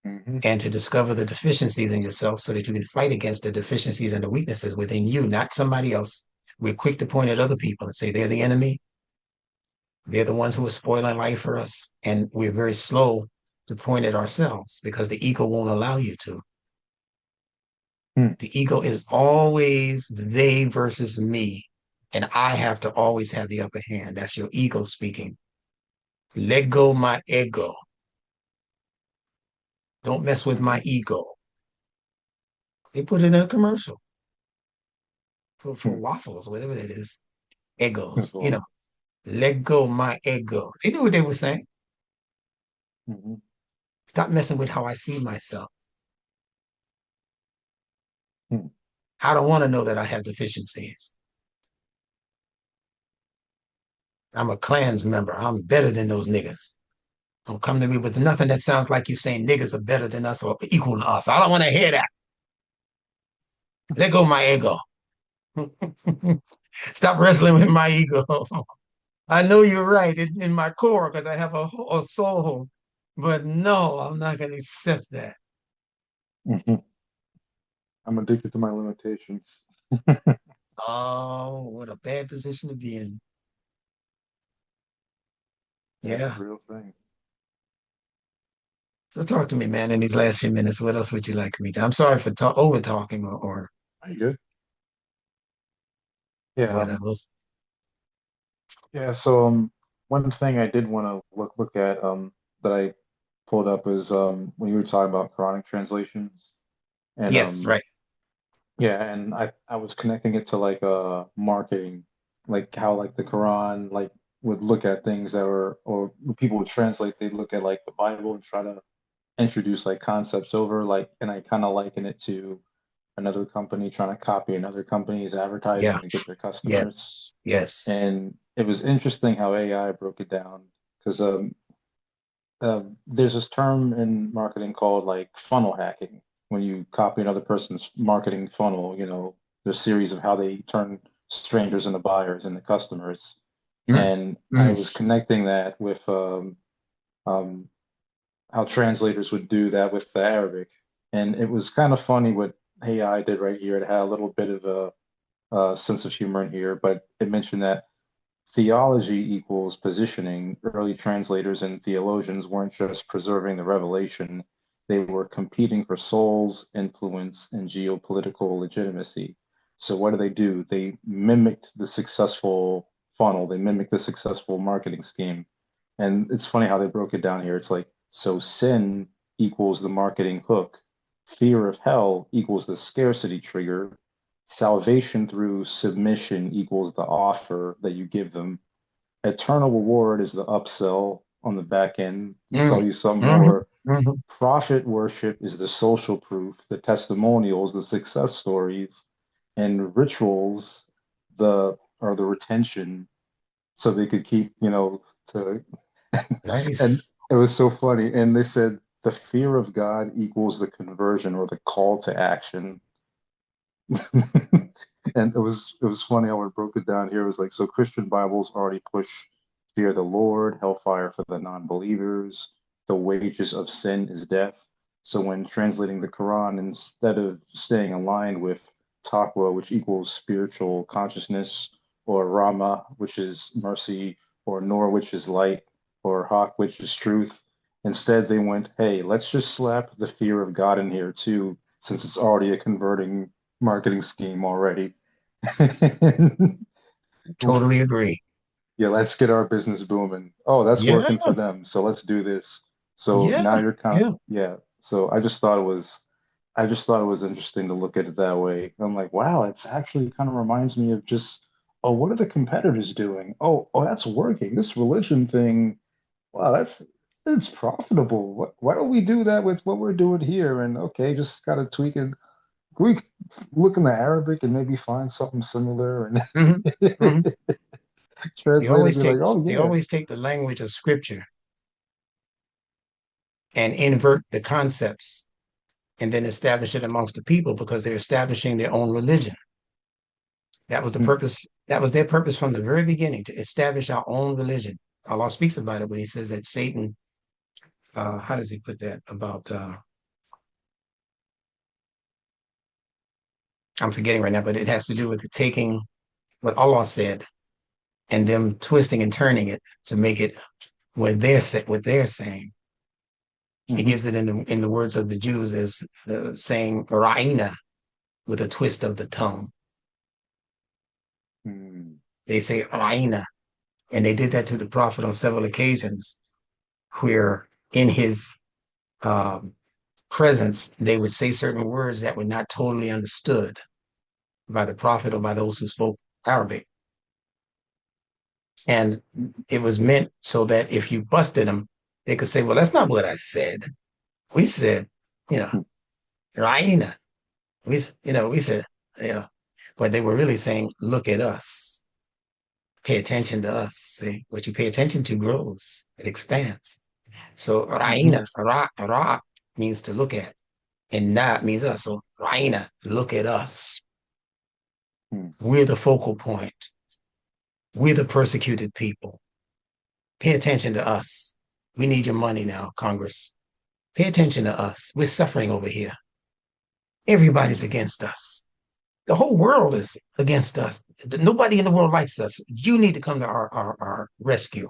mhm, and to discover the deficiencies in yourself so that you can fight against the deficiencies and the weaknesses within you, not somebody else. We're quick to point at other people and say they're the enemy. They're the ones who are spoiling life for us. And we're very slow to point at ourselves because the ego won't allow you to. mhm, The ego is always they versus me. And I have to always have the upper hand. That's your ego speaking. Let go my ego. Don't mess with my mhm, ego. They put it in a commercial for Hmm. waffles, whatever that is. Egos, That's awesome. let go my ego. They knew what they were saying. Hmm. Stop messing with how I see myself. Hmm. I don't want to know that I have deficiencies. I'm a Klans member. I'm better than those niggas. Don't come to me with nothing that sounds like you saying niggas are better than us or equal to us. I don't want to hear that. Let go my ego. Stop wrestling with my ego. I know you're right in my core because I have a soul, but no, I'm not going to accept that. Hmm. I'm addicted to my limitations. Oh, what a bad position to be in. That's a Yeah. real thing. So talk to me, man, in these last few minutes. What else would you like me to? I'm sorry for over talking or Are you good? Yeah. what else. Yeah. So one thing I did want to look at that I pulled up is when you were talking about Quranic translations and Yes, right. yeah, and I was connecting it to like marketing, like how like the Quran like would look at things that were or when people would translate, they'd look at like the Bible and try to introduce like concepts over like, and I kind of liken it to another company trying to copy another company's Yeah. advertising to get their customers. Yes. Yes. And it was interesting how AI broke it down because there's this term in marketing called like funnel hacking. When you copy another person's marketing funnel, the series of how they turn strangers into buyers and the customers. Mm, And I mm. was connecting that with um, how translators would do that with the Arabic. And it was kind of funny what AI did right here. It had a little bit of a sense of humor in here, but it mentioned that theology equals positioning. Early translators and theologians weren't just preserving the revelation, they were competing for souls, influence, and geopolitical legitimacy. So, what do? They mimicked the successful funnel, they mimicked the successful marketing scheme. And it's funny how they broke it down here. It's like, so sin equals the marketing hook, fear of hell equals the scarcity trigger, salvation through submission equals the offer that you give them. Eternal reward is the upsell on the back end. Sell Mm, you some mhm, more. mhm. Profit worship is the social proof, the testimonials, the success stories, and rituals the are the retention, so they could keep, to and Nice. it was so funny. And they said the fear of God equals the conversion or the call to action. And it was funny how it broke it down here. It was like, so Christian Bibles already push fear the Lord, hellfire for the non-believers, the wages of sin is death. So when translating the Quran, instead of staying aligned with taqwa, which equals spiritual consciousness, or Rama, which is mercy, or Nur, which is light, or Haq, which is truth, instead they went, hey, let's just slap the fear of God in here too, since it's already a converting marketing scheme already. Totally agree. Yeah, let's get our business booming. Oh, that's Yeah. working for them. So let's do this. So Yeah. now you're kind of, Yeah. yeah. So I just thought it was interesting to look at it that way. I'm like, wow, it's actually kind of reminds me of just, oh, what are the competitors doing? Oh, that's working. This religion thing, wow, it's profitable. Why don't we do that with what we're doing here? And okay, just gotta tweak it. Can we look in the Arabic and maybe find something similar and Hmm. Hmm. They translate it and always be take like, oh they yeah. always take the language of scripture and invert the concepts and then establish it amongst the people because they're establishing their own religion. That was the Hmm. purpose. That was their purpose from the very beginning to establish our own religion. Allah speaks about it when he says that Satan, how does he put that? About, I'm forgetting right now, but it has to do with the taking what Allah said and them twisting and turning it to make it what they're saying. He Hmm. gives it in the words of the Jews as saying Ra'ina with a twist of the tongue. Hmm. They say Ra'ina, and they did that to the Prophet on several occasions, where in his um, presence, they would say certain words that were not totally understood by the prophet or by those who spoke Arabic. And it was meant so that if you busted them, they could say, well, that's not what I said. We said, you know, Raina. We said, you know, but they were really saying, look at us. Pay attention to us. See, what you pay attention to grows, it expands. So Mm-hmm. Raina, Ra means to look at, and Na means us. So Raina, look at us. We're the focal point. We're the persecuted people. Pay attention to us. We need your money now, Congress. Pay attention to us. We're suffering over here. Everybody's against us. The whole world is against us. Nobody in the world likes us. You need to come to our rescue.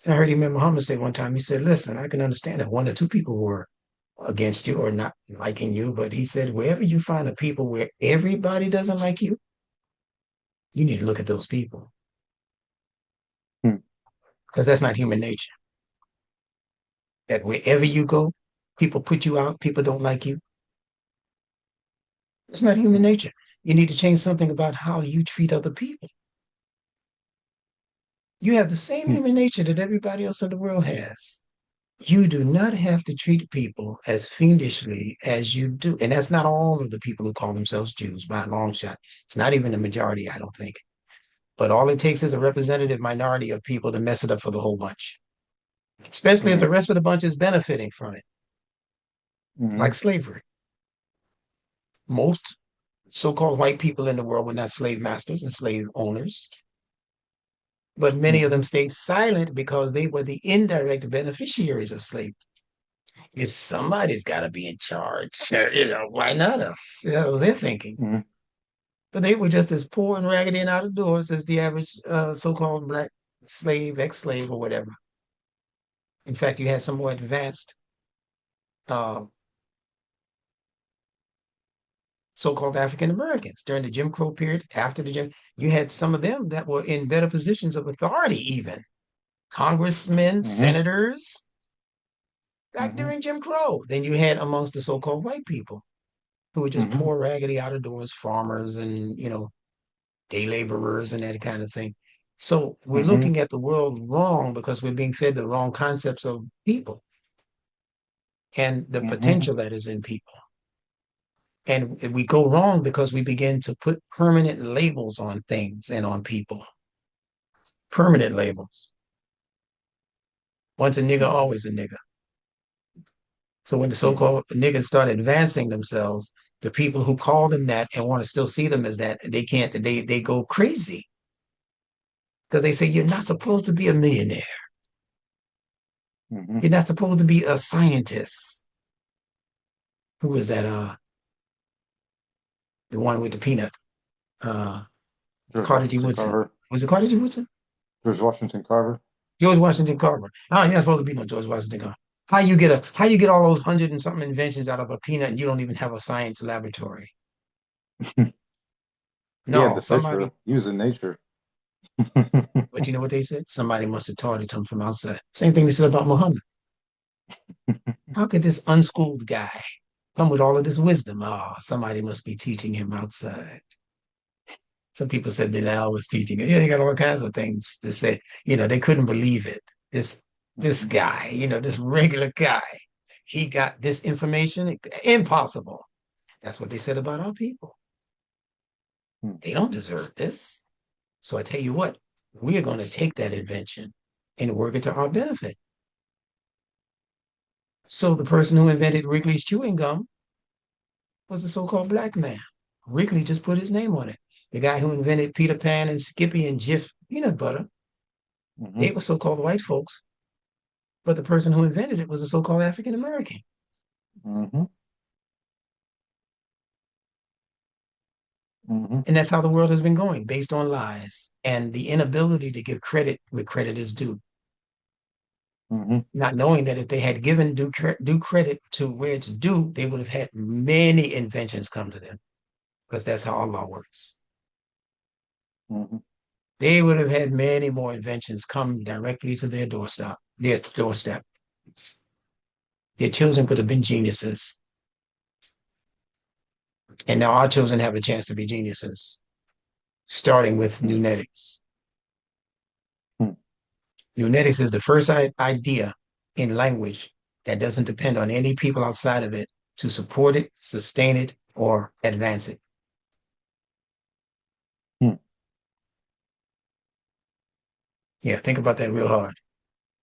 And I heard Imam Muhammad say one time, he said, listen, I can understand if one or two people were against you or not liking you, but he said, wherever you find a people where everybody doesn't like you need to look at those people because that's not human nature. That wherever you go, people put you out, people don't like you. It's not human nature. You need to change something about how you treat other people. You have the same human nature that everybody else in the world has. You do not have to treat people as fiendishly as you do. And that's not all of the people who call themselves Jews by a long shot. It's not even the majority, I don't think. But all it takes is a representative minority of people to mess it up for the whole bunch, especially if the rest of the bunch is benefiting from it, Mm-hmm. like slavery. Most so-called white people in the world were not slave masters and slave owners, but many of Mm-hmm. them stayed silent because they were the indirect beneficiaries of slavery. If somebody's got to be in charge, why not us? That was their thinking. Mm-hmm. But they were just as poor and raggedy and out of doors as the average so-called black slave, ex-slave, or whatever. In fact, you had some more advanced uh, so-called African Americans during the Jim Crow period. After the Jim, you had some of them that were in better positions of authority, even congressmen, Mm-hmm. senators, back Mm-hmm. during Jim Crow, than you had amongst the so-called white people who were just Mm-hmm. poor, raggedy, out of doors farmers and day laborers and that kind of thing. So we're Mm-hmm. looking at the world wrong because we're being fed the wrong concepts of people and the Mm-hmm. potential that is in people. And we go wrong because we begin to put permanent labels on things and on people. Permanent labels. Once a nigger, always a nigger. So when the Mm-hmm. so-called niggas start advancing themselves, the people who call them that and want to still see them as that, they can't, they go crazy because they say you're not supposed to be a millionaire. Mm-hmm. You're not supposed to be a scientist. Who was that? The one with the peanut. Uh, George Carter G. Washington Woodson. Carver. Was it Carter G. Woodson? George Washington Carver. George Washington Carver. Oh, you're not supposed to be no George Washington Carver. How you get all those hundred and something inventions out of a peanut and you don't even have a science laboratory? He had No, the fish, somebody. bro. He was in nature. But you know what they said? Somebody must have taught it to him from outside. Same thing they said about Muhammad. How could this unschooled guy come with all of this wisdom? Oh, somebody must be teaching him outside. Some people said Bilal was teaching it. Yeah, they got all kinds of things to say. They couldn't believe it. This Mm-hmm. guy, this regular guy, he got this information. Impossible. That's what they said about our people. They don't deserve this. So I tell you what, we're going to take that invention and work it to our benefit. So the person who invented Wrigley's chewing gum was a so-called black man. Wrigley just put his name on it. The guy who invented Peter Pan and Skippy and Jif peanut butter, Mm-hmm. they were so-called white folks, but the person who invented it was a so-called African American. Mm-hmm. Mm-hmm. And that's how the world has been going, based on lies and the inability to give credit where credit is due. Mm-hmm. Not knowing that if they had given due credit to where it's due, they would have had many inventions come to them, because that's how Allah works. Mm-hmm. They would have had many more inventions come directly to their doorstep. Their children could have been geniuses. And now our children have a chance to be geniuses, starting with mm, Nunetics. mm. Nunetics is the first idea in language that doesn't depend on any people outside of it to support it, sustain it, or advance it. mm. Yeah, think about that real hard.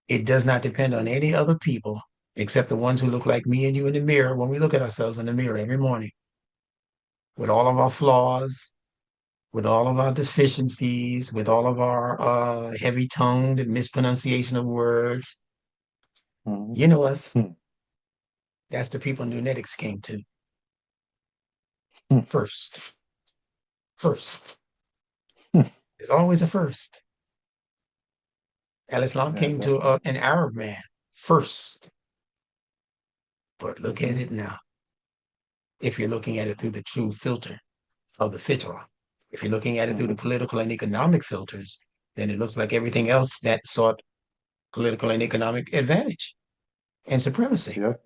It does not depend on any other people except the ones who look like me and you in the mirror when we look at ourselves in the mirror every morning with all of our flaws, with all of our deficiencies, with all of our heavy tongued mispronunciation of words. Mhm, You know us. mm, That's the people Nunetics came to mm. first. First. Mm. There's always a first. Al-Islam Yeah, came to definitely. an Arab man first. But look at Hmm. it now. If you're looking at it through the true filter of the fitrah, if you're looking at it through the Hmm. political and economic filters, then it looks like everything else that sought political and economic advantage and supremacy. Yep.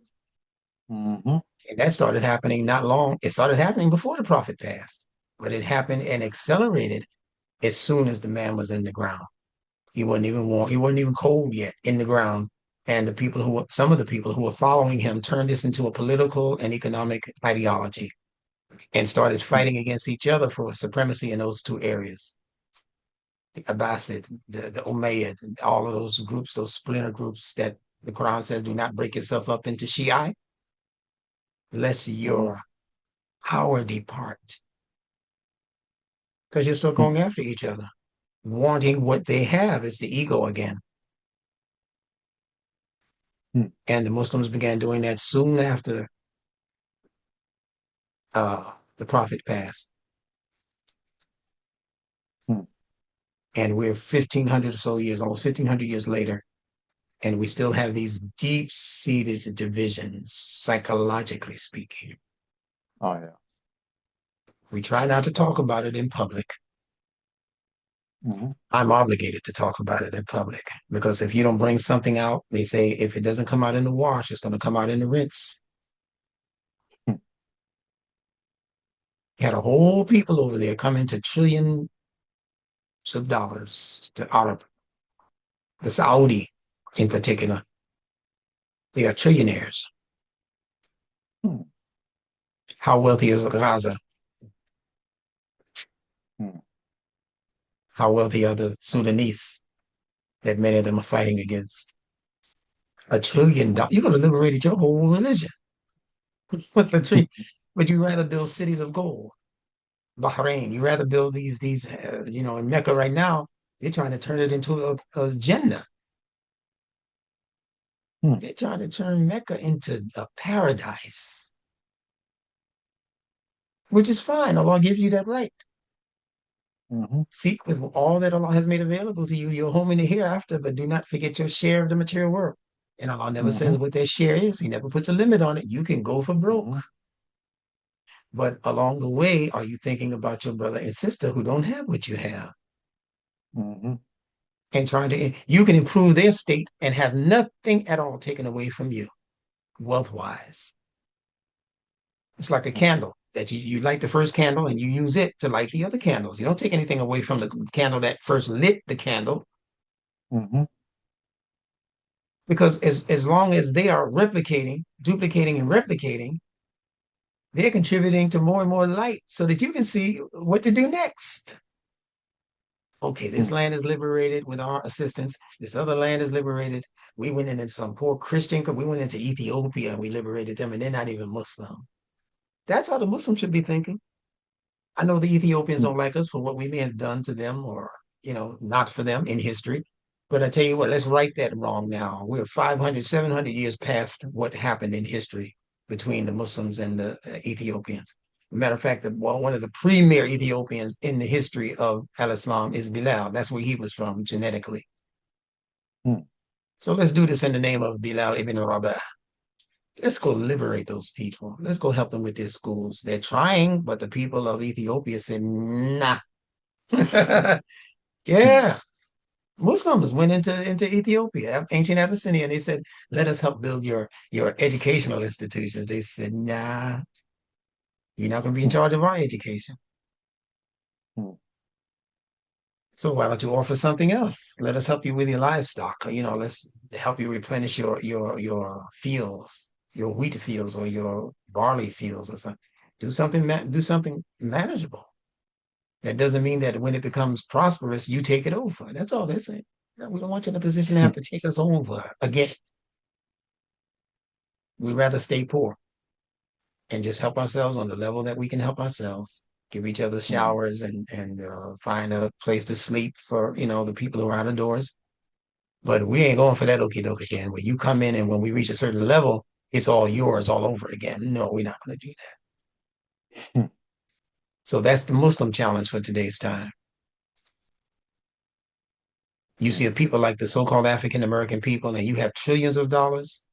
Hmm. And that started happening not long. It started happening before the prophet passed, but it happened and accelerated as soon as the man was in the ground. He wasn't even warm. He wasn't even cold yet in the ground. And some of the people who were following him turned this into a political and economic ideology and started fighting against each other for supremacy in those two areas. The Abbasid, the Umayyad, all of those groups, those splinter groups that the Quran says do not break itself up into Shiite, lest Hmm. your power depart. Because you're still Hmm. going after each other, wanting what they have is the ego again. Hmm. And the Muslims began doing that soon after the Prophet passed. Hmm. And we're 1,500 or so years, almost 1,500 years later, and we still have these deep-seated divisions, psychologically speaking. Oh yeah. We try not to talk about it in public. Hmm. I'm obligated to talk about it in public because if you don't bring something out, they say if it doesn't come out in the wash, it's going to come out in the rinse. Hmm. You had a whole people over there coming to trillions of dollars to Arab, the Saudi in particular. They are trillionaires. Hmm. How wealthy is Gaza? Hmm. How wealthy are the Sudanese that many of them are fighting against? $1 trillion. You could have liberated your whole religion with the tree, but you rather build cities of gold. Bahrain, you rather build these, in Mecca right now, they're trying to turn it into a Jannah. Hmm. They're trying to turn Mecca into a paradise, which is fine. Allah gives you that right. Hmm. Seek with all that Allah has made available to you, your home in the hereafter, but do not forget your share of the material world. And Allah never says Hmm. what that share is. He never puts a limit on it. You can go for broke. Hmm. But along the way, are you thinking about your brother and sister who don't have what you have Hmm. and you can improve their state and have nothing at all taken away from you, wealth wise? It's like a candle that you light the first candle and you use it to light the other candles. You don't take anything away from the candle that first lit the candle Hmm. because as long as they are replicating, duplicating, and replicating, they're contributing to more and more light so that you can see what to do next. Okay, this Hmm. land is liberated with our assistance. This other land is liberated. We went into some poor Christian, we went into Ethiopia and we liberated them, and they're not even Muslim. That's how the Muslims should be thinking. I know the Ethiopians Hmm. don't like us for what we may have done to them or, not for them in history. But I tell you what, let's right that wrong now. We're 500, 700 years past what happened in history between the Muslims and the Ethiopians. Matter of fact, one of the premier Ethiopians in the history of Al Islam is Bilal. That's where he was from genetically. Hmm. So let's do this in the name of Bilal ibn Rabah. Let's go liberate those people. Let's go help them with their schools. They're trying, but the people of Ethiopia said, nah. Hmm. Yeah, Muslims went into Ethiopia, ancient Abyssinia, and they said, "Let us help build your educational institutions." They said, "Nah, you're not going to be in Hmm, charge of our education. hmm, So why don't you offer something else? Let us help you with your livestock. Let's help you replenish your fields, your wheat fields or your barley fields or something. Do something manageable. That doesn't mean that when it becomes prosperous, you take it over. That's all they're saying. We don't want you in a position to hmm, have to take us over again. We'd rather stay poor and just help ourselves on the level that we can help ourselves. Give each other hmm. showers and find a place to sleep for the people who are out of doors. But we ain't going for that okie doke again. Where you come in and when we reach a certain level, it's all yours all over again. No, we're not going to do that. Hmm. So that's the Muslim challenge for today's time. You see Hmm. a people like the so-called African American people, and you have trillions of dollars,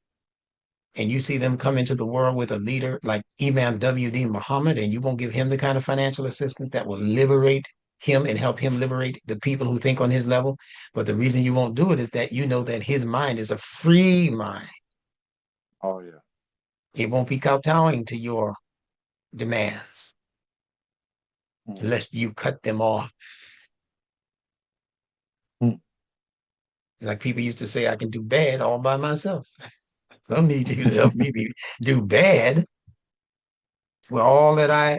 and you see them come into the world with a leader like Imam W.D. Muhammad, and you won't give him the kind of financial assistance that will liberate him and help him liberate the people who think on his level. But the reason you won't do it is that you know that his mind is a free mind. Oh yeah. It won't be kowtowing to your demands Hmm. lest you cut them off. Hmm. Like people used to say, I can do bad all by myself. I don't need you to help me do bad. Well, all that I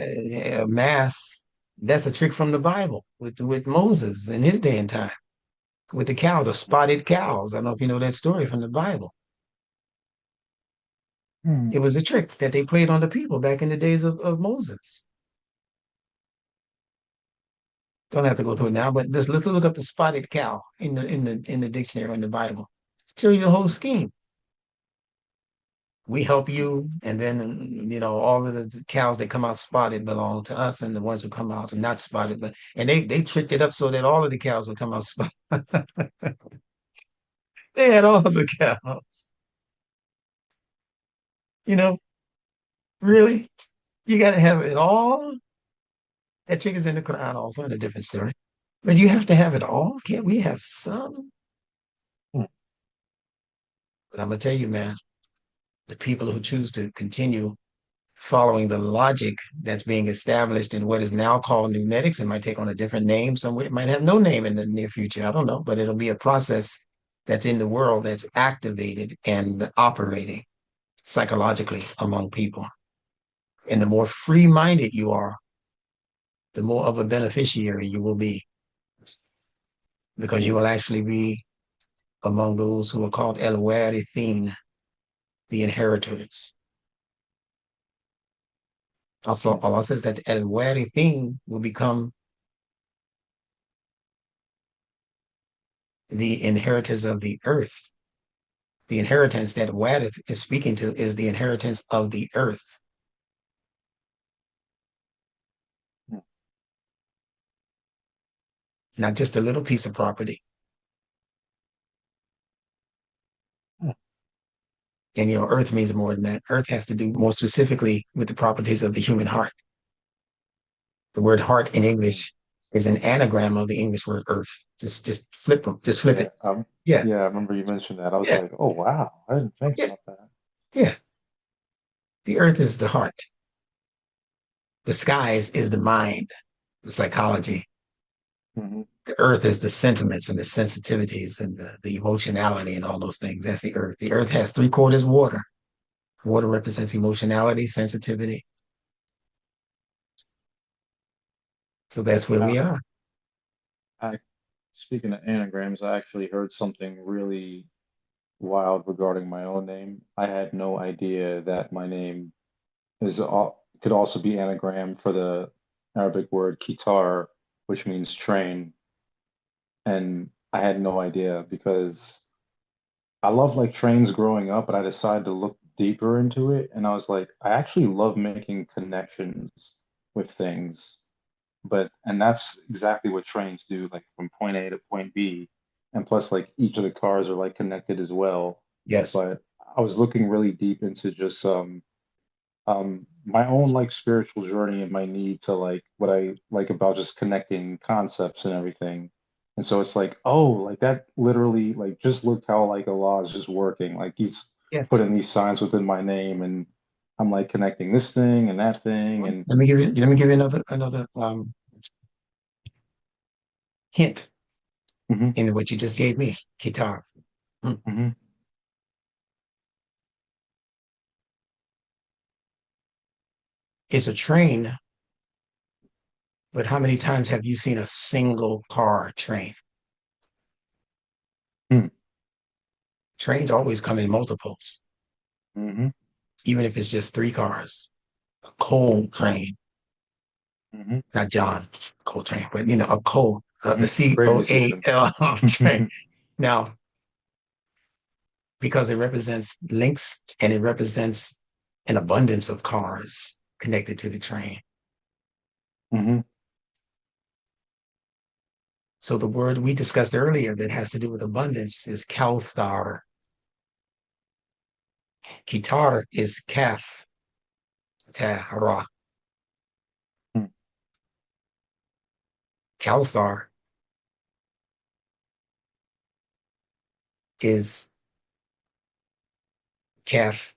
amass, that's a trick from the Bible with Moses in his day and time, with the cow, the spotted cows. I don't know if you know that story from the Bible. Hmm. It was a trick that they played on the people back in the days of Moses. Don't have to go through it now, but just let's look up the spotted cow in the dictionary in the Bible. Tell you the whole scheme. We help you, and then all of the cows that come out spotted belong to us, and the ones who come out are not spotted. But and they tricked it up so that all of the cows would come out spotted. They had all of the cows. You know, really, you got to have it all. That trick is in the Quran also in a different story. But you have to have it all. Can't we have some? Hmm. But I'm gonna tell you, man, the people who choose to continue following the logic that's being established in what is now called Nunetics. It might take on a different name. Somewhere it might have no name in the near future. I don't know, but it'll be a process that's in the world that's activated and operating psychologically among people. And the more free-minded you are, the more of a beneficiary you will be, because you Hmm. will actually be among those who are called El Warithin, the inheritors. Also, Hmm. Allah says that El Warithin will become the inheritors of the earth. The inheritance that Wadith is speaking to is the inheritance of the earth, Hmm. not just a little piece of property. Hmm. And earth means more than that. Earth has to do more specifically with the properties of the human heart. The word heart in Hmm. English is an anagram of the English word earth. Just flip them, just flip Yeah. it. Yeah, Yeah. I remember you mentioned that. I was yeah, like, oh wow, I didn't think yeah, about that. yeah. The earth is the heart. The skies is the mind, the psychology. Hmm. The earth is the sentiments and the sensitivities and the emotionality and all those things. That's the earth. The earth has three quarters water. Water represents emotionality, sensitivity. So that's where we Now, are. I speaking of anagrams, I actually heard something really wild regarding my own name. I had no idea that my name could also be anagram for the Arabic word kitar, which means train. And I had no idea because I love like trains growing up, but I decided to look deeper into it. And I was like, I actually love making connections with things. And that's exactly what trains do, like from point A to point B. And plus, like each of the cars are like connected as well. Yes. But I was looking really deep into just my own like spiritual journey and my need to like what I like about just connecting concepts and everything. And so it's like, oh, like that literally, like just look how like Allah is just working. Like he's Yeah. putting these signs within my name, and I'm like connecting this thing and that thing, and Let me give you another hint hmm in what you just gave me. Guitar. Hmm. hmm It's a train, but how many times have you seen a single car train? Trains always come in multiples, hmm even if it's just three cars. A coal train, hmm not John Coltrane, but a coal, hmm the Radio station. COAL train. hmm Now, because it represents links and it represents an abundance of cars connected to the train. So the word we discussed earlier that has to do with abundance is Kauthar. Kitar is Kaf, Tahara. Kauthar is Kaf,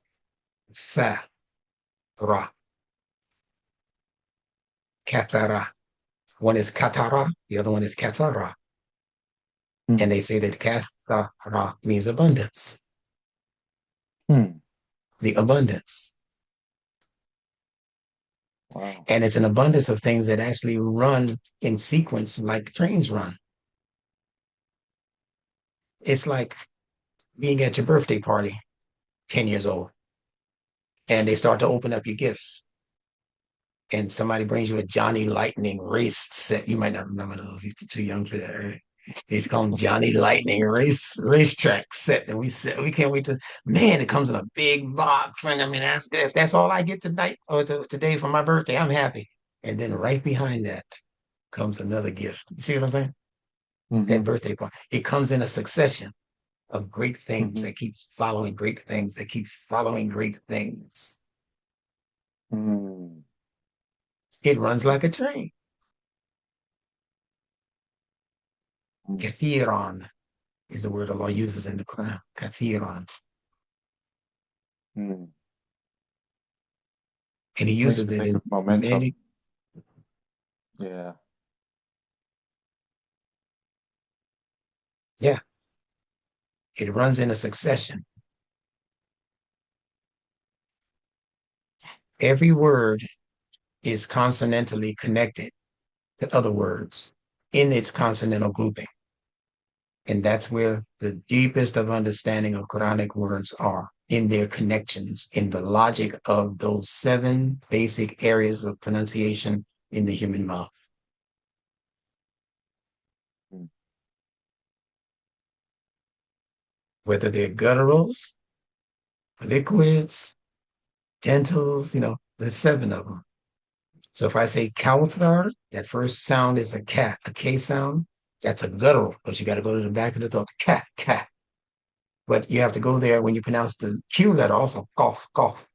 Tha, Ra, Kathara. One is Katara, the other one is Kathara. And they say that Kathara means abundance, the abundance. Wow. And it's an abundance of things that actually run in sequence like trains run. It's like being at your birthday party, 10 years old, and they start to open up your gifts. And somebody brings you a Johnny Lightning race set. You might not remember those. You're too young for that. Right? They used to call them Johnny Lightning racetrack set. And we said, we can't wait to, man, it comes in a big box. And I mean, if that's all I get tonight or today for my birthday, I'm happy. And then right behind that comes another gift. You see what I'm saying? That hmm birthday party. It comes in a succession of great things hmm that keep following great things that keep following great things. mm It runs like a train. Kathiron is the word Allah uses in the Quran. Kathiron. mm And he Makes uses me it think in of momentum. many, Yeah. yeah, it runs in a succession. Every word is consonantally connected to other words in its consonantal grouping. And that's where the deepest of understanding of Quranic words are in their connections, in the logic of those seven basic areas of pronunciation in the human mouth. Mm. Whether they're gutturals, liquids, dentals, there's seven of them. So if I say Kauthar, that first sound is a cat, a K sound. That's a guttural, but you got to go to the back of the throat, cat, cat. But you have to go there when you pronounce the Q letter also, cough, cough.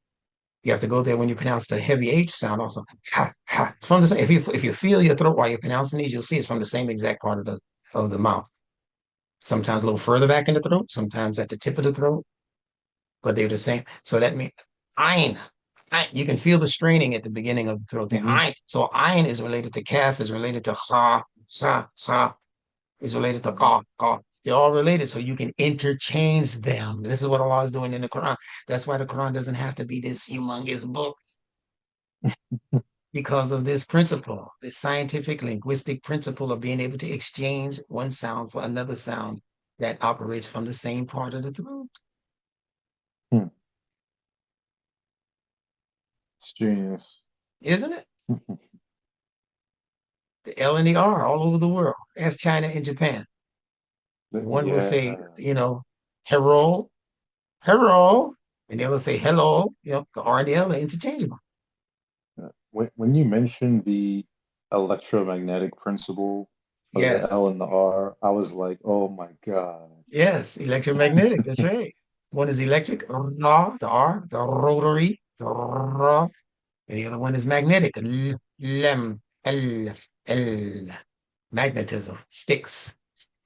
You have to go there when you pronounce the heavy H sound also, ha, ha. From the same, if you feel your throat while you're pronouncing these, you'll see it's from the same exact part of the mouth. Sometimes a little further back in the throat, sometimes at the tip of the throat, but they're the same. So that means ein. You can feel the straining at the beginning of the throat there. hmm Ein. So ein is related to calf, is related to ha, sa, sa, is related to ka, ka. They're all related, so you can interchange them. This is what Allah is doing in the Quran. That's why the Quran doesn't have to be this humongous book because of this principle, this scientific linguistic principle of being able to exchange one sound for another sound that operates from the same part of the throat, Hmm. It's genius. isn't it? The L and the R all over the world. As China and Japan. One will say, Yeah. hello, hello, and the other say hello. The R and the L are interchangeable. When you mentioned the electromagnetic principle of the L Yes, and the R, I was like, oh my God. yes, electromagnetic. That's right. One is electric, the R, the rotary, the R, and the other one is magnetic, lem, L, L, magnetism, sticks.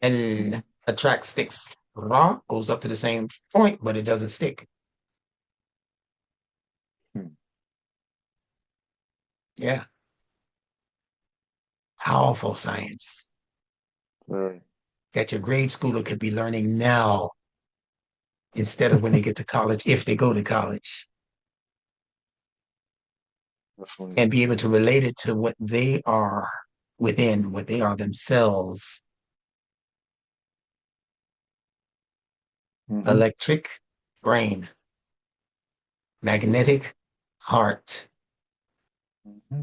and Hmm. a track sticks raw, goes up to the same point, but it doesn't stick. Hmm. Yeah, powerful science Very that your grade schooler could be learning now instead of when they get to college, if they go to college, definitely. and be able to relate it to what they are within, what they are themselves. Hmm. Electric brain, magnetic heart, Hmm.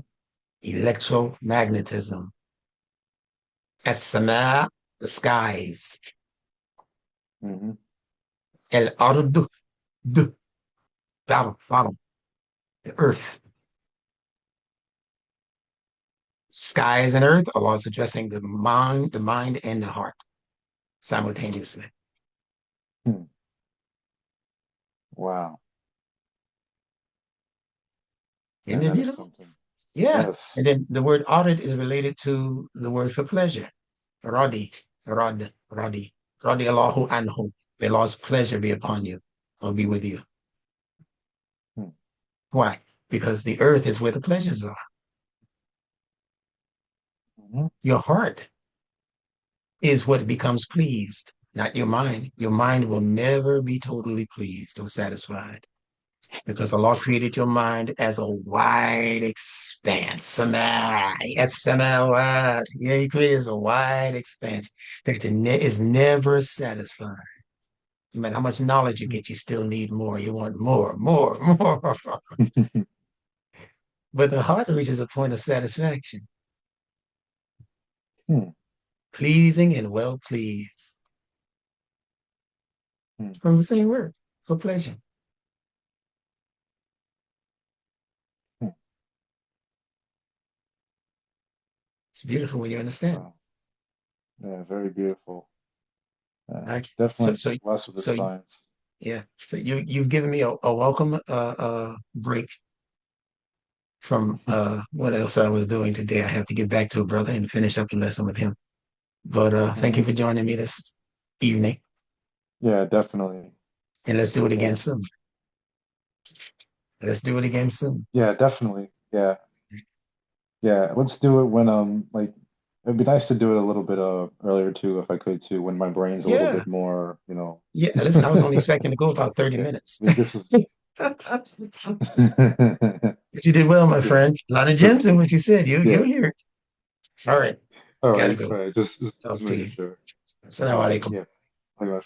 electromagnetism, السماء, the skies, Hmm. الأرض, the bottom, the earth. Skies and earth are also addressing the mind and the heart simultaneously. Hmm. Wow. Isn't Man, it that is beautiful? something. Yeah. Yes. And then the word audit is related to the word for pleasure. Radi, Radi. Radi Allahu anhu. May Allah's pleasure be upon you or be with you. Hmm. Why? Because the earth is where the pleasures are. Hmm. Your heart is what becomes pleased, not your mind. Your mind will never be totally pleased or satisfied because Allah created your mind as a wide expanse. Yes, samawat. Yeah, He created as a wide expanse that is never satisfied. No matter how much knowledge you Hmm. get, you still need more. You want more, more, more. But the heart reaches a point of satisfaction, Hmm. pleasing and well pleased Hmm. from the same word for pleasure. Hmm. It's beautiful when you understand. Wow. Yeah, very beautiful. Right? So, Definitely so, blessed with the so, science. yeah. So you've given me a welcome break from what else I was doing today. I have to get back to a brother and finish up a lesson with him. But thank you Hmm. for joining me this evening, Yeah, definitely. and let's do it again Yeah. soon. Let's do it again soon. Yeah, definitely. Yeah. Yeah. Let's do it when like it'd be nice to do it a little bit earlier too, if I could too, when my brain's a little Yeah, bit more, you know. yeah. Listen, I was only expecting to go about 30 Yeah. I minutes. think this was But you did well, my yeah. friend. A lot of gems in Definitely. what you said. You Yeah. hear it. All right, All gotta right. go. All right. Just Talk to making you. sure. Assalamu alaikum. Yeah. I got